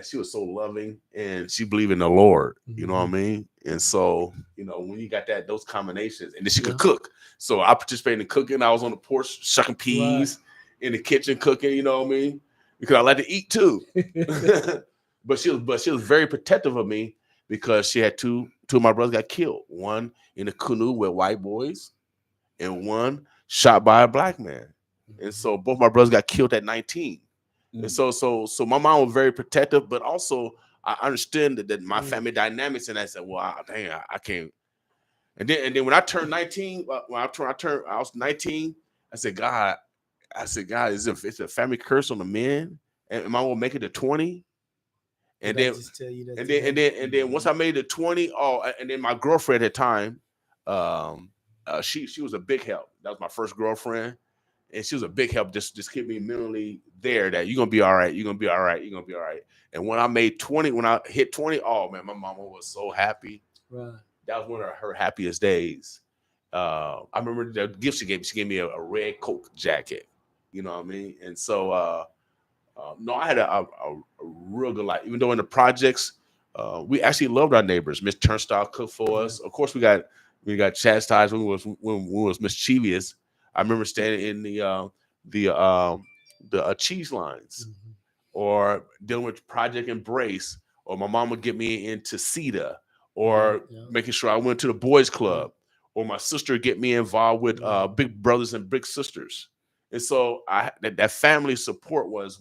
she was so loving and she believed in the Lord. You know what I mean? And so when you got those combinations, and then she could cook. So I participated in cooking. I was on the porch shucking peas in the kitchen cooking. You know what I mean? Because I like to eat too. But she was very protective of me because she had two of my brothers got killed. One in a canoe with white boys, and one shot by a black man. And so both my brothers got killed at 19. And so my mom was very protective, but also I understood that my family dynamics, and I said, well, I can't. And then when I turned 19, I was 19. I said, God, is it's a family curse on the men? And am I gonna make it to 20? And then once I made it to 20, and then my girlfriend at the time, she was a big help. That was my first girlfriend. And she was a big help, just keep me mentally there that you're gonna be all right, you're gonna be all right, you're gonna be all right. And when I made 20, when I hit 20, oh man, my mama was so happy. Right. That was one of her happiest days. I remember the gift she gave me. She gave me a red Coke jacket. You know what I mean? And so no, I had a real good life. Even though in the projects, we actually loved our neighbors. Miss Turnstile cooked for us. Of course, we got chastised when we was mischievous. I remember standing in the cheese lines, or dealing with Project Embrace, or my mom would get me into CETA, or making sure I went to the boys club, or my sister would get me involved with big brothers and big sisters. And so that family support was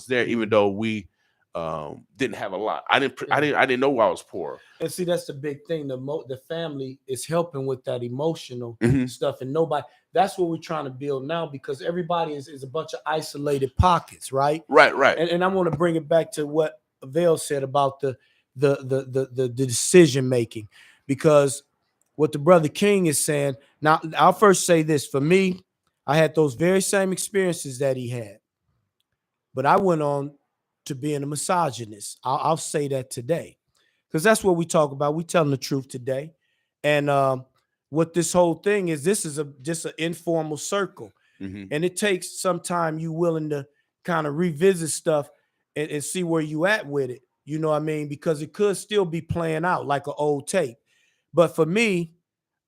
there, even though we didn't have a lot. I didn't know I was poor. And see, that's the big thing. The family is helping with that emotional stuff, and nobody. That's what we're trying to build now, because everybody is a bunch of isolated pockets, right? Right. And I want to bring it back to what Vale said about the decision making, because what the brother King is saying. Now, I'll first say this: for me, I had those very same experiences that he had, but I went on to being a misogynist. I'll say that today, because that's what we talk about. We telling the truth today, and what this whole thing is, this is just an informal circle, and it takes some time you willing to kind of revisit stuff and see where you at with it. You know what I mean? Because it could still be playing out like an old tape. But for me,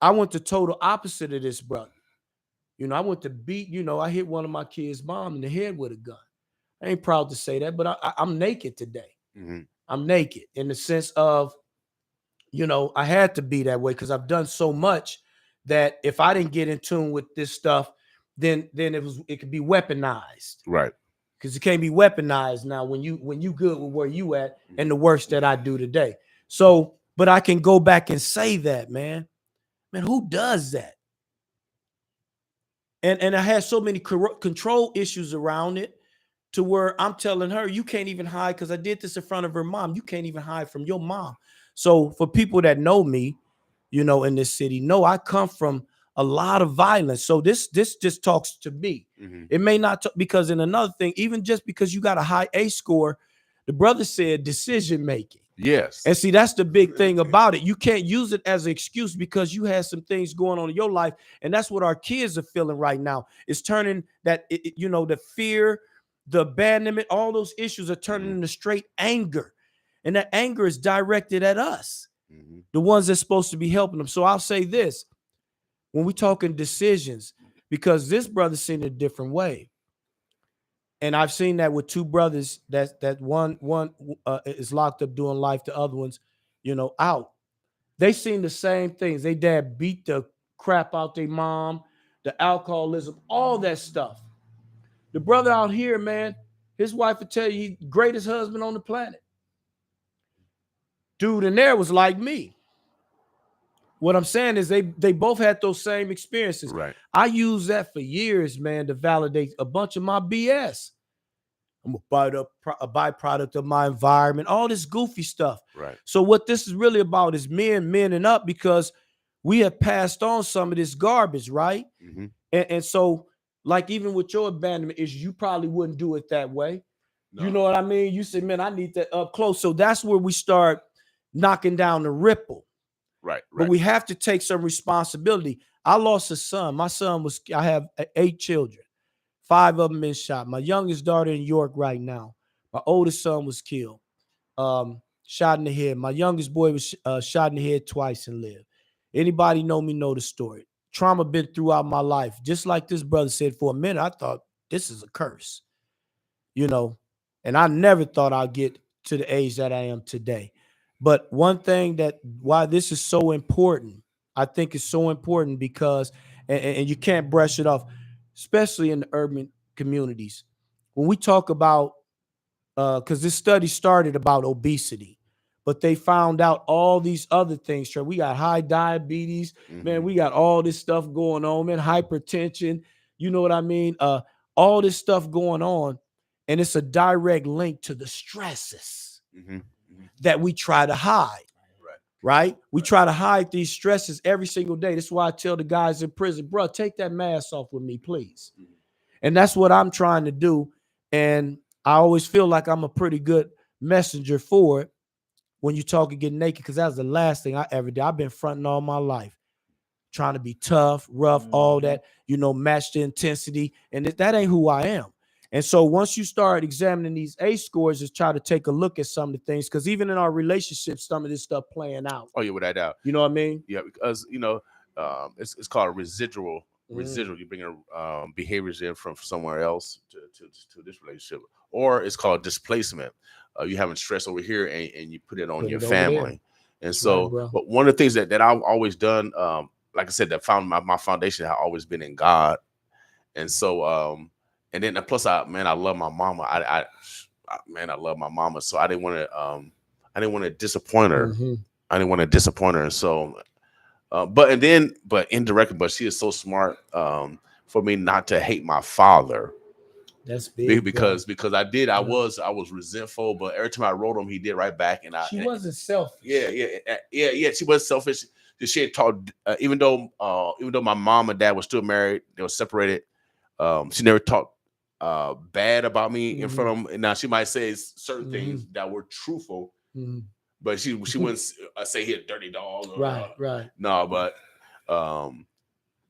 I went the total opposite of this, brother. You know, I went to beat, you know, I hit one of my kids' mom in the head with a gun. I ain't proud to say that, but I'm naked today. I'm naked in the sense of, you know, I had to be that way because I've done so much that if I didn't get in tune with this stuff, then it could be weaponized. Right. Because it can't be weaponized now when you good with where you at and the worst that I do today. So, but I can go back and say that, man. Man, who does that? And I had so many control issues around it to where I'm telling her, you can't even hide, because I did this in front of her mom. You can't even hide from your mom. So for people that know me, you know, in this city, know I come from a lot of violence. So this just talks to me. It may not, because in another thing, even just because you got a high A score, the brother said decision making. Yes. And see, that's the big thing about it. You can't use it as an excuse because you had some things going on in your life. And that's what our kids are feeling right now. It's turning that, you know, the fear, the abandonment, all those issues are turning into straight anger. And that anger is directed at us, the ones that's supposed to be helping them. So I'll say this, when we talking decisions, because this brother seen it a different way. And I've seen that with two brothers that one is locked up doing life, the other one's, you know, out. They seen the same things. They dad beat the crap out their mom, the alcoholism, all that stuff. The brother out here, man, his wife would tell you he's greatest husband on the planet. Dude in there was like me. What I'm saying is they both had those same experiences. Right. I used that for years, man, to validate a bunch of my BS. I'm a byproduct of my environment, all this goofy stuff. Right. So what this is really about is men up, because we have passed on some of this garbage, right? And so, like, even with your abandonment issue, you probably wouldn't do it that way. No. You know what I mean? You say, man, I need that up close. So that's where we start knocking down the ripple. Right. But we have to take some responsibility. I lost a son. My son I have 8 children. 5 of them been shot. My youngest daughter in York right now. My oldest son was killed, shot in the head. My youngest boy was shot in the head twice and lived. Anybody know me know the story. Trauma been throughout my life. Just like this brother said, for a minute, I thought this is a curse, you know, and I never thought I'd get to the age that I am today. But one thing why this is so important, I think it's so important because, and you can't brush it off, especially in the urban communities. When we talk about, because this study started about obesity, but they found out all these other things. We got high diabetes, man. We got all this stuff going on, man. Hypertension, you know what I mean? All this stuff going on, and it's a direct link to the stresses that we try to hide. Right? We try to hide these stresses every single day. That's why I tell the guys in prison, bro, take that mask off with me, please. And that's what I'm trying to do. And I always feel like I'm a pretty good messenger for it when you talk and get naked, because that was the last thing I ever did. I've been fronting all my life, trying to be tough, rough, all that, you know, match the intensity. And that ain't who I am. And so once you start examining these A scores, just try to take a look at some of the things, because even in our relationships, some of this stuff playing out. Oh, yeah, without doubt. You know what I mean? Yeah, because, you know, it's called residual. You're bringing behaviors in from somewhere else to this relationship. Or it's called displacement. You having stress over here and you put it on your family. And so, right, but one of the things that I've always done, like I said, that found my foundation has always been in God. And so, and then plus I love my mama. I love my mama. So I didn't want to disappoint her. I didn't want to disappoint her. And so, but indirectly, but she is so smart for me not to hate my father. That's big. Because I was resentful, but every time I wrote him, he did right back. And she wasn't selfish. Yeah. She was selfish. She had taught, even though my mom and dad were still married, they were separated. She never taught bad about me in Mhm. front of him. Now she might say certain Mhm. things that were truthful, Mhm. but she wouldn't say he a dirty dog. Or, Right. No, but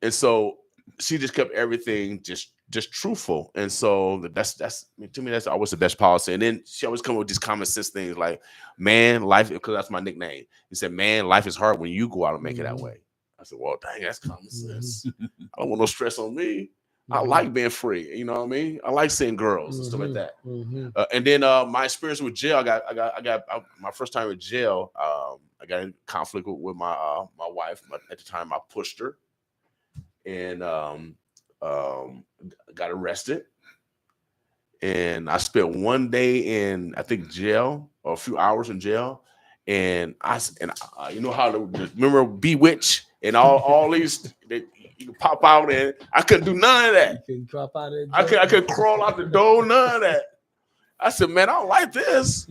and so she just kept everything just truthful, and so that's to me that's always the best policy. And then she always come with these common sense things like, man, life, because that's my nickname. He said, man, life is hard when you go out and make it that way. I said, well, dang, that's common sense. I don't want no stress on me. I like being free. You know what I mean? I like seeing girls and stuff like that. And then my experience with jail, my first time in jail. I got in conflict with my wife. At the time, I pushed her, and got arrested. And I spent one day in, I think, jail, or a few hours in jail. And you know how remember Bewitch and all these you can pop out, and I couldn't do none of that. You can drop out of I could crawl out the door, none of that. I said, man, I don't like this.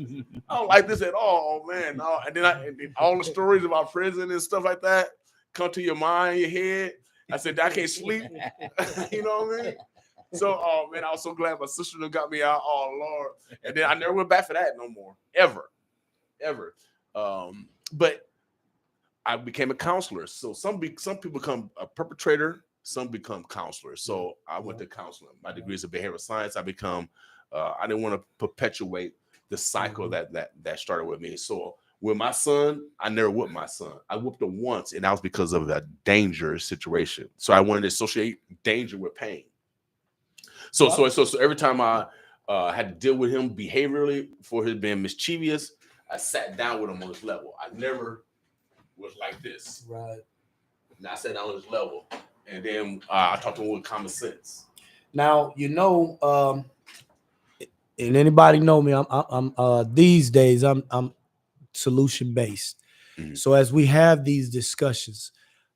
I don't like this at all, man. No. And then all the stories about prison and stuff like that come to your mind, your head. I said, I can't sleep. You know what I mean? So, oh man, I was so glad my sister done got me out. Oh Lord. And then I never went back for that no more. Ever. But I became a counselor. So some people become a perpetrator, some become counselors. So I went to counseling. My degree is in behavioral science. I didn't want to perpetuate the cycle that started with me. So with my son, I never whooped my son. I whooped him once, and that was because of a dangerous situation. So I wanted to associate danger with pain. So every time I had to deal with him behaviorally for his being mischievous, I sat down with him on his level. I never was like this. Right. And I sat down on his level, and then I talked to him with common sense. Now, and anybody know me, I'm these days I'm solution based. So as we have these discussions,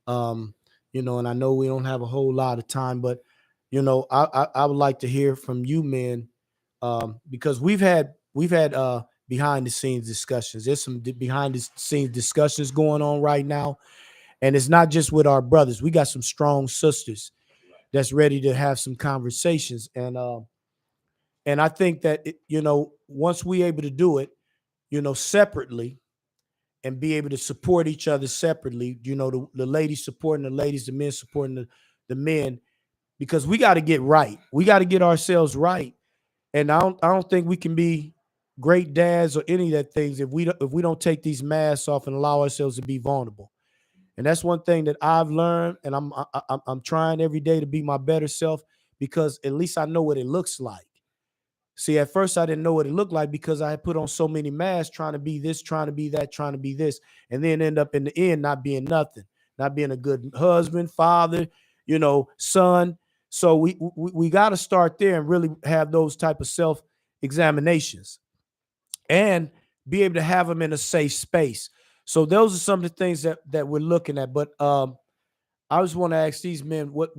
and I know we don't have a whole lot of time, but I would like to hear from you men, because we've had behind the scenes discussions. There's some behind the scenes discussions going on right now, and it's not just with our brothers. We got some strong sisters that's ready to have some conversations, and I think that once we able to do it, separately, and be able to support each other separately, the ladies supporting the ladies, the men supporting the men, because we got to get right. We got to get ourselves right. And I don't think we can be great dads or any of that things if we don't take these masks off and allow ourselves to be vulnerable. And that's one thing that I've learned, and I'm trying every day to be my better self, because at least I know what it looks like. See, at first I didn't know what it looked like because I had put on so many masks, trying to be this, trying to be that, trying to be this, and then end up in the end not being nothing, not being a good husband, father, son. So we got to start there and really have those type of self examinations, and be able to have them in a safe space. So those are some of the things that we're looking at. But I just want to ask these men, what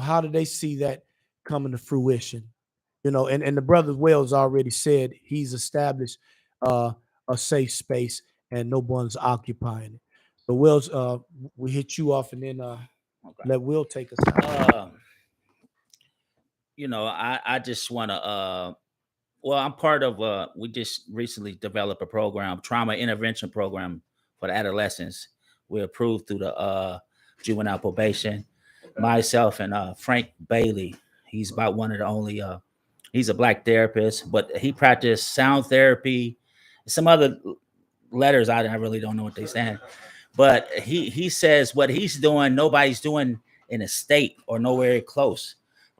how do they see that coming to fruition? And the brother Wells already said he's established a safe space and no one's occupying it. So Wells, we hit you off, and then let Will take us out. I just want to well, I'm part of we just recently developed a program, trauma intervention program for the adolescents. We're approved through the juvenile probation. Myself and Frank Bailey, he's about one of the only he's a black therapist, but he practiced sound therapy, some other letters I really don't know what they stand. But he says what he's doing, nobody's doing in a state or nowhere close.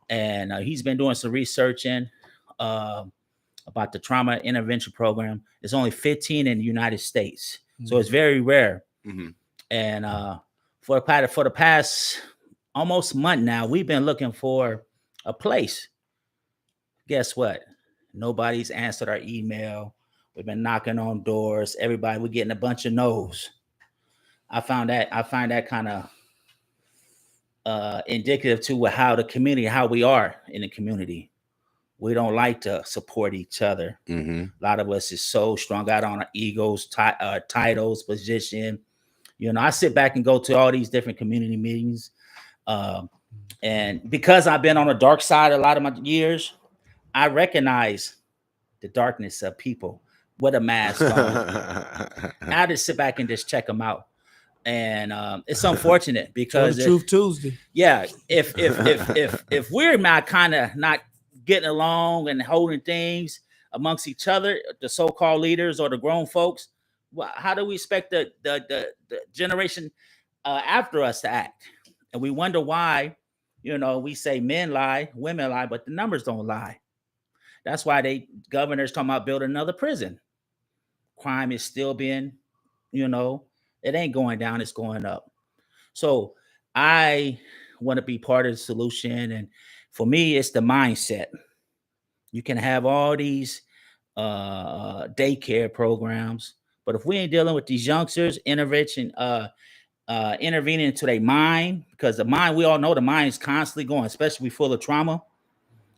And he's been doing some researching about the trauma intervention program. It's only 15 in the United States. So it's very rare. And for the past almost month now, we've been looking for a place. Guess what? Nobody's answered our email. We've been knocking on doors. We're getting a bunch of no's. I find that kind of indicative to how we are in the community. We don't like to support each other. A lot of us is so strung out on our egos, titles, position. I sit back and go to all these different community meetings. And because I've been on the dark side a lot of my years, I recognize the darkness of people with a mask on. I just sit back and just check them out. And it's unfortunate because Truth Tuesday. Yeah, if we're not kind of not getting along and holding things amongst each other, the so-called leaders or the grown folks, well, how do we expect the generation after us to act? And we wonder why, we say men lie, women lie, but the numbers don't lie. That's why governors talking about building another prison. Crime is still being, it ain't going down, it's going up. So I want to be part of the solution. And for me, it's the mindset. You can have all these daycare programs, but if we ain't dealing with these youngsters, intervening into their mind, because the mind, we all know the mind is constantly going, especially full of trauma.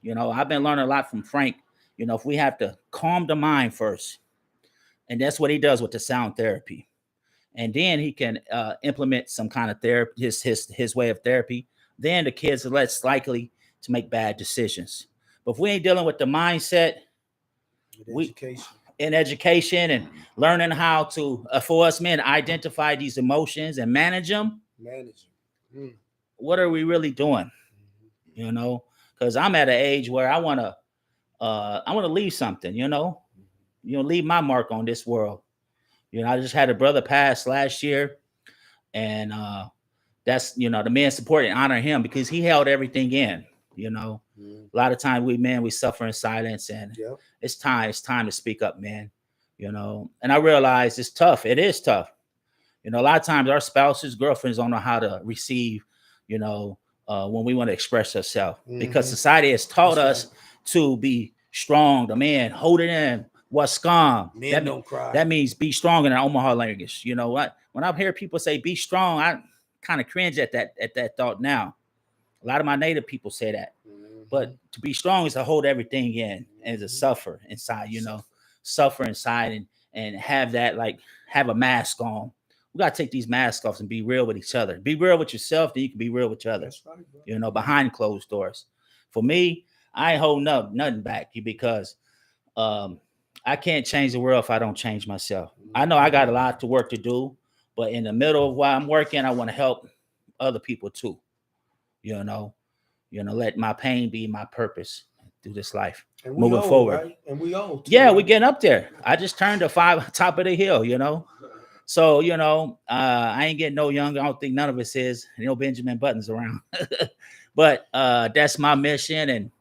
I've been learning a lot from Frank. If we have to calm the mind first, and that's what he does with the sound therapy. And then he can implement some kind of therapy, his way of therapy. Then the kids are less likely to make bad decisions. But if we ain't dealing with the mindset, education and learning how to, for us men, identify these emotions and manage them. What are we really doing? Because I'm at an age where I want to leave something. Leave my mark on this world. I just had a brother pass last year, and that's, the men support and honor him because he held everything in. A lot of times we suffer in silence, and it's time to speak up, man. And I realize it's tough. It is tough. A lot of times our spouses, girlfriends don't know how to receive, when we want to express ourselves, because society has taught us to be strong. The man, hold it in. What's calm? Men don't cry. That means be strong in the Omaha language. You know what? When I hear people say be strong, I kind of cringe at that thought now. A lot of my native people say that. But to be strong is to hold everything in and to suffer inside, suffer inside and have that, like, have a mask on. We got to take these masks off and be real with each other. Be real with yourself, then you can be real with others, behind closed doors. For me, I ain't holding up nothing back because I can't change the world if I don't change myself. I know I got a lot of work to do, but in the middle of while I'm working, I want to help other people too. Let my pain be my purpose through this life. Moving forward. Right? And we old. Too, yeah, right? we getting up there. I just turned the top of the hill, So, I ain't getting no younger. I don't think none of us is. Benjamin Button's around. But that's my mission, and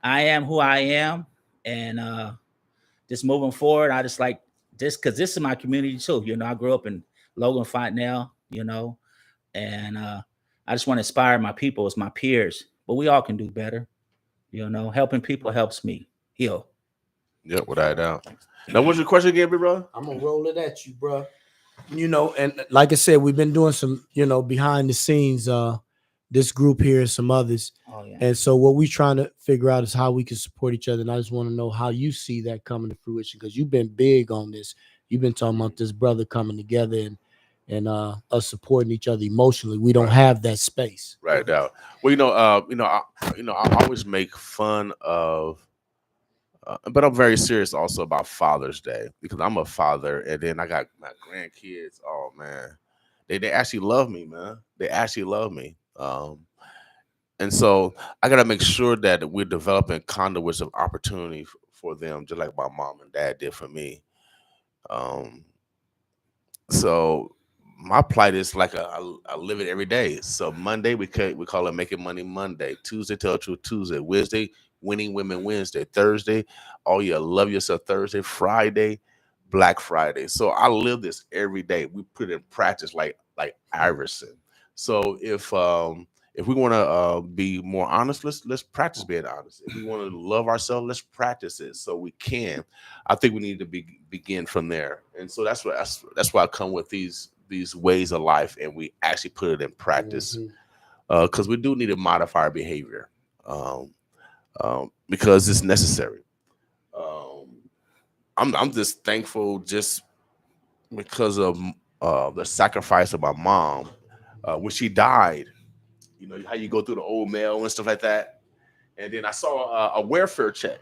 I am who I am. And just moving forward, I just like this because this is my community too. I grew up in Logan Fontenelle, and I just want to inspire my people as my peers. But we all can do better. Helping people helps me heal. Yeah, without a doubt. Now, what's your question again, big brother? I'm gonna roll it at you, bro. And like I said, we've been doing some, behind the scenes, this group here and some others. Oh, yeah. And so what we're trying to figure out is how we can support each other. And I just want to know how you see that coming to fruition, because you've been big on this. You've been talking about this brother coming together and us supporting each other emotionally. We don't have that space. Right now. Well, I always make fun of, but I'm very serious also about Father's Day because I'm a father, and then I got my grandkids. Oh man, they actually love me, man. They actually love me. And so I got to make sure that we're developing conduits of opportunity for them, just like my mom and dad did for me. So my plight is like I live it every day. So Monday we call it Making Money Monday. Tuesday, Tell the Truth Tuesday. Wednesday, Winning Women Wednesday. Thursday, Oh Yeah, Love Yourself Thursday. Friday, Black Friday. So I live this every day. We put it in practice like Iverson. So if we want to be more honest, let's practice being honest. If we want to love ourselves, let's practice it so we can. I think we need to begin from there, and so that's why I come with these ways of life, and we actually put it in practice because we do need to modify our behavior because it's necessary. I'm just thankful just because of the sacrifice of my mom when she died. How you go through the old mail and stuff like that. And then I saw a welfare check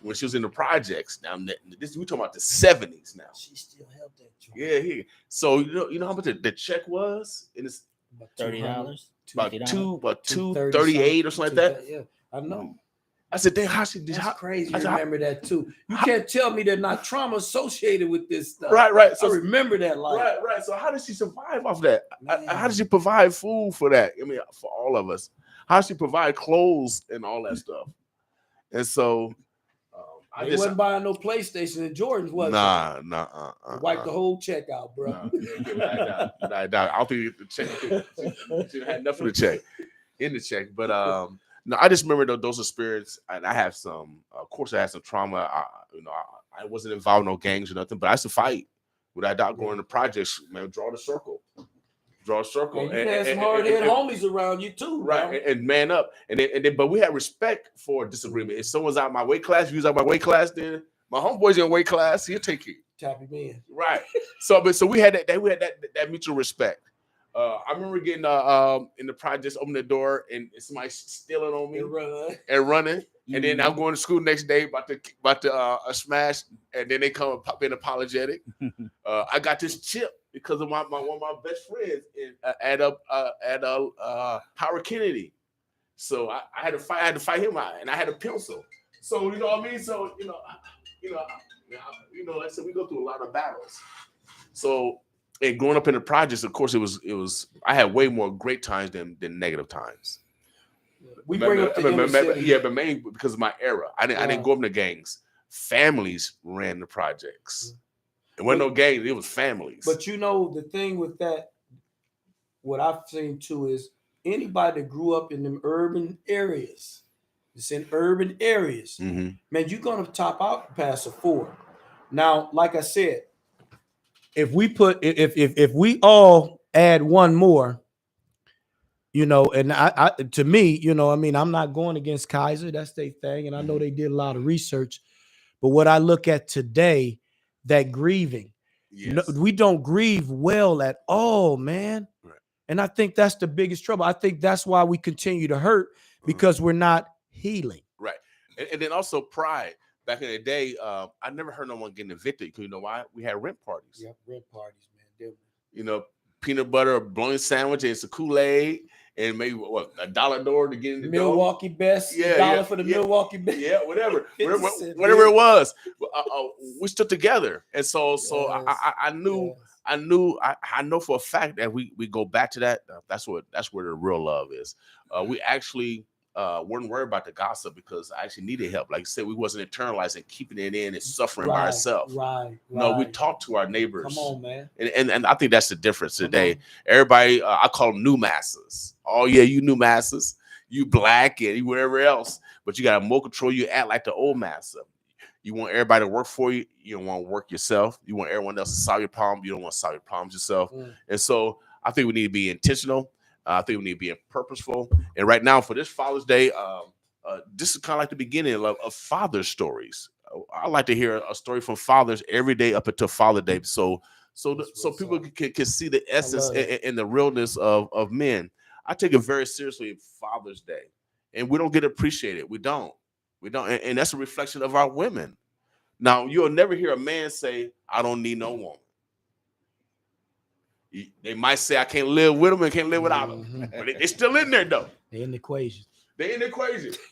when she was in the projects. Now this we talking about the 70s now. She still held that joint. Yeah. So you know how much the check was? And it's About $30. about $2. 238 or something like that. Yeah, I know. I said, "Damn, how she? That's How, crazy. I said, Remember that too. You can't tell me there's not trauma associated with this stuff. Right. So I remember that. Like, right. So how did she survive off that? How did she provide food for that? I mean, for all of us, how did she provide clothes and all that stuff? And so they wasn't buying no PlayStation and Jordans, was Nah. Wipe the whole check out, bro. Nah, I don't think the check. She had enough of the check in the check, but no, I just remember those experiences, and I have some. Of course, I had some trauma. I wasn't involved in no gangs or nothing, but I used to fight with that dog going to projects. Man, draw a circle. And you had some hard-headed homies around you too, right? And man up, and then, but we had respect for disagreement. If someone's out my weight class, if you was out my weight class, then my homeboy's in weight class, he'll take you. Tap him in. Right. So we had that mutual respect. I remember getting in the projects, opening the door, and somebody stealing on me and running. And then I'm going to school next day about to smash, and then they come and pop in apologetic. I got this chip because of one of my best friends at Howard Kennedy. So I had to fight him out, and I had a pencil. So you know what I mean. So like I said, we go through a lot of battles. So. And growing up in the projects, of course, it was. I had way more great times than negative times. We bring up the but mainly because of my era. I didn't go up in the gangs. Families ran the projects. It wasn't no gangs; it was families. But you know the thing with that, what I've seen too is anybody that grew up in them urban areas. It's in urban areas, man. You're gonna top out past a 4. Now, like I said. If we all add one more, and I to me, I mean, I'm not going against Kaiser. That's their thing, and I know they did a lot of research. But what I look at today, that grieving, we don't grieve well at all, man. Right. And I think that's the biggest trouble. I think that's why we continue to hurt because we're not healing. Right, and then also pride. Back in the day, I never heard no one getting evicted. Because you know why? We had rent parties. Yep, rent parties, man. Peanut butter, bologna sandwich, and some Kool-Aid, and maybe $1 door to get in the Milwaukee door. Best. $1 for the Milwaukee Best. Yeah, whatever it was. We stood together, and so I knew. I know for a fact that we go back to that. That's where the real love is. We actually. Weren't worried about the gossip because I actually needed help. Like I said, we wasn't internalizing, keeping it in and suffering by ourselves. Right. No, we talked to our neighbors. Come on, man. And I think that's the difference today. Everybody, I call them new masses. Oh yeah, you new masses, you black and you whatever else. But you got more control. You act like the old massa. You want everybody to work for you. You don't want to work yourself. You want everyone else to solve your problem. You don't want to solve your problems yourself. And so I think we need to be intentional. I think we need to be purposeful. And right now, for this Father's Day, this is kind of like the beginning of father stories. I like to hear a story from fathers every day up until Father Day, so people can see the essence and the realness of men. I take it very seriously Father's Day, and we don't get appreciated. We don't, and that's a reflection of our women. Now, you'll never hear a man say, "I don't need no woman." They might say I can't live with them and can't live without them, but they're still in there though. They're in the equation.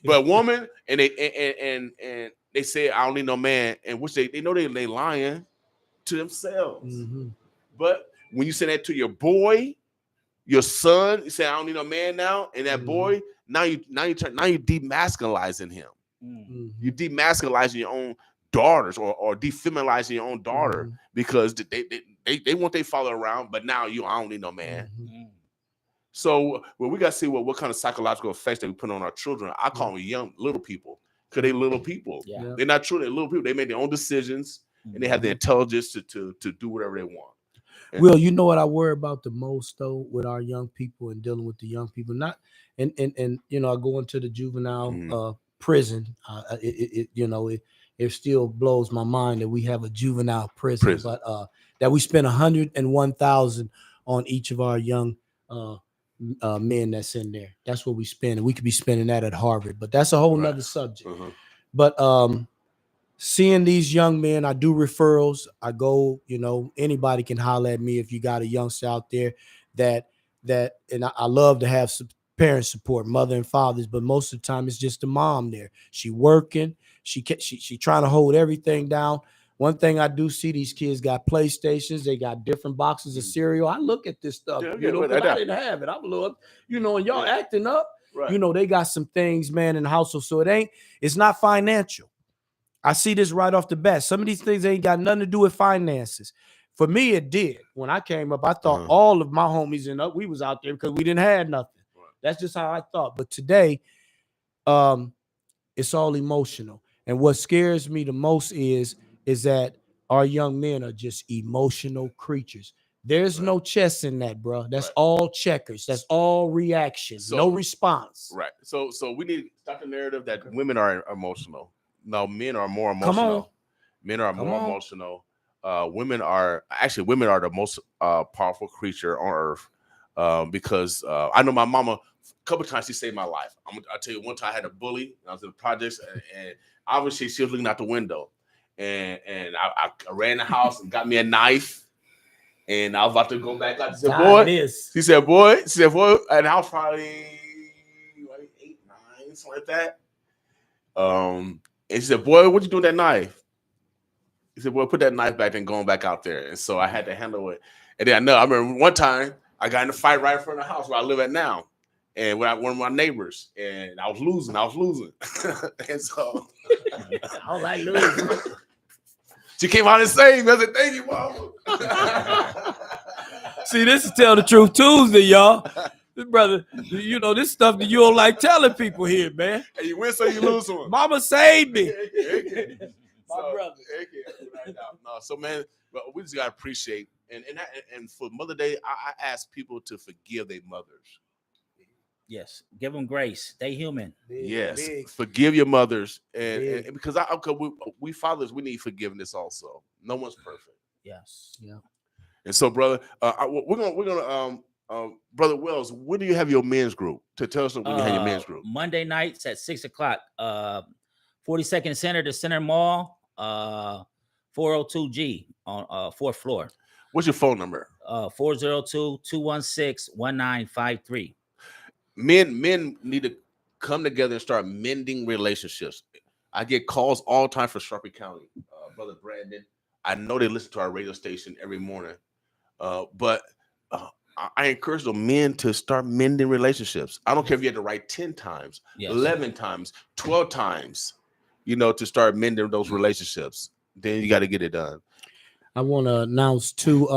But woman, and they say I don't need no man, and which they know they lying to themselves. But when you say that to your boy, your son, you say I don't need no man now, and that boy now you demasculizing him. You demasculizing your own daughters or defeminizing your own daughter because they want their father around, but now I don't need no man. So we got to see what kind of psychological effects that we put on our children. I call them young little people because they little people. Yeah. They're not true. They're little people. They make their own decisions and they have the intelligence to do whatever they want. Well, you know what I worry about the most though with our young people and dealing with the young people. Not and I go into the juvenile prison. It still blows my mind that we have a juvenile prison. But that we spend $101,000 on each of our young men that's in there. That's what we spend. And we could be spending that at Harvard, but that's a whole nother subject. But seeing these young men, I do referrals. I go, anybody can holler at me if you got a youngster out there and I love to have some parent support, mother and fathers, but most of the time it's just the mom there. She working, she trying to hold everything down. One thing I do see, these kids got PlayStations, they got different boxes of cereal. I look at this stuff, because I didn't have it. I'm a little, and y'all acting up. Right. They got some things, man, in the household. So it's not financial. I see this right off the bat. Some of these things ain't got nothing to do with finances. For me, it did. When I came up, I thought all of my homies we was out there because we didn't have nothing. Right. That's just how I thought. But today, it's all emotional. And what scares me the most is that our young men are just emotional creatures. There's no chess in that, bro. That's all checkers. That's all reactions. No response. Right. So we need to stop the narrative that women are emotional. No, men are more emotional. Men are more emotional. Women are the most powerful creature on earth. Because I know my mama, a couple of times she saved my life. I'll tell you, one time I had a bully. I was in the projects, and obviously she was looking out the window, and I ran the house and got me a knife, and I was about to go back out. She said, boy, and I was probably like 8, 9, something like that. And she said, boy, what you doing with that knife? He said, boy, put that knife back and going back out there. And so I had to handle it. And then I remember one time I got in a fight right in front of the house where I live at now. And with one of my neighbors. And I was losing. And so I was like losing. She came out and saved me. I said, thank you, Mama. See, this is Tell the Truth Tuesday, y'all. This brother, this stuff that you don't like telling people here, man. And you win some, you lose one. Mama saved me. My brother. No, so man, we just gotta appreciate and for Mother Day, I ask people to forgive their mothers. Yes, give them grace. They human. Big. Forgive your mothers, and because we fathers, we need forgiveness also. No one's perfect. Yes. Yeah. And so, brother, we're gonna Brother Wells, when do you have your men's group? To tell us when you have your men's group. Monday nights at 6:00. 42nd Center, the Center Mall, 402G on 4th floor. What's your phone number? 402-216-1953. Men need to come together and start mending relationships. I get calls all the time from Sharpie County. Brother Brandon, I know they listen to our radio station every morning, but I encourage the men to start mending relationships. I don't care if you had to write 10 times, 11 times, 12 times, to start mending those relationships. Then you got to get it done. I want to announce two.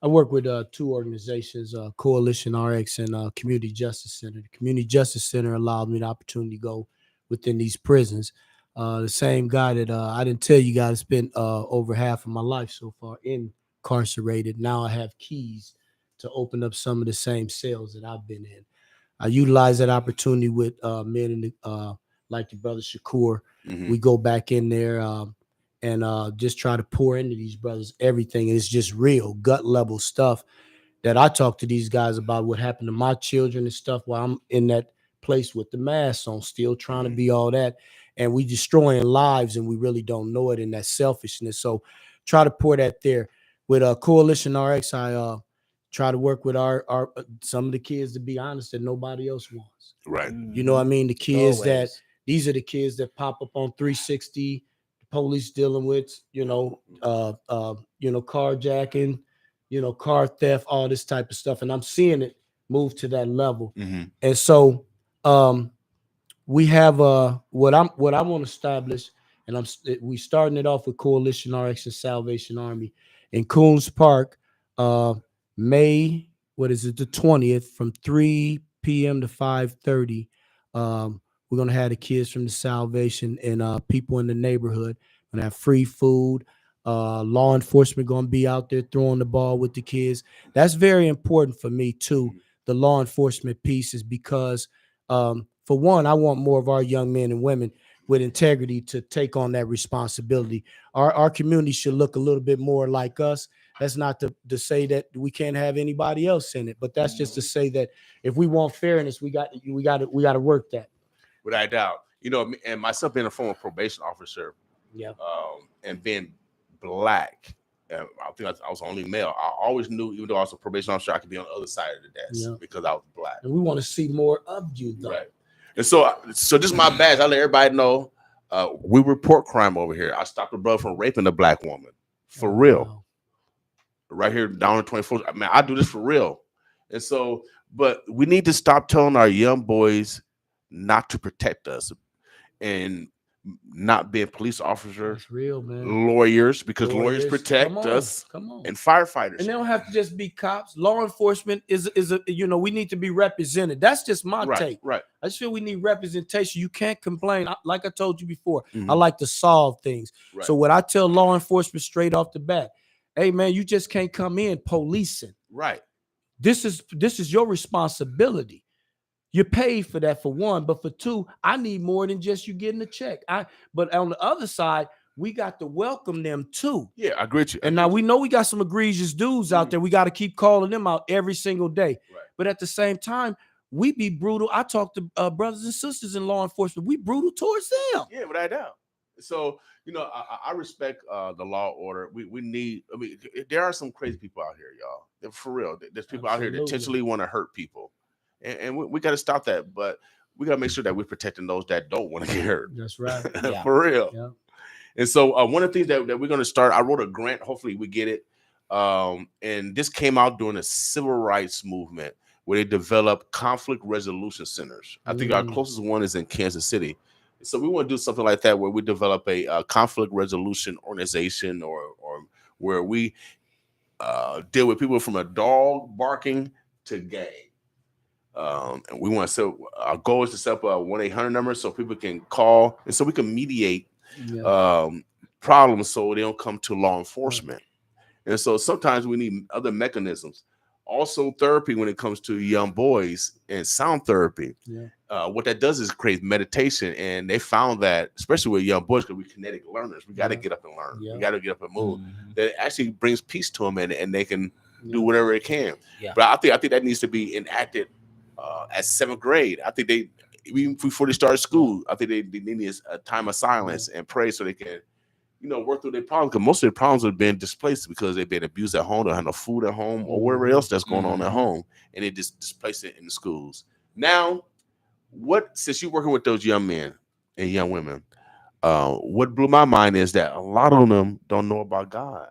I work with 2 organizations, Coalition RX and Community Justice Center. The Community Justice Center allowed me the opportunity to go within these prisons. The same guy that I didn't tell you guys spent over half of my life so far incarcerated. Now I have keys to open up some of the same cells that I've been in. I utilize that opportunity with men in the, like your brother Shakur. Mm-hmm. We go back in there and just try to pour into these brothers everything. And it's just real gut level stuff that I talk to these guys about what happened to my children and stuff while I'm in that place with the mask on, still trying to be all that. And we destroying lives and we really don't know it in that selfishness. So try to pour that there. With Coalition RX, I try to work with our some of the kids, to be honest, that nobody else wants. Right. You know what I mean? The kids that these are the kids that pop up on 360, the police dealing with, carjacking, car theft, all this type of stuff. And I'm seeing it move to that level. Mm-hmm. And so we have what I want to establish, and we starting it off with Coalition RX and Salvation Army in Coons Park, May, the 20th, from 3 p.m. to 5:30. We're gonna have the kids from the Salvation and people in the neighborhood. Gonna have free food. Law enforcement gonna be out there throwing the ball with the kids. That's very important for me too. The law enforcement piece is because, for one, I want more of our young men and women with integrity to take on that responsibility. Our community should look a little bit more like us. That's not to say that we can't have anybody else in it, but that's just to say that if we want fairness, we got to work that. Without doubt. You know, and myself being a former probation officer, Yeah. And being black, I think I was only male. I always knew, even though I was a probation officer, I could be on the other side of the desk because I was black. And we want to see more of you, though. Right. And so this is my badge. I let everybody know we report crime over here. I stopped a brother from raping a black woman. For real. Right here down in 24th. I mean, I do this for real. And so, but we need to stop telling our young boys not to protect us and not being police officers, That's real, man. lawyers, because lawyers protect us, and firefighters. And they don't have to just be cops. Law enforcement is a we need to be represented. That's just my take. Right. I just feel we need representation. You can't complain. Like I told you before, I like to solve things. Right. So what I tell law enforcement straight off the bat, hey man, you just can't come in policing. Right. This is your responsibility. You're paid for that, for one, but for two, I need more than just you getting a check. But on the other side, we got to welcome them too. Yeah, I agree with you. And now we know we got some egregious dudes out there. We got to keep calling them out every single day. Right. But at the same time, we be brutal. I talk to brothers and sisters in law enforcement. We brutal towards them. Yeah, without doubt. So, I respect the law order. We need, there are some crazy people out here, y'all. For real. There's people out here that intentionally want to hurt people. And we got to stop that. But we got to make sure that we're protecting those that don't want to get hurt. That's right. For real. Yeah. And so one of the things that we're going to start, I wrote a grant. Hopefully we get it. And this came out during the civil rights movement where they developed conflict resolution centers. I think our closest one is in Kansas City. So we want to do something like that where we develop a conflict resolution organization or where we deal with people from a dog barking to gang. And we want to set, our goal is to set up a 1-800 number so people can call and so we can mediate problems so they don't come to law enforcement. And so sometimes we need other mechanisms. Also therapy when it comes to young boys and sound therapy. What that does is create meditation. And they found that, especially with young boys, because we're kinetic learners, we got to get up and learn. We got to get up and move. That actually brings peace to them and they can do whatever they can. But I think that needs to be enacted at 7th grade. I think they, even before they start school, I think they need a time of silence and pray so they can, work through their problems. Because most of their problems have been displaced because they've been abused at home, they don't have no food at home, or whatever else that's going on at home, and they just displace it in the schools. Now, since you're working with those young men and young women, what blew my mind is that a lot of them don't know about God.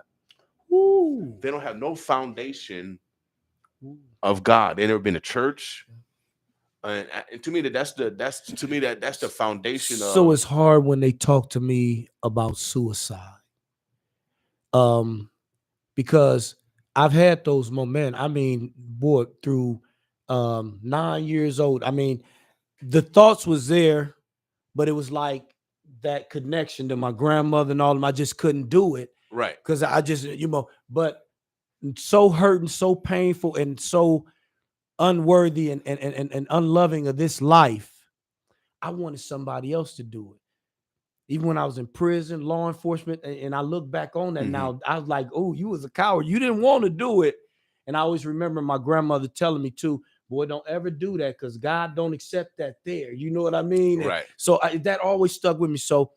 They don't have no foundation of God. They never been to church. And to me, that's the foundation of. So it's hard when they talk to me about suicide, because I've had those moments. I mean, boy, through 9 years old. I mean, the thoughts was there, but it was like that connection to my grandmother and all of them. I just couldn't do it, right? Because I just, but so hurt and so painful and so unworthy and unloving of this life. I wanted somebody else to do it. Even when I was in prison, law enforcement, and I look back on that now, I was like, oh, you was a coward. You didn't want to do it. And I always remember my grandmother telling me too, boy, don't ever do that because God don't accept that there. You know what I mean? Right. And so that always stuck with me. So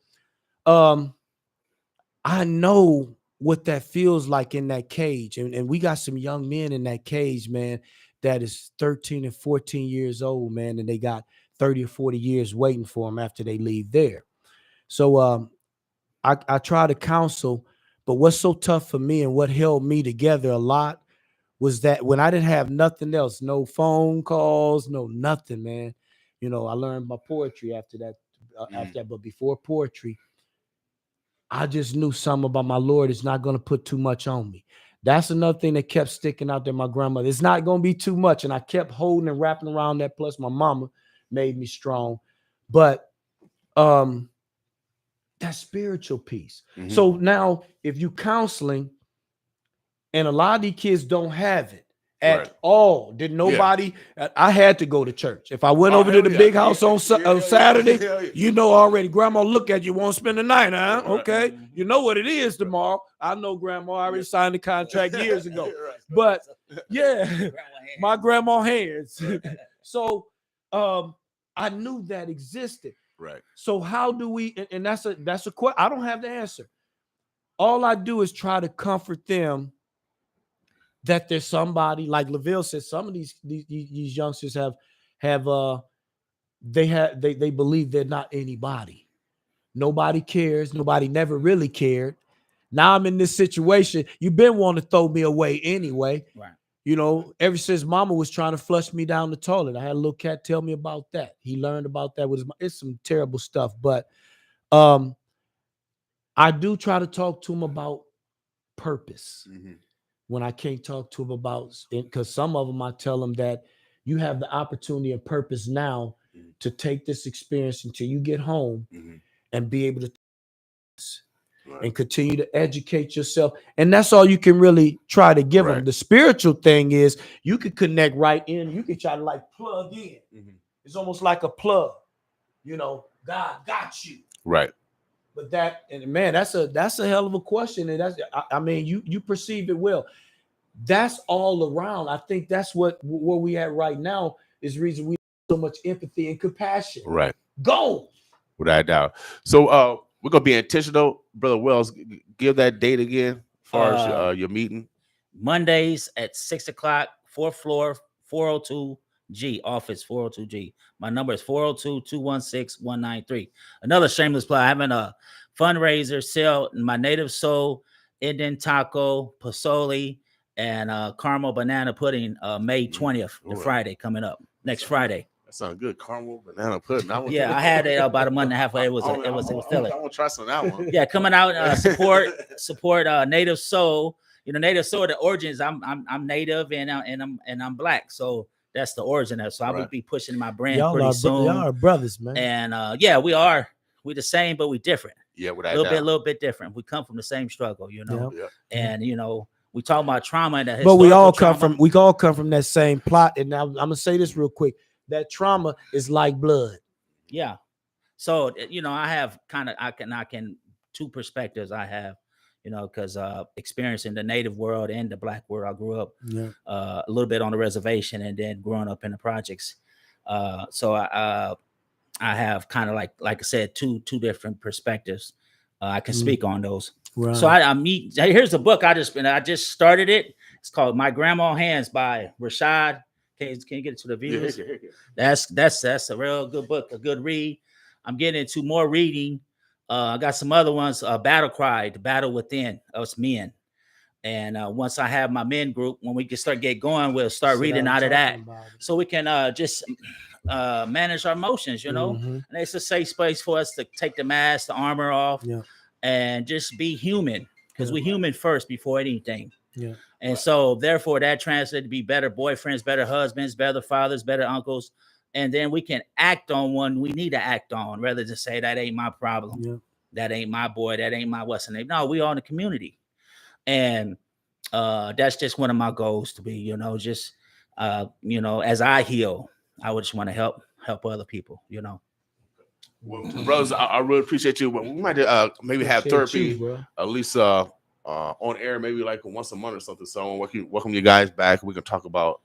I know what that feels like in that cage. And we got some young men in that cage, man, that is 13 and 14 years old, man, and they got 30 or 40 years waiting for them after they leave there. So I try to counsel, but what's so tough for me and what held me together a lot was that when I didn't have nothing else, no phone calls, no nothing, man. I learned my poetry after that, but before poetry, I just knew something about my Lord is not going to put too much on me. That's another thing that kept sticking out there. My grandmother, it's not going to be too much. And I kept holding and wrapping around that. Plus my mama made me strong. But that spiritual piece. So now if you counseling and a lot of these kids don't have it, at all. Did nobody? I had to go to church. If I went over to the big house on Saturday, you know already. Grandma look at you, won't spend the night, huh? Okay, you know what it is tomorrow. I know Grandma already signed the contract years ago. But yeah, my grandma hands. So I knew that existed. Right. So how do we? And that's a question. I don't have the answer. All I do is try to comfort them that there's somebody, like LaVille says, some of these youngsters they believe they're not anybody. Nobody cares. Nobody never really cared. Now I'm in this situation. You've been wanting to throw me away anyway. Right. You know, ever since Mama was trying to flush me down the toilet. I had a little cat tell me about that. He learned about that with it's some terrible stuff. But I do try to talk to him about purpose. When I can't talk to them about it, because some of them I tell them that you have the opportunity and purpose now to take this experience until you get home and be able to and continue to educate yourself. And that's all you can really try to give them. The spiritual thing is you can connect right in. You can try to like plug in. It's almost like a plug. You know, God got you. Right. But that, and man, that's a hell of a question. And I mean, you perceive it well. That's all around. I think that's where we at right now is the reason we have so much empathy and compassion. Right. Go. Without a doubt. So we're gonna be intentional, Brother Wells. Give that date again as far as your meeting. Mondays at 6 o'clock, 4th floor, 402G, office 402G. My number is 402-216-193. Another shameless plug. I'm having a fundraiser sale in my native soul, Indian taco, pozole, and caramel banana pudding May 20th, the Friday coming up, next Friday. That sounds good. Caramel banana pudding. Yeah, I had it about a month and a half ago. It was filling. I want to try some of that one. Yeah, coming out support native soul. You know, native soul. The origins. I'm native and I'm black. So that's the origin of it. So I will be pushing my brand pretty soon. Y'all are brothers, man. And yeah, we are. We're the same, but we're different. Yeah, a little bit different. We come from the same struggle, you know. Yeah. And you know, we talk about trauma and but we all come from that same plot. And now I'm gonna say this real quick. That trauma is like blood. Yeah. So you know, I have I can two perspectives I have, you know, because experiencing the native world and the black world. I grew up a little bit on the reservation and then growing up in the projects. So I have kind of like I said, two different perspectives. I can speak on those. Right. So here's the book I just started it. It's called My Grandma Hands by Rashad. Can you get it to the viewers? Yeah. That's a real good book, a good read. I'm getting into more reading. I got some other ones. Battle Cry, The Battle Within, us men. And once I have my men group, when we can get going, we'll start reading out of that, so we can just manage our emotions, you know. And it's a safe space for us to take the mask, the armor off, and just be human, because we're human first before anything. Yeah. And so therefore that translates to be better boyfriends, better husbands, better fathers, better uncles. And then we can act on one we need to act on, rather than say that ain't my problem. Yeah. That ain't my boy. That ain't my what's the name. No, we all in the community. And that's just one of my goals to be, you know, just you know, as I heal, I would just want to help other people, you know. Well, brothers, I really appreciate you. We might maybe have therapy, at least on air, maybe like once a month or something. So welcome you guys back. We can talk about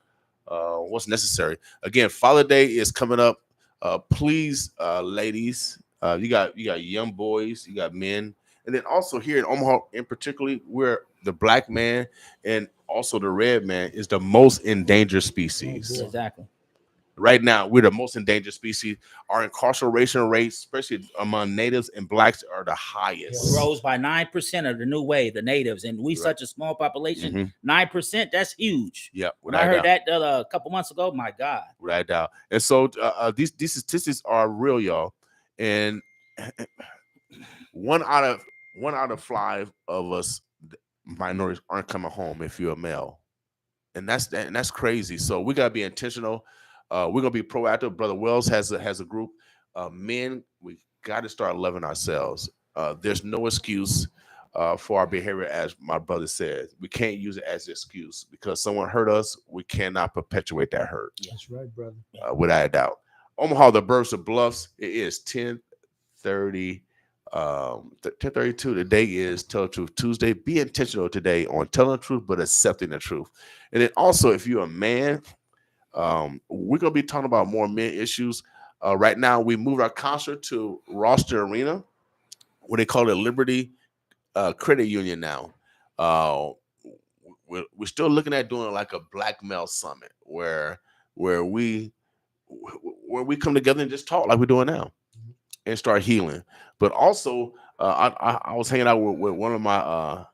what's necessary. Again, Father's Day is coming up. Please, ladies, you got young boys, you got men, and then also here in Omaha, in particular, where the black man and also the red man is the most endangered species. Exactly. Right now, we're the most endangered species. Our incarceration rates, especially among natives and blacks, are the highest. It rose by 9% of the new wave, the natives, and we such a small population. 9%, that's huge. Yeah, when I heard that a couple months ago, my God. Without doubt. And so these statistics are real, y'all. And one out of 5 of us minorities aren't coming home if you're a male, and that's crazy. So we gotta be intentional. We're gonna be proactive. Brother Wells has a group. Men, we got to start loving ourselves. There's no excuse. for our behavior, as my brother said. We can't use it as an excuse because someone hurt us. We cannot perpetuate that hurt. That's right, brother. Without a doubt. Omaha, the Burbs of Bluffs. It is 10:30. 10:32. Today is Tell the Truth Tuesday. Be intentional today on telling the truth, but accepting the truth. And then also, if you're a man, we're gonna be talking about more men issues. Right now, we moved our concert to Roster Arena, what they call it Liberty Credit Union now. We're still looking at doing like a Black Male Summit where we come together and just talk like we're doing now and start healing. But also, I was hanging out with one of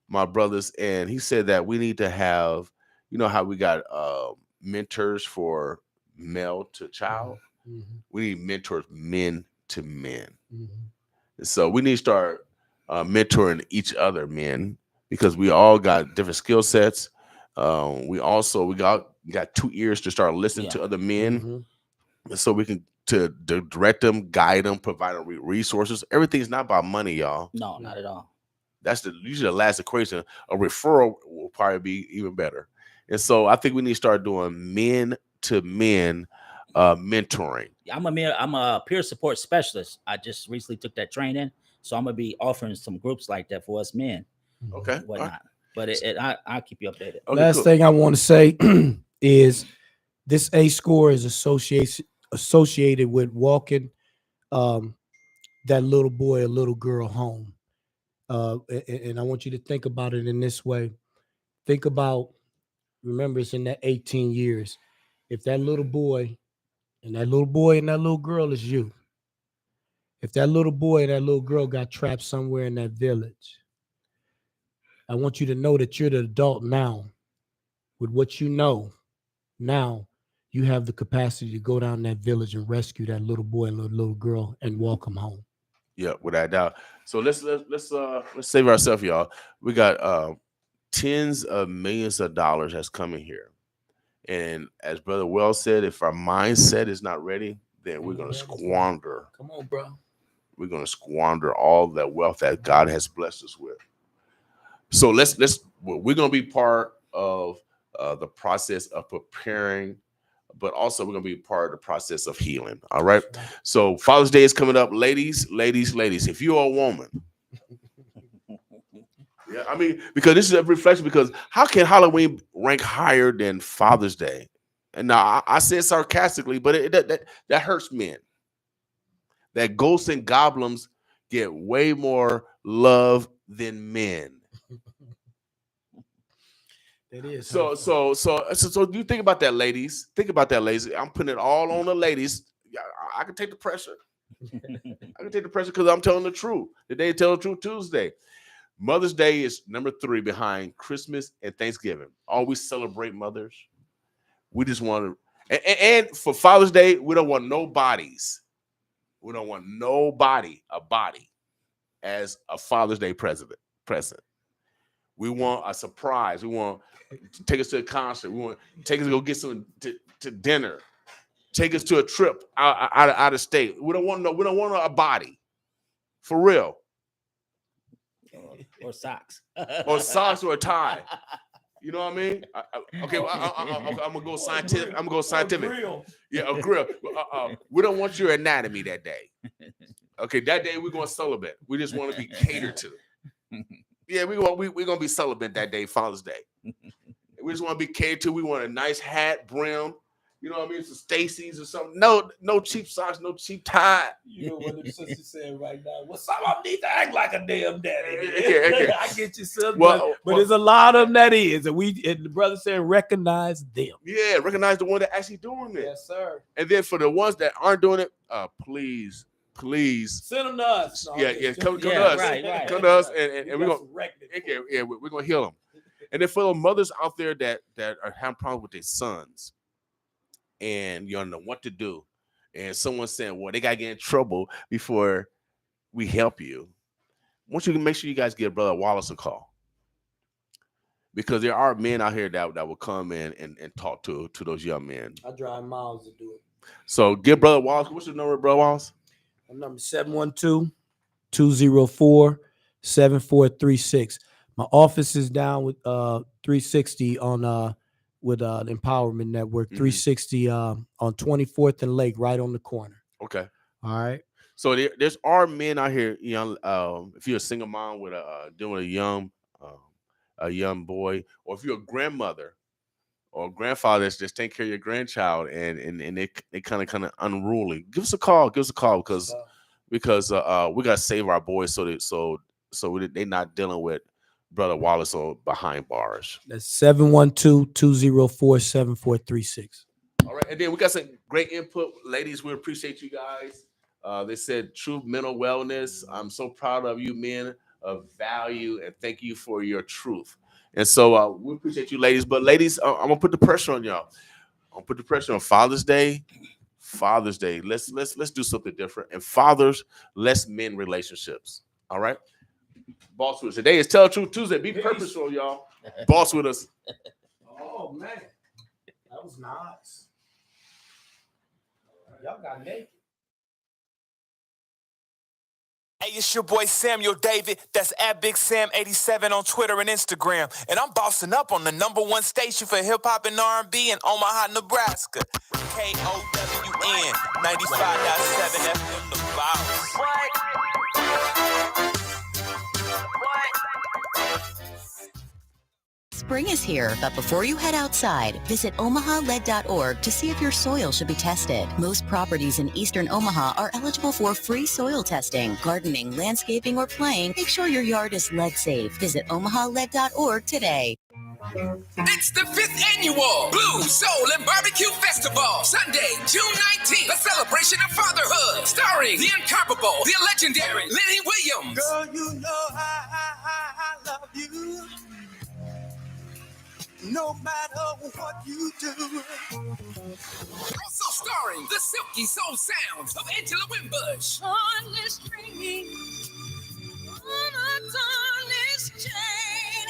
my brothers, and he said that we need to have, you know how we got mentors for male to child. We need mentors men to men. So we need to start mentoring each other men because we all got different skill sets. We got 2 ears to start listening to other men, so we can to direct them, guide them, provide them resources. Everything's not about money, y'all. No, not at all. That's usually the last equation. A referral will probably be even better. And so I think we need to start doing men to men mentoring. I'm a peer support specialist. I just recently took that training, so I'm gonna be offering some groups like that for us men. Okay, whatnot. But I'll keep you updated. Okay, last thing I want to say is this A score is associated with walking that little boy or little girl home. And I want you to think about it in this way. Think about, remember, it's in that 18 years. If that little boy and that little girl is you, if that little boy and that little girl got trapped somewhere in that village, I want you to know that you're the adult now. With what you know now, you have the capacity to go down that village and rescue that little boy and little girl and walk them home. Yeah, without doubt. So let's save ourselves, y'all. We got tens of millions of dollars that's coming here, and as Brother Wells said, if our mindset is not ready, then we're gonna squander. Come on, bro. We're gonna squander all that wealth that God has blessed us with. So we're gonna be part of the process of preparing, but also we're gonna be part of the process of healing. All right. So Father's Day is coming up, ladies. If you're a woman, yeah, I mean, because this is a reflection. Because how can Halloween rank higher than Father's Day? And now I say it sarcastically, but that hurts men. That ghosts and goblins get way more love than men. It is. So you think about that, ladies. Think about that, ladies. I'm putting it all on the ladies. I can take the pressure. I can take the pressure because I'm telling the truth. Today, Tell the Truth Tuesday. Mother's Day is number 3 behind Christmas and Thanksgiving. Always celebrate mothers. We just want to, and for Father's Day, we don't want no bodies. We don't want a body as a Father's Day present. We want a surprise. We want to take us to a concert. We want to take us to go get some to dinner. Take us to a trip out of state. We don't want a body, for real. Or socks. Or socks or a tie. You know what I mean? Okay, I'm gonna go scientific. A grill. Yeah, a grill. We don't want your anatomy that day. Okay, that day we're going celibate. We just want to be catered to. Yeah, we're gonna be celibate that day, Father's Day. We just want to be catered to. We want a nice hat, brim. You know what I mean? Some Stacy's or something. No cheap socks, no cheap tie. You know what the sister said right now? Well, some of them need to act like a damn daddy. Okay. I get you, son. But there's a lot of them that is. And the brother said recognize them. Yeah, recognize the one that actually doing it. Yes, sir. And then for the ones that aren't doing it, please send them to us. No, come to us. Right. Come to us, and we're gonna we're gonna heal them. And then for the mothers out there that are having problems with their sons, and you don't know what to do, and someone's saying, "Well, they gotta get in trouble before we help you." I want you to make sure you guys give Brother Wallace a call, because there are men out here that will come in and talk to those young men. I drive miles to do it. So give Brother Wallace. What's your number, Brother Wallace? My number 712-204-2333. 7436. My office is down with 360 on with the Empowerment Network. 360 on 24th and Lake, right on the corner. Okay. All right. So there's are men out here, young. If you're a single mom with dealing with a young boy, or if you're a grandmother or grandfather that's just taking care of your grandchild, and they kind of unruly, give us a call. Because we gotta save our boys so they're not dealing with Brother Wallace or behind bars. That's 712-204-7436. All right, and then we got some great input, ladies. We appreciate you guys. They said true mental wellness. I'm so proud of you, men of value, and thank you for your truth. And so we appreciate you, ladies. But ladies, I'm gonna put the pressure on y'all. I'm gonna put the pressure on Father's Day. Father's Day. Let's do something different. And fathers, let's mend relationships. All right. Boss with us. Today is Tell the Truth Tuesday. Be purposeful, y'all. Boss with us. Oh man, that was nice. Y'all got naked. Hey, it's your boy Samuel David. That's at Big Sam 87 on Twitter and Instagram. And I'm bossing up on the #1 station for hip hop and R&B in Omaha, Nebraska. KOWN 95.7 FM The Boss. Spring is here, but before you head outside, visit omahalead.org to see if your soil should be tested. Most properties in eastern Omaha are eligible for free soil testing. Gardening, landscaping, or playing, make sure your yard is lead safe. Visit omahalead.org today. It's the 5th annual Blues, Soul, and Barbecue Festival. Sunday, June 19th. A celebration of fatherhood. Starring the incomparable, the legendary Lenny Williams. Girl, you know I love you. No matter what you do. Also starring the silky soul sounds of Angela Wimbush. On this string, on a tarnished chain.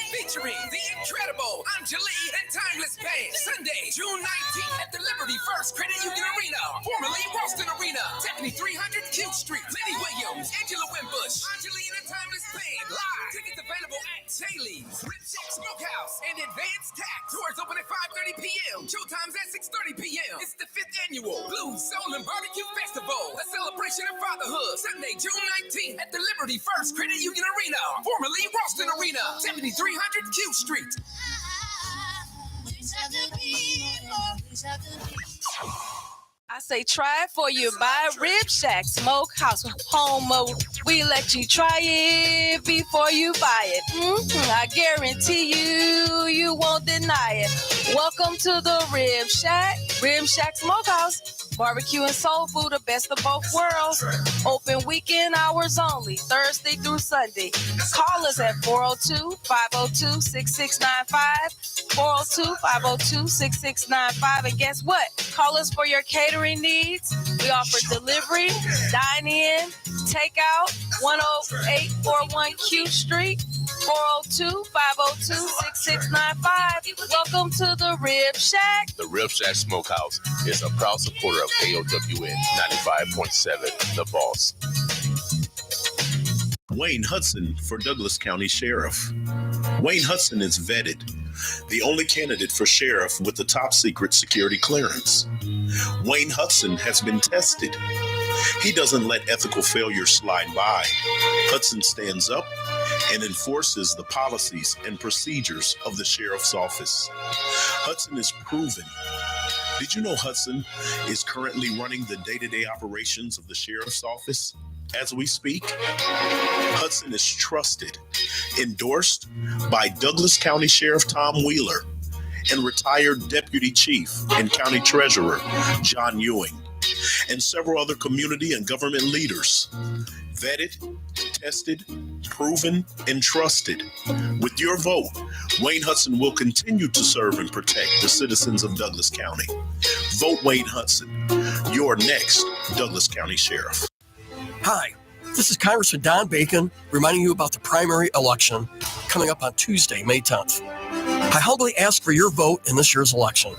Featuring the incredible Anjali and Timeless Band. Sunday, June 19th at the Liberty First Credit Union Arena, formerly Ralston Arena, 7300 Q Street. Lenny Williams, Angela Wimbush, Anjali and Timeless Band. Live. Tickets available at Shaylee's, Rip Shack Smokehouse, and Advanced Tax. Doors open at 5:30 p.m. Showtimes at 6:30 p.m. It's the 5th annual Blues, Soul, and Barbecue Festival. A celebration of fatherhood. Sunday, June 19th at the Liberty First Credit Union Arena, formerly Ralston Arena, 7300 Q Street. I say try it for you by Rib Shack Smokehouse, home of we let you try it before you buy it. I guarantee you won't deny it. Welcome to the Rib Shack Smokehouse. Barbecue and soul food, the best of both worlds. Open weekend hours only, Thursday through Sunday. Call us at 402-502-6695. 402-502-6695. And guess what? Call us for your catering needs. We offer delivery, dine-in, takeout, 10841 Q Street, 402-502-6695. Welcome to the Rib Shack. The Rib Shack Smokehouse is a proud supporter of KOWN 95.7, The Boss. Wayne Hudson for Douglas County Sheriff. Wayne Hudson is vetted, the only candidate for sheriff with the top secret security clearance. Wayne Hudson has been tested. He doesn't let ethical failure slide by. Hudson stands up and enforces the policies and procedures of the sheriff's office. Hudson is proven. Did you know Hudson is currently running the day-to-day operations of the sheriff's office as we speak? Hudson is trusted, endorsed by Douglas County Sheriff Tom Wheeler and retired Deputy Chief and County Treasurer John Ewing, and several other community and government leaders. Vetted, tested, proven, and trusted. With your vote, Wayne Hudson will continue to serve and protect the citizens of Douglas County. Vote Wayne Hudson, your next Douglas County Sheriff. Hi, this is Congressman Don Bacon reminding you about the primary election coming up on Tuesday, May 10th. I humbly ask for your vote in this year's election.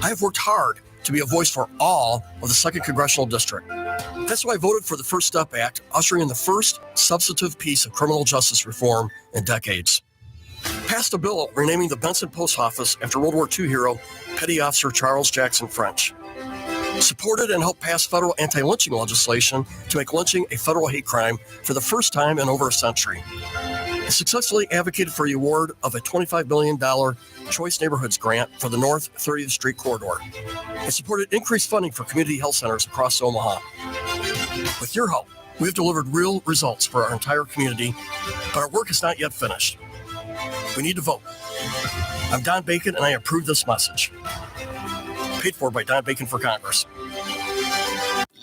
I have worked hard to be a voice for all of the 2nd Congressional District. That's why I voted for the First Step Act, ushering in the first substantive piece of criminal justice reform in decades. Passed a bill renaming the Benson Post Office after World War II hero Petty Officer Charles Jackson French. Supported and helped pass federal anti-lynching legislation to make lynching a federal hate crime for the first time in over a century. It successfully advocated for the award of a $25 million Choice Neighborhoods grant for the North 30th Street corridor. It supported increased funding for community health centers across Omaha. With your help, we have delivered real results for our entire community, but our work is not yet finished. We need to vote. I'm Don Bacon, and I approve this message. Paid for by Don Bacon for Congress.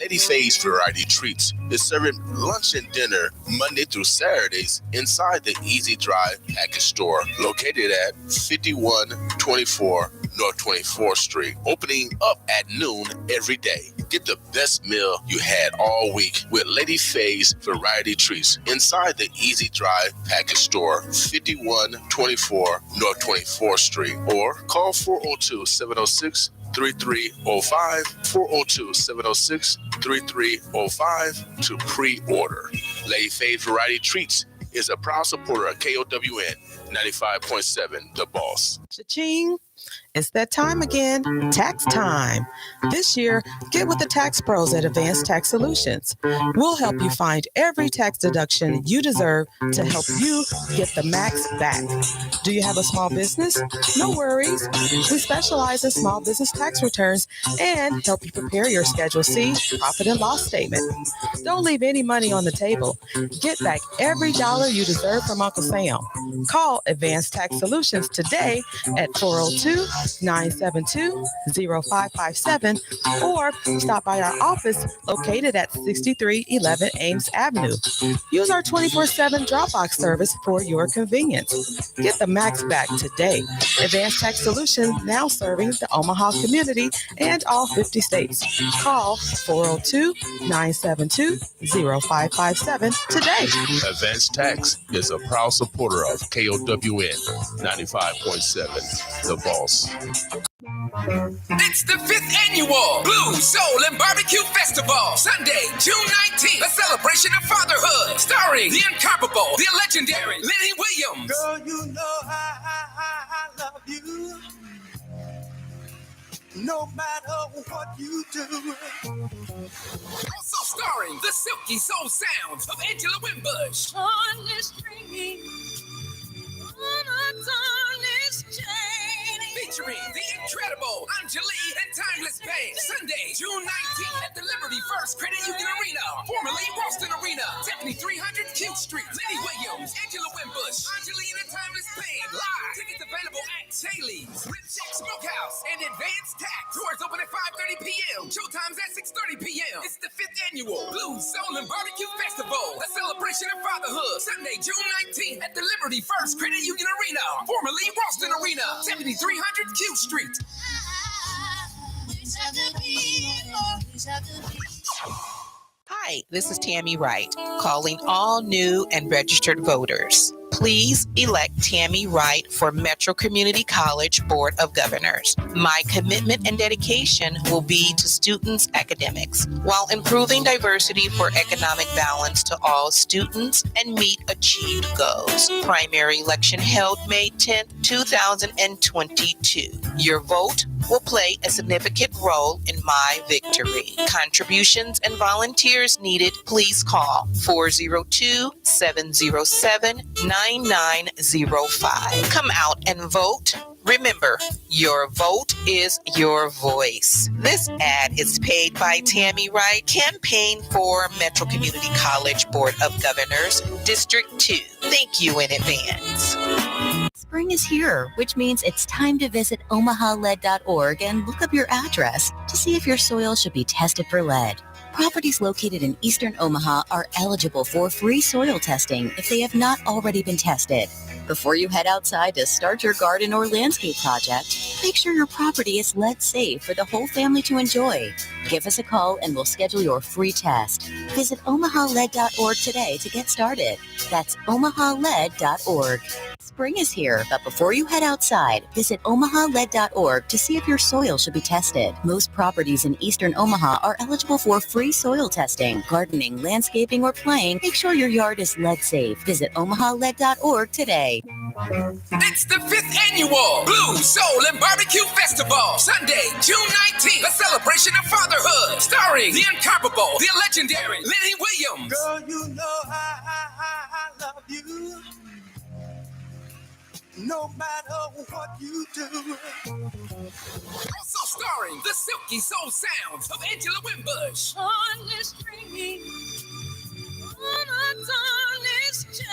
Lady Faye's Variety Treats is serving lunch and dinner Monday through Saturdays inside the Easy Drive package store located at 5124 North 24th Street, opening up at noon every day. Get the best meal you had all week with Lady Faye's Variety Treats inside the Easy Drive package store, 5124 North 24th Street, or call 402-706-3305, 402-706-3305 to pre-order. Lady Faye's Variety Treats is a proud supporter of KOWN 95.7, The Boss. Cha-ching. It's that time again, tax time. This year, get with the tax pros at Advanced Tax Solutions. We'll help you find every tax deduction you deserve to help you get the max back. Do you have a small business? No worries. We specialize in small business tax returns and help you prepare your Schedule C profit and loss statement. Don't leave any money on the table. Get back every dollar you deserve from Uncle Sam. Call Advanced Tax Solutions today at 402-972-0557 or stop by our office located at 6311 Ames Avenue. Use our 24/7 Dropbox service for your convenience. Get the max back today. Advanced Tax Solutions now serving the Omaha community and all 50 states. Call 402-972-0557 today. Advanced Tax is a proud supporter of KOWN 95.7, The Boss. It's the 5th annual Blues, Soul, and Barbecue Festival. Sunday, June 19th, a celebration of fatherhood. Starring the incomparable, the legendary Lenny Williams. Girl, you know I love you. No matter what you do. Also starring the silky soul sounds of Angela Wimbush. On this string, on a darkness chain. Featuring the incredible Anjali and Timeless Band. Sunday, June 19th at the Liberty First Credit Union Arena, formerly Ralston Arena, 7300 Q Street. Lenny Williams, Angela Wimbush, Anjali and Timeless Band live. Tickets available at Chaley's, Ripcheck Smokehouse, and Advanced Tax. Doors open at 5:30 p.m. Showtimes at 6:30 p.m. It's the 5th annual Blues, Soul, and Barbecue Festival, a celebration of fatherhood. Sunday, June 19th at the Liberty First Credit Union Arena, formerly Ralston Arena, 7300 Q Street. Hi, this is Tammy Wright, calling all new and registered voters. Please elect Tammy Wright for Metro Community College Board of Governors. My commitment and dedication will be to students' academics while improving diversity for economic balance to all students and meet achieved goals. Primary election held May 10th, 2022. Your vote will play a significant role in my victory. Contributions and volunteers needed. Please call 402-707-9905. Come out and vote. Remember, your vote is your voice. This ad is paid by Tammy Wright, campaign for Metro Community College Board of Governors, District 2. Thank you in advance. Spring is here, which means it's time to visit omahaled.org and look up your address to see if your soil should be tested for lead. Properties located in eastern Omaha are eligible for free soil testing if they have not already been tested. Before you head outside to start your garden or landscape project, make sure your property is lead safe for the whole family to enjoy. Give us a call and we'll schedule your free test. Visit omahaled.org today to get started. That's omahaled.org. Spring is here, but before you head outside, visit omahalead.org to see if your soil should be tested. Most properties in eastern Omaha are eligible for free soil testing. Gardening, landscaping, or playing, make sure your yard is lead safe. Visit omahalead.org today. It's the 5th annual Blues, Soul, and Barbecue Festival. Sunday, June 19th, a celebration of fatherhood. Starring the incomparable, the legendary Lenny Williams. Girl, you know I love you. No matter what you do. Also starring the silky soul sounds of Angela Wimbush. On this string, on a darkness chain.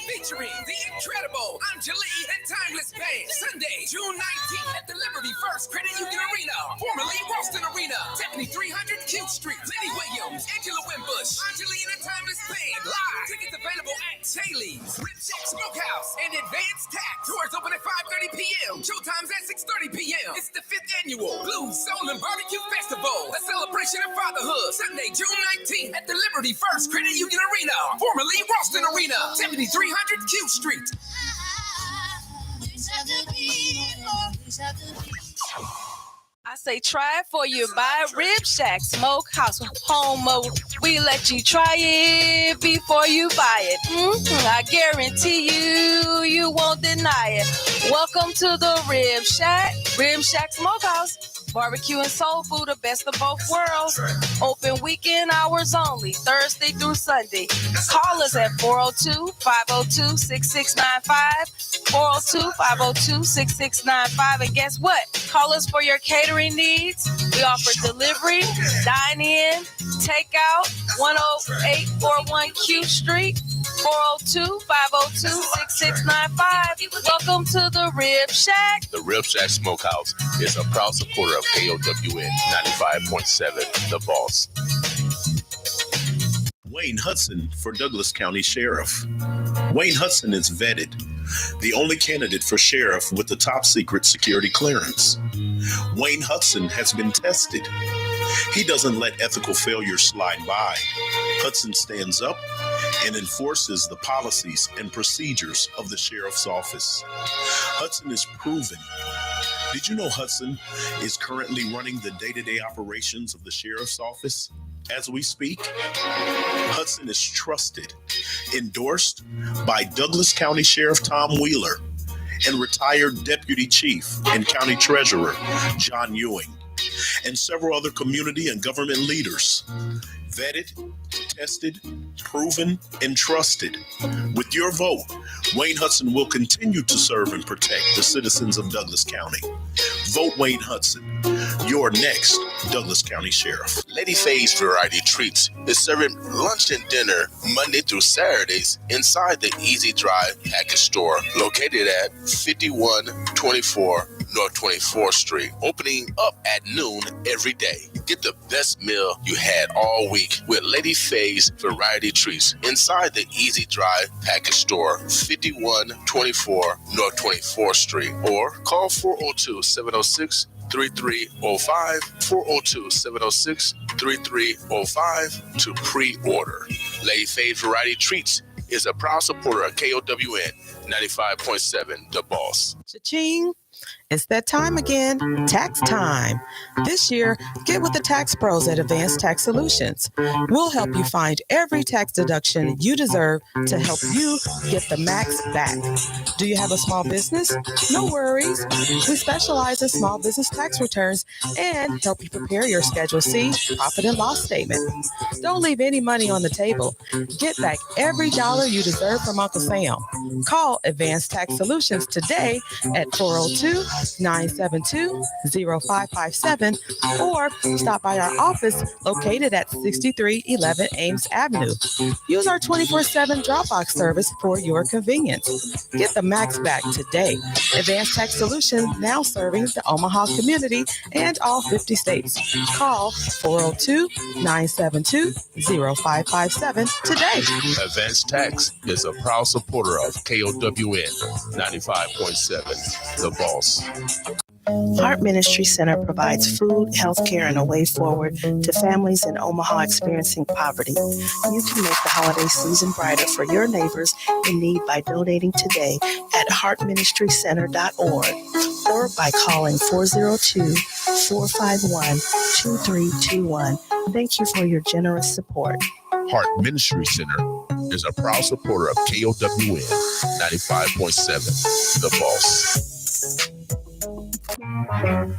Featuring the incredible Anjali and Timeless Band. Sunday, June 19th at the Liberty First Credit Union Arena, formerly Ralston Arena, 7300 Q Street. Lenny Williams, Angela Wimbush, Anjali and the Timeless Band. Live. Tickets available at Taylor's, Rip Shack Smokehouse, and Advanced Tax. Doors open at 5:30 p.m. Showtimes at 6:30 p.m. It's the 5th annual Blues, Soul, and Barbecue Festival. A celebration of fatherhood. Sunday, June 19th at the Liberty First Credit Union Arena, formerly Ralston Arena, 7300 Q Street. I say try it for you by Rib Shack Smokehouse Home Mode. We let you try it before you buy it. I guarantee you won't deny it. Welcome to the Rib Shack Smokehouse. Barbecue and soul food, the best of both worlds. Open weekend hours only, Thursday through Sunday. Call us at 402-502-6695, 402-502-6695. And guess what? Call us for your catering needs. We offer delivery, dine-in, takeout, 10841 Q Street, 402-502-6695. Welcome to the Rib Shack. The Rib Shack Smokehouse is a proud supporter of KOWN 95.7, The Boss. Wayne Hudson for Douglas County Sheriff. Wayne Hudson is vetted, the only candidate for sheriff with the top secret security clearance. Wayne Hudson has been tested. He doesn't let ethical failures slide by. Hudson stands up and enforces the policies and procedures of the sheriff's office. Hudson is proven. Did you know Hudson is currently running the day-to-day operations of the sheriff's office as we speak? Hudson is trusted, endorsed by Douglas County Sheriff Tom Wheeler and retired Deputy Chief and County Treasurer John Ewing, and several other community and government leaders. Vetted, tested, proven, and trusted. With your vote, Wayne Hudson will continue to serve and protect the citizens of Douglas County. Vote Wayne Hudson, your next Douglas County Sheriff. Lady Faye's Variety Treats is serving lunch and dinner Monday through Saturdays inside the Easy Drive Package Store located at 5124 North 24th Street, opening up at noon every day. Get the best meal you had all week with Lady Faye's Variety Treats inside the Easy Drive Package Store, 5124 North 24th Street, or call 402-706-3305, 402-706-3305 to pre-order. Lady Faye's Variety Treats is a proud supporter of KOWN 95.7, The Boss. Cha-ching. It's that time again, tax time. This year, get with the tax pros at Advanced Tax Solutions. We'll help you find every tax deduction you deserve to help you get the max back. Do you have a small business? No worries. We specialize in small business tax returns and help you prepare your Schedule C profit and loss statement. Don't leave any money on the table. Get back every dollar you deserve from Uncle Sam. Call Advanced Tax Solutions today at 402-972-0557 or stop by our office located at 6311 Ames Avenue. Use our 24/7 Dropbox service for your convenience. Get the max back today. Advanced Tax Solutions now serving the Omaha community and all 50 states. Call 402-972-0557 today. Advanced Tax is a proud supporter of KOWN 95.7, The Boss. Heart Ministry Center provides food, healthcare, and a way forward to families in Omaha experiencing poverty. You can make the holiday season brighter for your neighbors in need by donating today at heartministrycenter.org or by calling 402-451-2321. Thank you for your generous support. Heart Ministry Center is a proud supporter of KOWN 95.7, The Boss.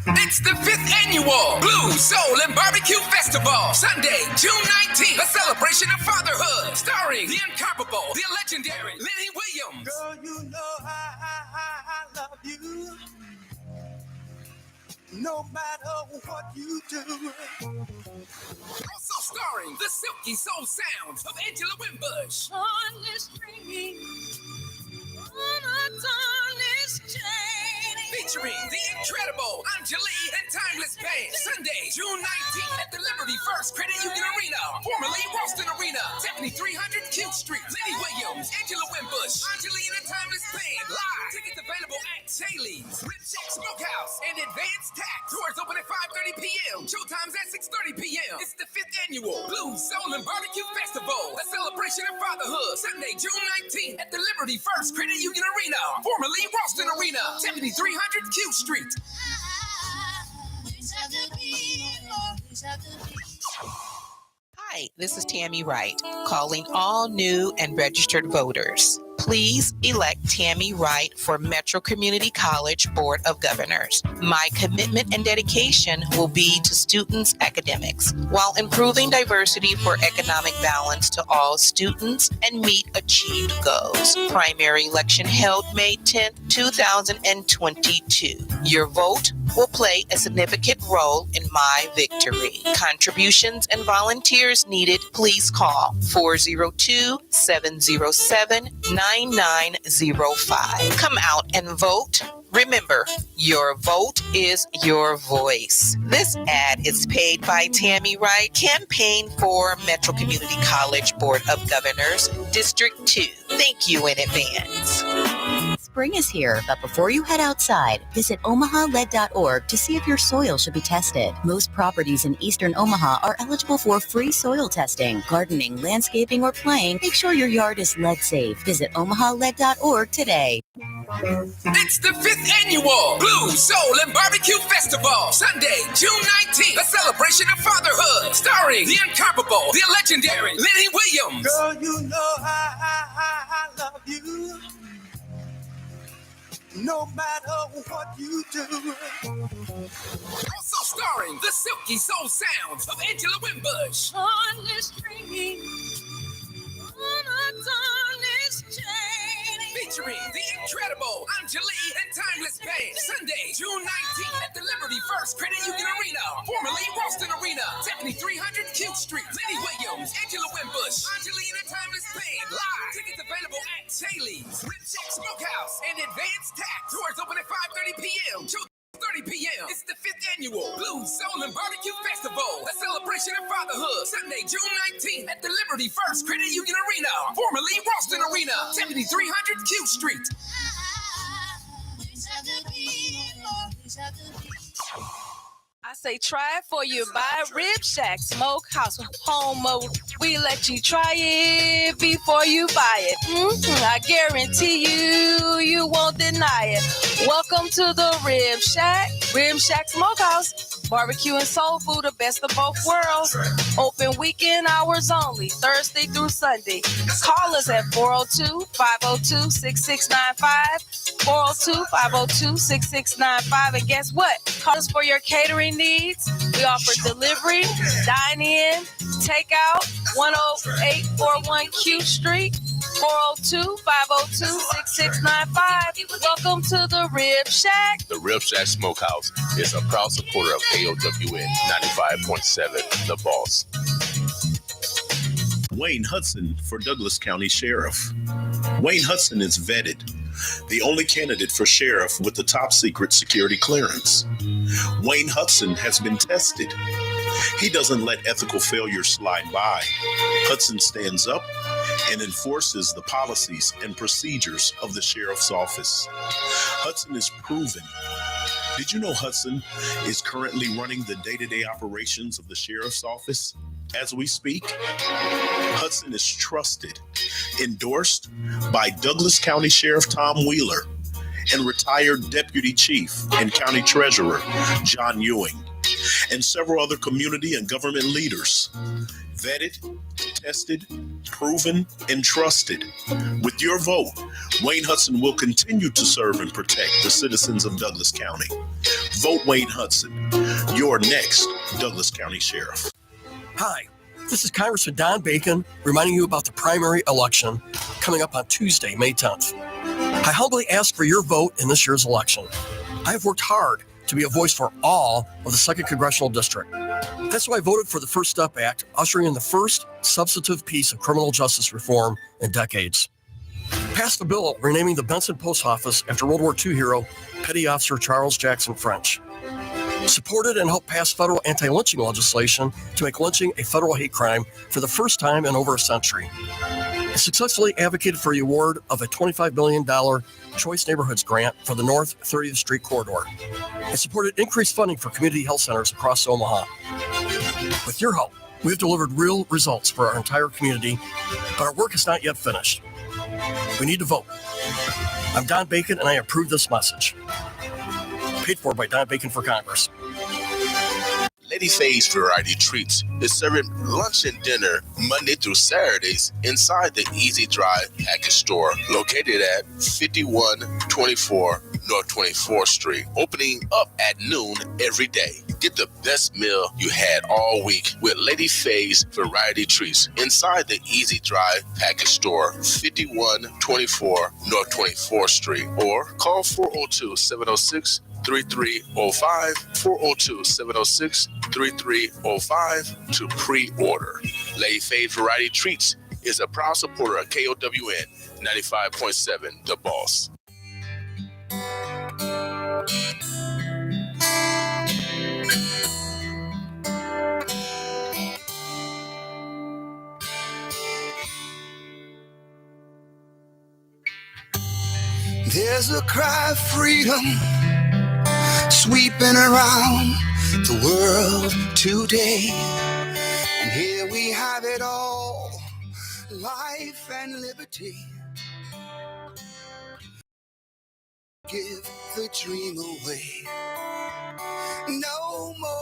It's the 5th annual Blues, Soul, and Barbecue Festival. Sunday, June 19th. A celebration of fatherhood. Starring the incomparable, the legendary Lenny Williams. Girl, you know I love you. No matter what you do. Also starring the silky soul sounds of Angela Wimbush. On this string, on a tarnished chain. Featuring the incredible Anjali and Timeless Band. Sunday, June 19th at the Liberty First Credit Union Arena, formerly Ralston Arena, 7300 Q Street. Lenny Williams, Angela Wimbush, Anjali and the Timeless Band. Live. Tickets available at Shaylee's, Rip Shack Smokehouse, and Advanced Tax. Doors open at 5:30 p.m. Showtimes at 6:30 p.m. It's the 5th annual Blues, Soul, and Barbecue Festival. A celebration of fatherhood. Sunday, June 19th at the Liberty First Credit Union Arena, formerly Ralston Arena, 7300 Q Street. Hi, this is Tammy Wright, calling all new and registered voters. Please elect Tammy Wright for Metro Community College Board of Governors. My commitment and dedication will be to students' academics while improving diversity for economic balance to all students and meet achieved goals. Primary election held May 10th, 2022. Your vote will play a significant role in my victory. Contributions and volunteers needed. Please call 402-707-9905. Come out and vote. Remember, your vote is your voice. This ad is paid by Tammy Wright, campaign for Metro Community College Board of Governors, District 2. Thank you in advance. Spring is here, but before you head outside, visit omahalead.org to see if your soil should be tested. Most properties in eastern Omaha are eligible for free soil testing. Gardening, landscaping, or playing, make sure your yard is lead safe. Visit omahalead.org today. It's the 5th annual Blues, Soul, and Barbecue Festival. Sunday, June 19th. A celebration of fatherhood. Starring the incomparable, the legendary Lenny Williams. Girl, you know I love you. No matter what you do. Also starring the silky soul sounds of Angela Wimbush. On this string, on a tarnished chain. Featuring the incredible Anjali and Timeless Band. Sunday, June 19th at the Liberty First Credit Union Arena, formerly Ralston Arena, 7300 Q Street. Lenny Williams, Angela Wimbush, Anjali and the Timeless Band. Live. Tickets available at Shaylee's, Rip Shack Smokehouse, and Advanced Tax. Doors open at 5:30 p.m. 30 p.m. It's the 5th annual Blues, Soul, and Barbecue Festival. A celebration of fatherhood. Sunday, June 19th at the Liberty First Credit Union Arena, formerly Ralston Arena, 7300 Q Street. I say try it for you by Rib Shack Smokehouse Home Mode. We let you try it before you buy it. I guarantee you won't deny it. Welcome to the Rib Shack Smokehouse. Barbecue and soul food, the best of both worlds. Open weekend hours only, Thursday through Sunday. Call us at 402-502-6695. 402-502-6695. And guess what? Call us for your catering needs. We offer delivery, dine-in, takeout, 10841 Q Street, 402-502-6695. Welcome to the Rib Shack. The Rib Shack Smokehouse is a proud supporter of KOWN 95.7, The Boss. Wayne Hudson for Douglas County Sheriff. Wayne Hudson is vetted, the only candidate for sheriff with the top secret security clearance. Wayne Hudson has been tested. He doesn't let ethical failure slide by. Hudson stands up and enforces the policies and procedures of the sheriff's office. Hudson is proven Did you know Hudson is currently running the day-to-day operations of the sheriff's office as we speak? Hudson is trusted, endorsed by Douglas County Sheriff Tom Wheeler and retired Deputy Chief and County Treasurer John Ewing, and several other community and government leaders. Vetted, tested, proven, and trusted. With your vote, Wayne Hudson will continue to serve and protect the citizens of Douglas County. Vote Wayne Hudson, your next Douglas County Sheriff. Hi, this is Congressman Don Bacon reminding you about the primary election coming up on Tuesday, May 10th. I humbly ask for your vote in this year's election. I have worked hard to be a voice for all of the 2nd Congressional District. That's why I voted for the First Step Act, ushering in the first substantive piece of criminal justice reform in decades. Passed a bill renaming the Benson Post Office after World War II hero Petty Officer Charles Jackson French. Supported and helped pass federal anti-lynching legislation to make lynching a federal hate crime for the first time in over a century. I successfully advocated for the award of a $25 million Choice Neighborhoods grant for the North 30th Street corridor. I supported increased funding for community health centers across Omaha. With your help, we have delivered real results for our entire community, but our work is not yet finished. We need to vote. I'm Don Bacon, and I approve this message. Paid for by Don Bacon for Congress. Lady Faye's Variety Treats is serving lunch and dinner Monday through Saturdays inside the Easy Drive package store located at 5124 North 24th Street, opening up at noon every day. Get the best meal you had all week with Lady Faye's Variety Treats inside the Easy Drive package store, 5124 North 24th Street, or call 402-706 3305 402-706-3305 to pre-order. Lady Faye's Variety Treats is a proud supporter of KOWN 95.7 The Boss. There's a cry of freedom sweeping around the world today. And here we have it all, life and liberty. Give the dream away. No more